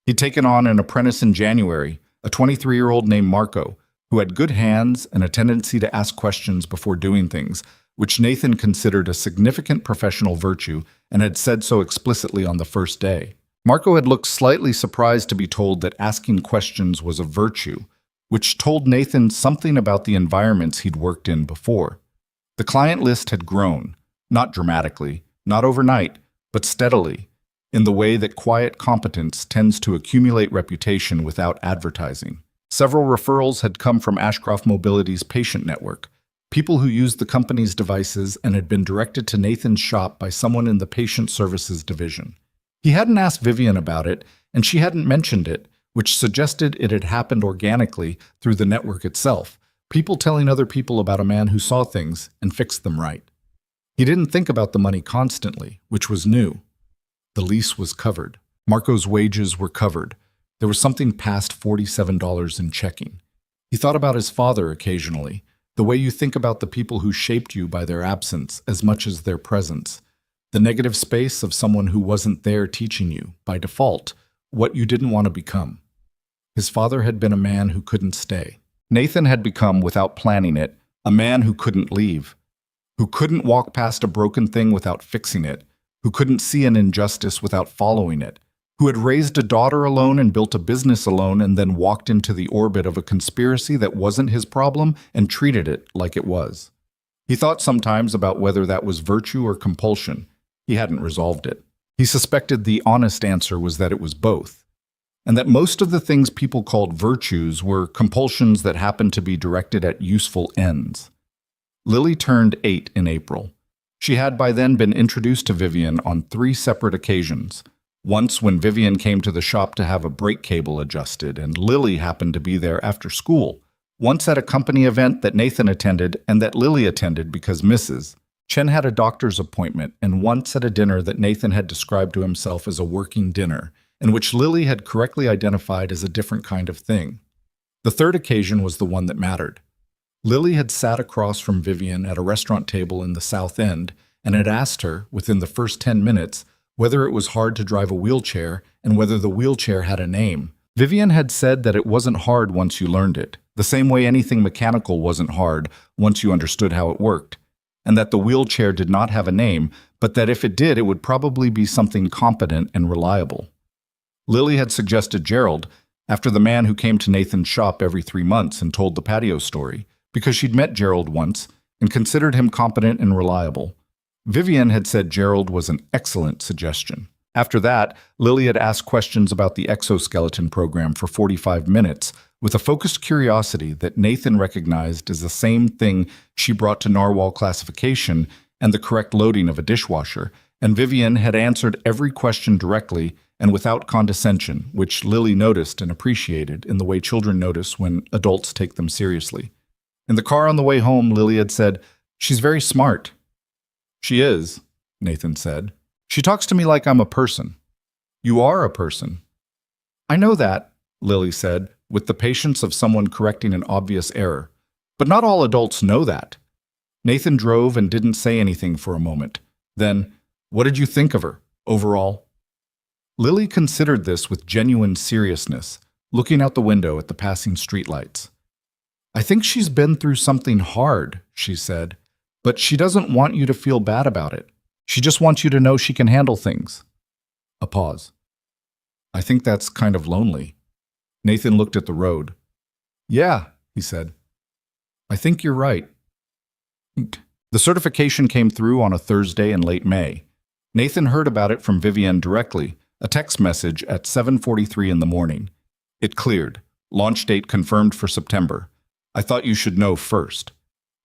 A: He'd taken on an apprentice in January, a 23-year-old named Marco, who had good hands and a tendency to ask questions before doing things, which Nathan considered a significant professional virtue and had said so explicitly on the first day. Marco had looked slightly surprised to be told that asking questions was a virtue, which told Nathan something about the environments he'd worked in before. The client list had grown, not dramatically, not overnight, but steadily, in the way that quiet competence tends to accumulate reputation without advertising. Several referrals had come from Ashcroft Mobility's patient network, people who used the company's devices and had been directed to Nathan's shop by someone in the patient services division. He hadn't asked Vivian about it, and she hadn't mentioned it, which suggested it had happened organically through the network itself, people telling other people about a man who saw things and fixed them right. He didn't think about the money constantly, which was new. The lease was covered. Marco's wages were covered. There was something past $47 in checking. He thought about his father occasionally, the way you think about the people who shaped you by their absence as much as their presence, the negative space of someone who wasn't there teaching you, by default, what you didn't want to become. His father had been a man who couldn't stay. Nathan had become, without planning it, a man who couldn't leave, who couldn't walk past a broken thing without fixing it, who couldn't see an injustice without following it, who had raised a daughter alone and built a business alone and then walked into the orbit of a conspiracy that wasn't his problem and treated it like it was. He thought sometimes about whether that was virtue or compulsion. He hadn't resolved it. He suspected the honest answer was that it was both, and that most of the things people called virtues were compulsions that happened to be directed at useful ends. Lily turned 8 in April. She had by then been introduced to Vivian on 3 separate occasions. Once when Vivian came to the shop to have a brake cable adjusted, and Lily happened to be there after school. Once at a company event that Nathan attended and that Lily attended because Mrs. Chen had a doctor's appointment, and once at a dinner that Nathan had described to himself as a working dinner, and which Lily had correctly identified as a different kind of thing. The third occasion was the one that mattered. Lily had sat across from Vivian at a restaurant table in the South End and had asked her, within the first 10 minutes, whether it was hard to drive a wheelchair and whether the wheelchair had a name. Vivian had said that it wasn't hard once you learned it, the same way anything mechanical wasn't hard once you understood how it worked, and that the wheelchair did not have a name, but that if it did, it would probably be something competent and reliable. Lily had suggested Gerald, after the man who came to Nathan's shop every 3 months and told the patio story, because she'd met Gerald once and considered him competent and reliable. Vivian had said Gerald was an excellent suggestion. After that, Lily had asked questions about the exoskeleton program for 45 minutes, with a focused curiosity that Nathan recognized as the same thing she brought to narwhal classification and the correct loading of a dishwasher, and Vivian had answered every question directly and without condescension, which Lily noticed and appreciated in the way children notice when adults take them seriously. In the car on the way home, Lily had said, "She's very smart." "She is," Nathan said. "She talks to me like I'm a person." "You are a person." "I know that," Lily said, with the patience of someone correcting an obvious error. "But not all adults know that." Nathan drove and didn't say anything for a moment. Then, "What did you think of her, overall?" Lily considered this with genuine seriousness, looking out the window at the passing streetlights. "I think she's been through something hard," she said, "but she doesn't want you to feel bad about it. She just wants you to know she can handle things." A pause. "I think that's kind of lonely." Nathan looked at the road. "Yeah," he said. "I think you're right." The certification came through on a Thursday in late May. Nathan heard about it from Vivian directly, a text message at 7:43 in the morning. It cleared. Launch date confirmed for September. I thought you should know first.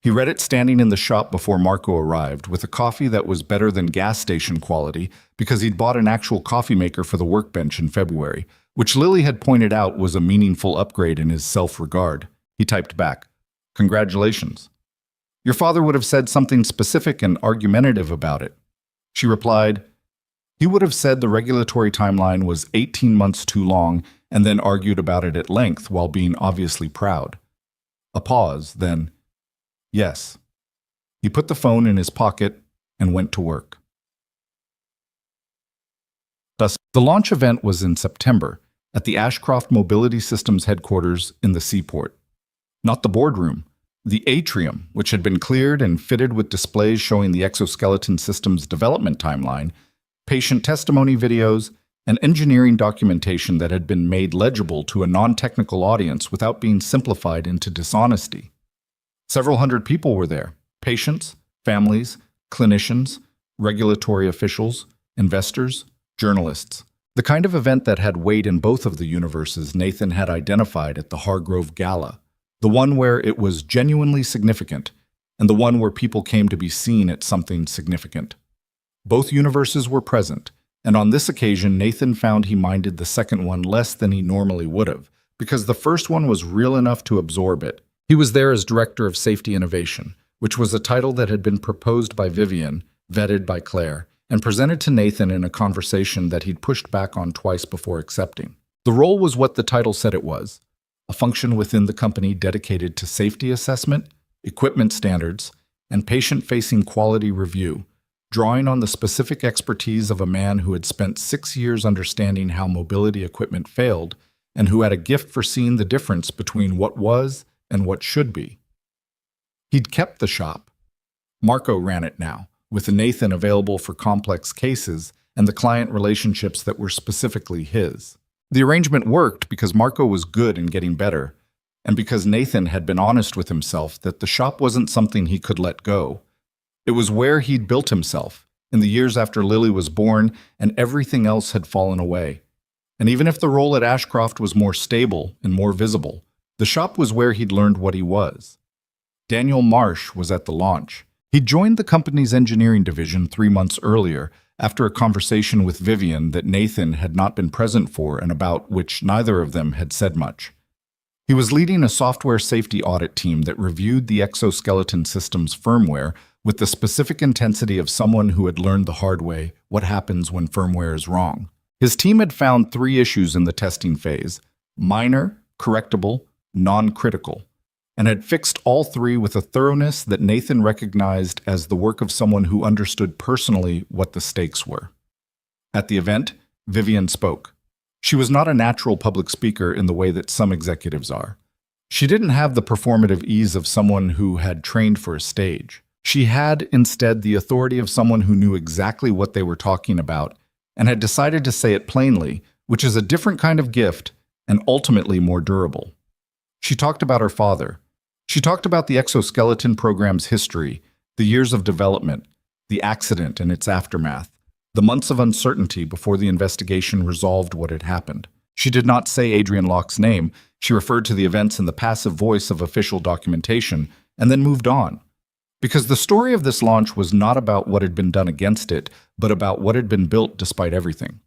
A: He read it standing in the shop before Marco arrived, with a coffee that was better than gas station quality because he'd bought an actual coffee maker for the workbench in February, which Lily had pointed out was a meaningful upgrade in his self-regard. He typed back, "Congratulations. Your father would have said something specific and argumentative about it." She replied, "He would have said the regulatory timeline was 18 months too long and then argued about it at length while being obviously proud." A pause, then, "Yes." He put the phone in his pocket and went to work. Thus, the launch event was in September at the Ashcroft Mobility Systems headquarters in the seaport. Not the boardroom, the atrium, which had been cleared and fitted with displays showing the exoskeleton system's development timeline, patient testimony videos, and engineering documentation that had been made legible to a non-technical audience without being simplified into dishonesty. Several hundred people were there: patients, families, clinicians, regulatory officials, investors, journalists. The kind of event that had weight in both of the universes Nathan had identified at the Hargrove Gala, the one where it was genuinely significant, and the one where people came to be seen at something significant. Both universes were present, and on this occasion Nathan found he minded the second one less than he normally would have, because the first one was real enough to absorb it. He was there as Director of Safety Innovation, which was a title that had been proposed by Vivian, vetted by Claire, and presented to Nathan in a conversation that he'd pushed back on twice before accepting. The role was what the title said it was: a function within the company dedicated to safety assessment, equipment standards, and patient-facing quality review, drawing on the specific expertise of a man who had spent 6 years understanding how mobility equipment failed and who had a gift for seeing the difference between what was and what should be. He'd kept the shop. Marco ran it now, with Nathan available for complex cases and the client relationships that were specifically his. The arrangement worked because Marco was good and getting better, and because Nathan had been honest with himself that the shop wasn't something he could let go. It was where he'd built himself, in the years after Lily was born and everything else had fallen away. And even if the role at Ashcroft was more stable and more visible, the shop was where he'd learned what he was. Daniel Marsh was at the launch. He'd joined the company's engineering division 3 months earlier, after a conversation with Vivian that Nathan had not been present for and about which neither of them had said much. He was leading a software safety audit team that reviewed the exoskeleton system's firmware with the specific intensity of someone who had learned the hard way what happens when firmware is wrong. His team had found 3 issues in the testing phase: minor, correctable, non-critical, and had fixed all 3 with a thoroughness that Nathan recognized as the work of someone who understood personally what the stakes were. At the event, Vivian spoke. She was not a natural public speaker in the way that some executives are. She didn't have the performative ease of someone who had trained for a stage. She had, instead, the authority of someone who knew exactly what they were talking about and had decided to say it plainly, which is a different kind of gift and ultimately more durable. She talked about her father. She talked about the exoskeleton program's history, the years of development, the accident and its aftermath, the months of uncertainty before the investigation resolved what had happened. She did not say Adrian Locke's name. She referred to the events in the passive voice of official documentation and then moved on. Because the story of this launch was not about what had been done against it, but about what had been built despite everything.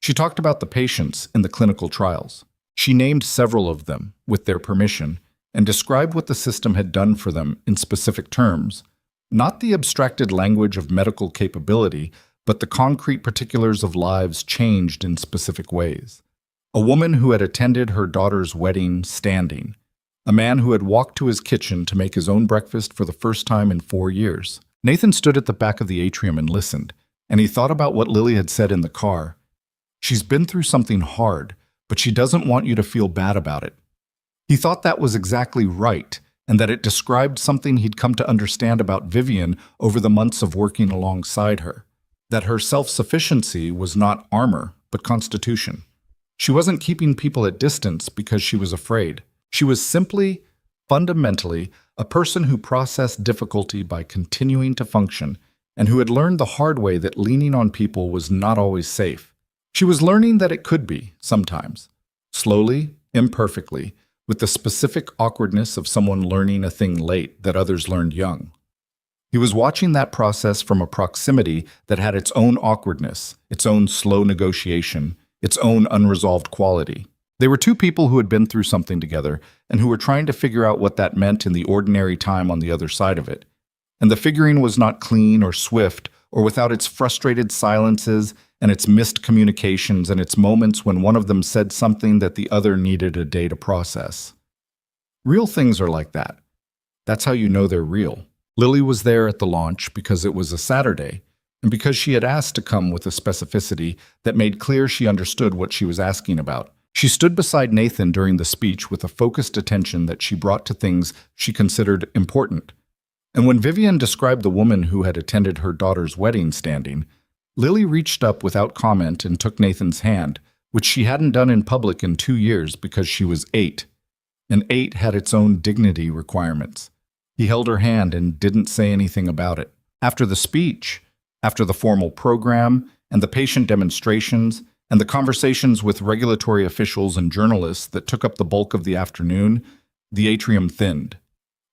A: She talked about the patients in the clinical trials. She named several of them, with their permission, and described what the system had done for them in specific terms, not the abstracted language of medical capability, but the concrete particulars of lives changed in specific ways. A woman who had attended her daughter's wedding standing. A man who had walked to his kitchen to make his own breakfast for the first time in 4 years. Nathan stood at the back of the atrium and listened, and he thought about what Lily had said in the car. She's been through something hard, but she doesn't want you to feel bad about it. He thought that was exactly right, and that it described something he'd come to understand about Vivian over the months of working alongside her. That her self-sufficiency was not armor, but constitution. She wasn't keeping people at distance because she was afraid. She was simply, fundamentally, a person who processed difficulty by continuing to function, and who had learned the hard way that leaning on people was not always safe. She was learning that it could be, sometimes. Slowly, imperfectly, with the specific awkwardness of someone learning a thing late that others learned young. He was watching that process from a proximity that had its own awkwardness, its own slow negotiation, its own unresolved quality. They were two people who had been through something together and who were trying to figure out what that meant in the ordinary time on the other side of it. And the figuring was not clean or swift or without its frustrated silences and its missed communications and its moments when one of them said something that the other needed a day to process. Real things are like that. That's how you know they're real. Lily was there at the launch because it was a Saturday, and because she had asked to come with a specificity that made clear she understood what she was asking about. She stood beside Nathan during the speech with a focused attention that she brought to things she considered important. And when Vivian described the woman who had attended her daughter's wedding standing, Lily reached up without comment and took Nathan's hand, which she hadn't done in public in 2 years because she was 8. And 8 had its own dignity requirements. He held her hand and didn't say anything about it. After the speech, after the formal program, and the patient demonstrations, and the conversations with regulatory officials and journalists that took up the bulk of the afternoon, the atrium thinned.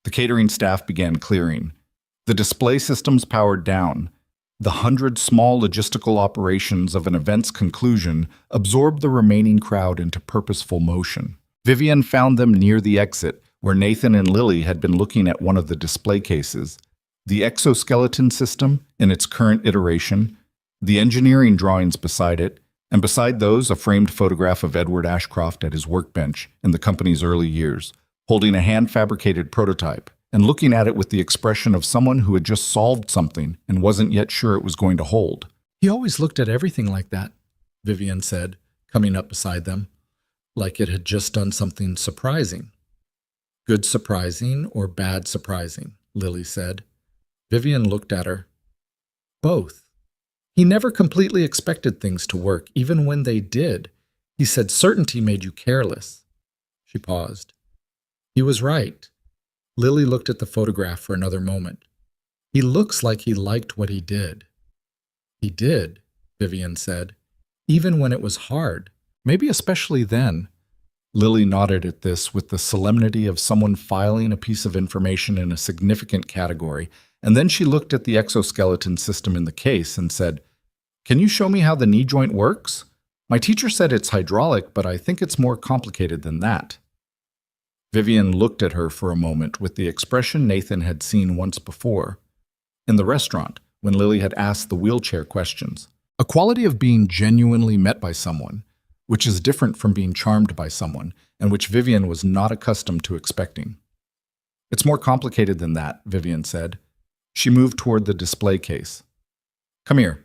A: The catering staff began clearing. The display systems powered down. The 100 small logistical operations of an event's conclusion absorbed the remaining crowd into purposeful motion. Vivian found them near the exit, where Nathan and Lily had been looking at one of the display cases. The exoskeleton system, in its current iteration, the engineering drawings beside it, and beside those a framed photograph of Edward Ashcroft at his workbench in the company's early years, holding a hand-fabricated prototype, and looking at it with the expression of someone who had just solved something and wasn't yet sure it was going to hold. "He always looked at everything like that," Vivian said, coming up beside them, like it had just done something surprising. "Good surprising or bad surprising?" Lily said. Vivian looked at her. "Both. He never completely expected things to work, even when they did. He said certainty made you careless." She paused. He was right. Lily looked at the photograph for another moment. "He looks like he liked what he did." "He did," Vivian said, "even when it was hard. Maybe especially then." Lily nodded at this with the solemnity of someone filing a piece of information in a significant category, and then she looked at the exoskeleton system in the case and said, "Can you show me how the knee joint works? My teacher said it's hydraulic, but I think it's more complicated than that." Vivian looked at her for a moment with the expression Nathan had seen once before, in the restaurant when Lily had asked the wheelchair questions. A quality of being genuinely met by someone, which is different from being charmed by someone, and which Vivian was not accustomed to expecting. "It's more complicated than that," Vivian said. She moved toward the display case. "Come here."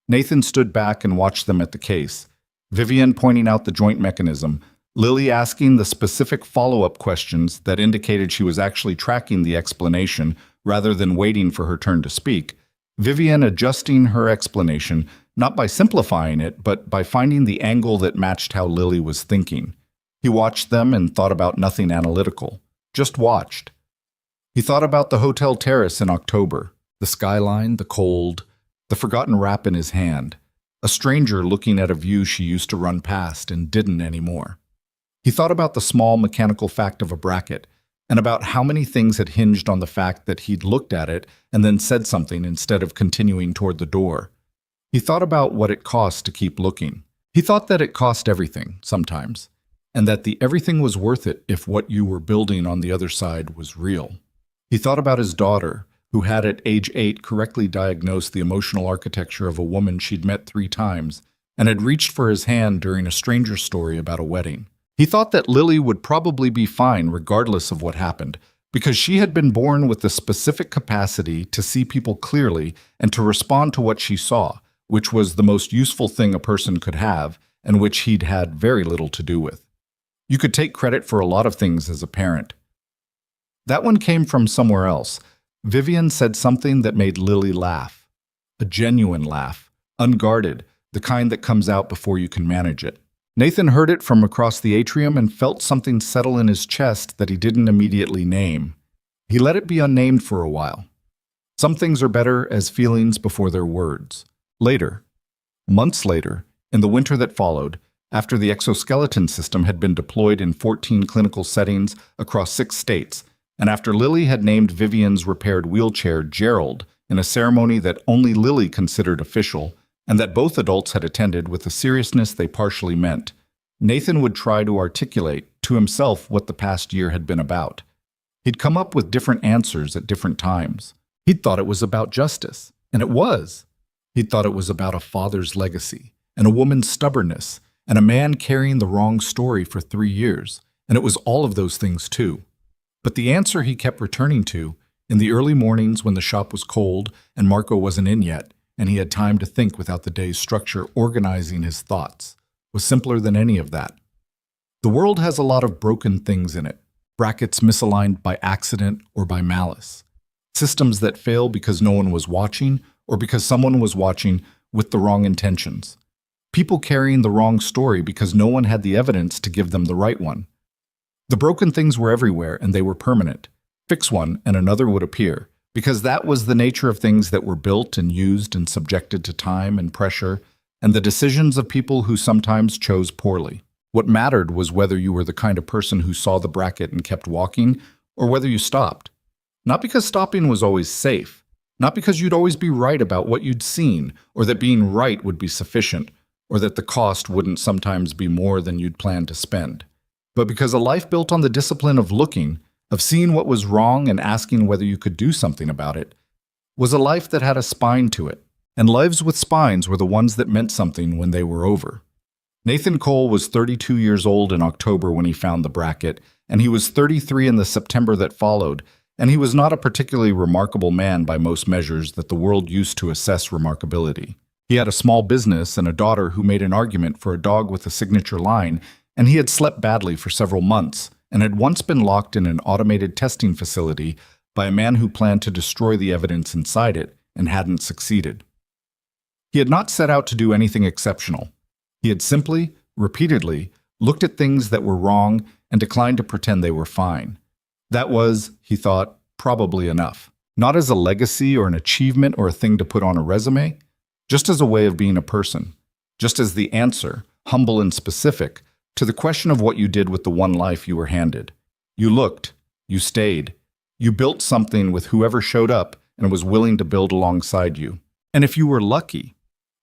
A: Nathan stood back and watched them at the case, Vivian pointing out the joint mechanism, Lily asking the specific follow-up questions that indicated she was actually tracking the explanation rather than waiting for her turn to speak, Vivian adjusting her explanation, not by simplifying it, but by finding the angle that matched how Lily was thinking. He watched them and thought about nothing analytical, just watched. He thought about the hotel terrace in October, the skyline, the cold, the forgotten wrap in his hand, a stranger looking at a view she used to run past and didn't anymore. He thought about the small mechanical fact of a bracket, and about how many things had hinged on the fact that he'd looked at it and then said something instead of continuing toward the door. He thought about what it cost to keep looking. He thought that it cost everything, sometimes, and that the everything was worth it if what you were building on the other side was real. He thought about his daughter, who had at age 8 correctly diagnosed the emotional architecture of a woman she'd met 3 times, and had reached for his hand during a stranger's story about a wedding. He thought that Lily would probably be fine regardless of what happened, because she had been born with the specific capacity to see people clearly and to respond to what she saw, which was the most useful thing a person could have, and which he'd had very little to do with. You could take credit for a lot of things as a parent. That one came from somewhere else. Vivian said something that made Lily laugh. A genuine laugh, unguarded, the kind that comes out before you can manage it. Nathan heard it from across the atrium and felt something settle in his chest that he didn't immediately name. He let it be unnamed for a while. Some things are better as feelings before they're words. Later, months later, in the winter that followed, after the exoskeleton system had been deployed in 14 clinical settings across 6 states, and after Lily had named Vivian's repaired wheelchair Gerald in a ceremony that only Lily considered official, and that both adults had attended with a seriousness they partially meant, Nathan would try to articulate to himself what the past year had been about. He'd come up with different answers at different times. He'd thought it was about justice, and it was. He'd thought it was about a father's legacy, and a woman's stubbornness, and a man carrying the wrong story for 3 years, and it was all of those things too. But the answer he kept returning to, in the early mornings when the shop was cold and Marco wasn't in yet, and he had time to think without the day's structure organizing his thoughts, was simpler than any of that. The world has a lot of broken things in it, brackets misaligned by accident or by malice, systems that fail because no one was watching or because someone was watching with the wrong intentions, people carrying the wrong story because no one had the evidence to give them the right one. The broken things were everywhere and they were permanent. Fix one and another would appear, because that was the nature of things that were built and used and subjected to time and pressure and the decisions of people who sometimes chose poorly. What mattered was whether you were the kind of person who saw the bracket and kept walking, or whether you stopped. Not because stopping was always safe, not because you'd always be right about what you'd seen, or that being right would be sufficient, or that the cost wouldn't sometimes be more than you'd planned to spend, but because a life built on the discipline of looking, of seeing what was wrong and asking whether you could do something about it, was a life that had a spine to it, and lives with spines were the ones that meant something when they were over. Nathan Cole was 32 years old in October when he found the bracket, and he was 33 in the September that followed, and he was not a particularly remarkable man by most measures that the world used to assess remarkability. He had a small business and a daughter who made an argument for a dog with a signature line, and he had slept badly for several months, and had once been locked in an automated testing facility by a man who planned to destroy the evidence inside it and hadn't succeeded. He had not set out to do anything exceptional. He had simply, repeatedly, looked at things that were wrong and declined to pretend they were fine. That was, he thought, probably enough. Not as a legacy or an achievement or a thing to put on a resume, just as a way of being a person, just as the answer, humble and specific, to the question of what you did with the one life you were handed. You looked, you stayed, you built something with whoever showed up and was willing to build alongside you. And if you were lucky,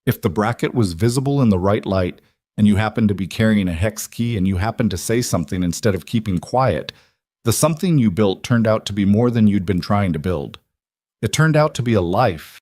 A: if the bracket was visible in the right light and you happened to be carrying a hex key and you happened to say something instead of keeping quiet, the something you built turned out to be more than you'd been trying to build. It turned out to be a life,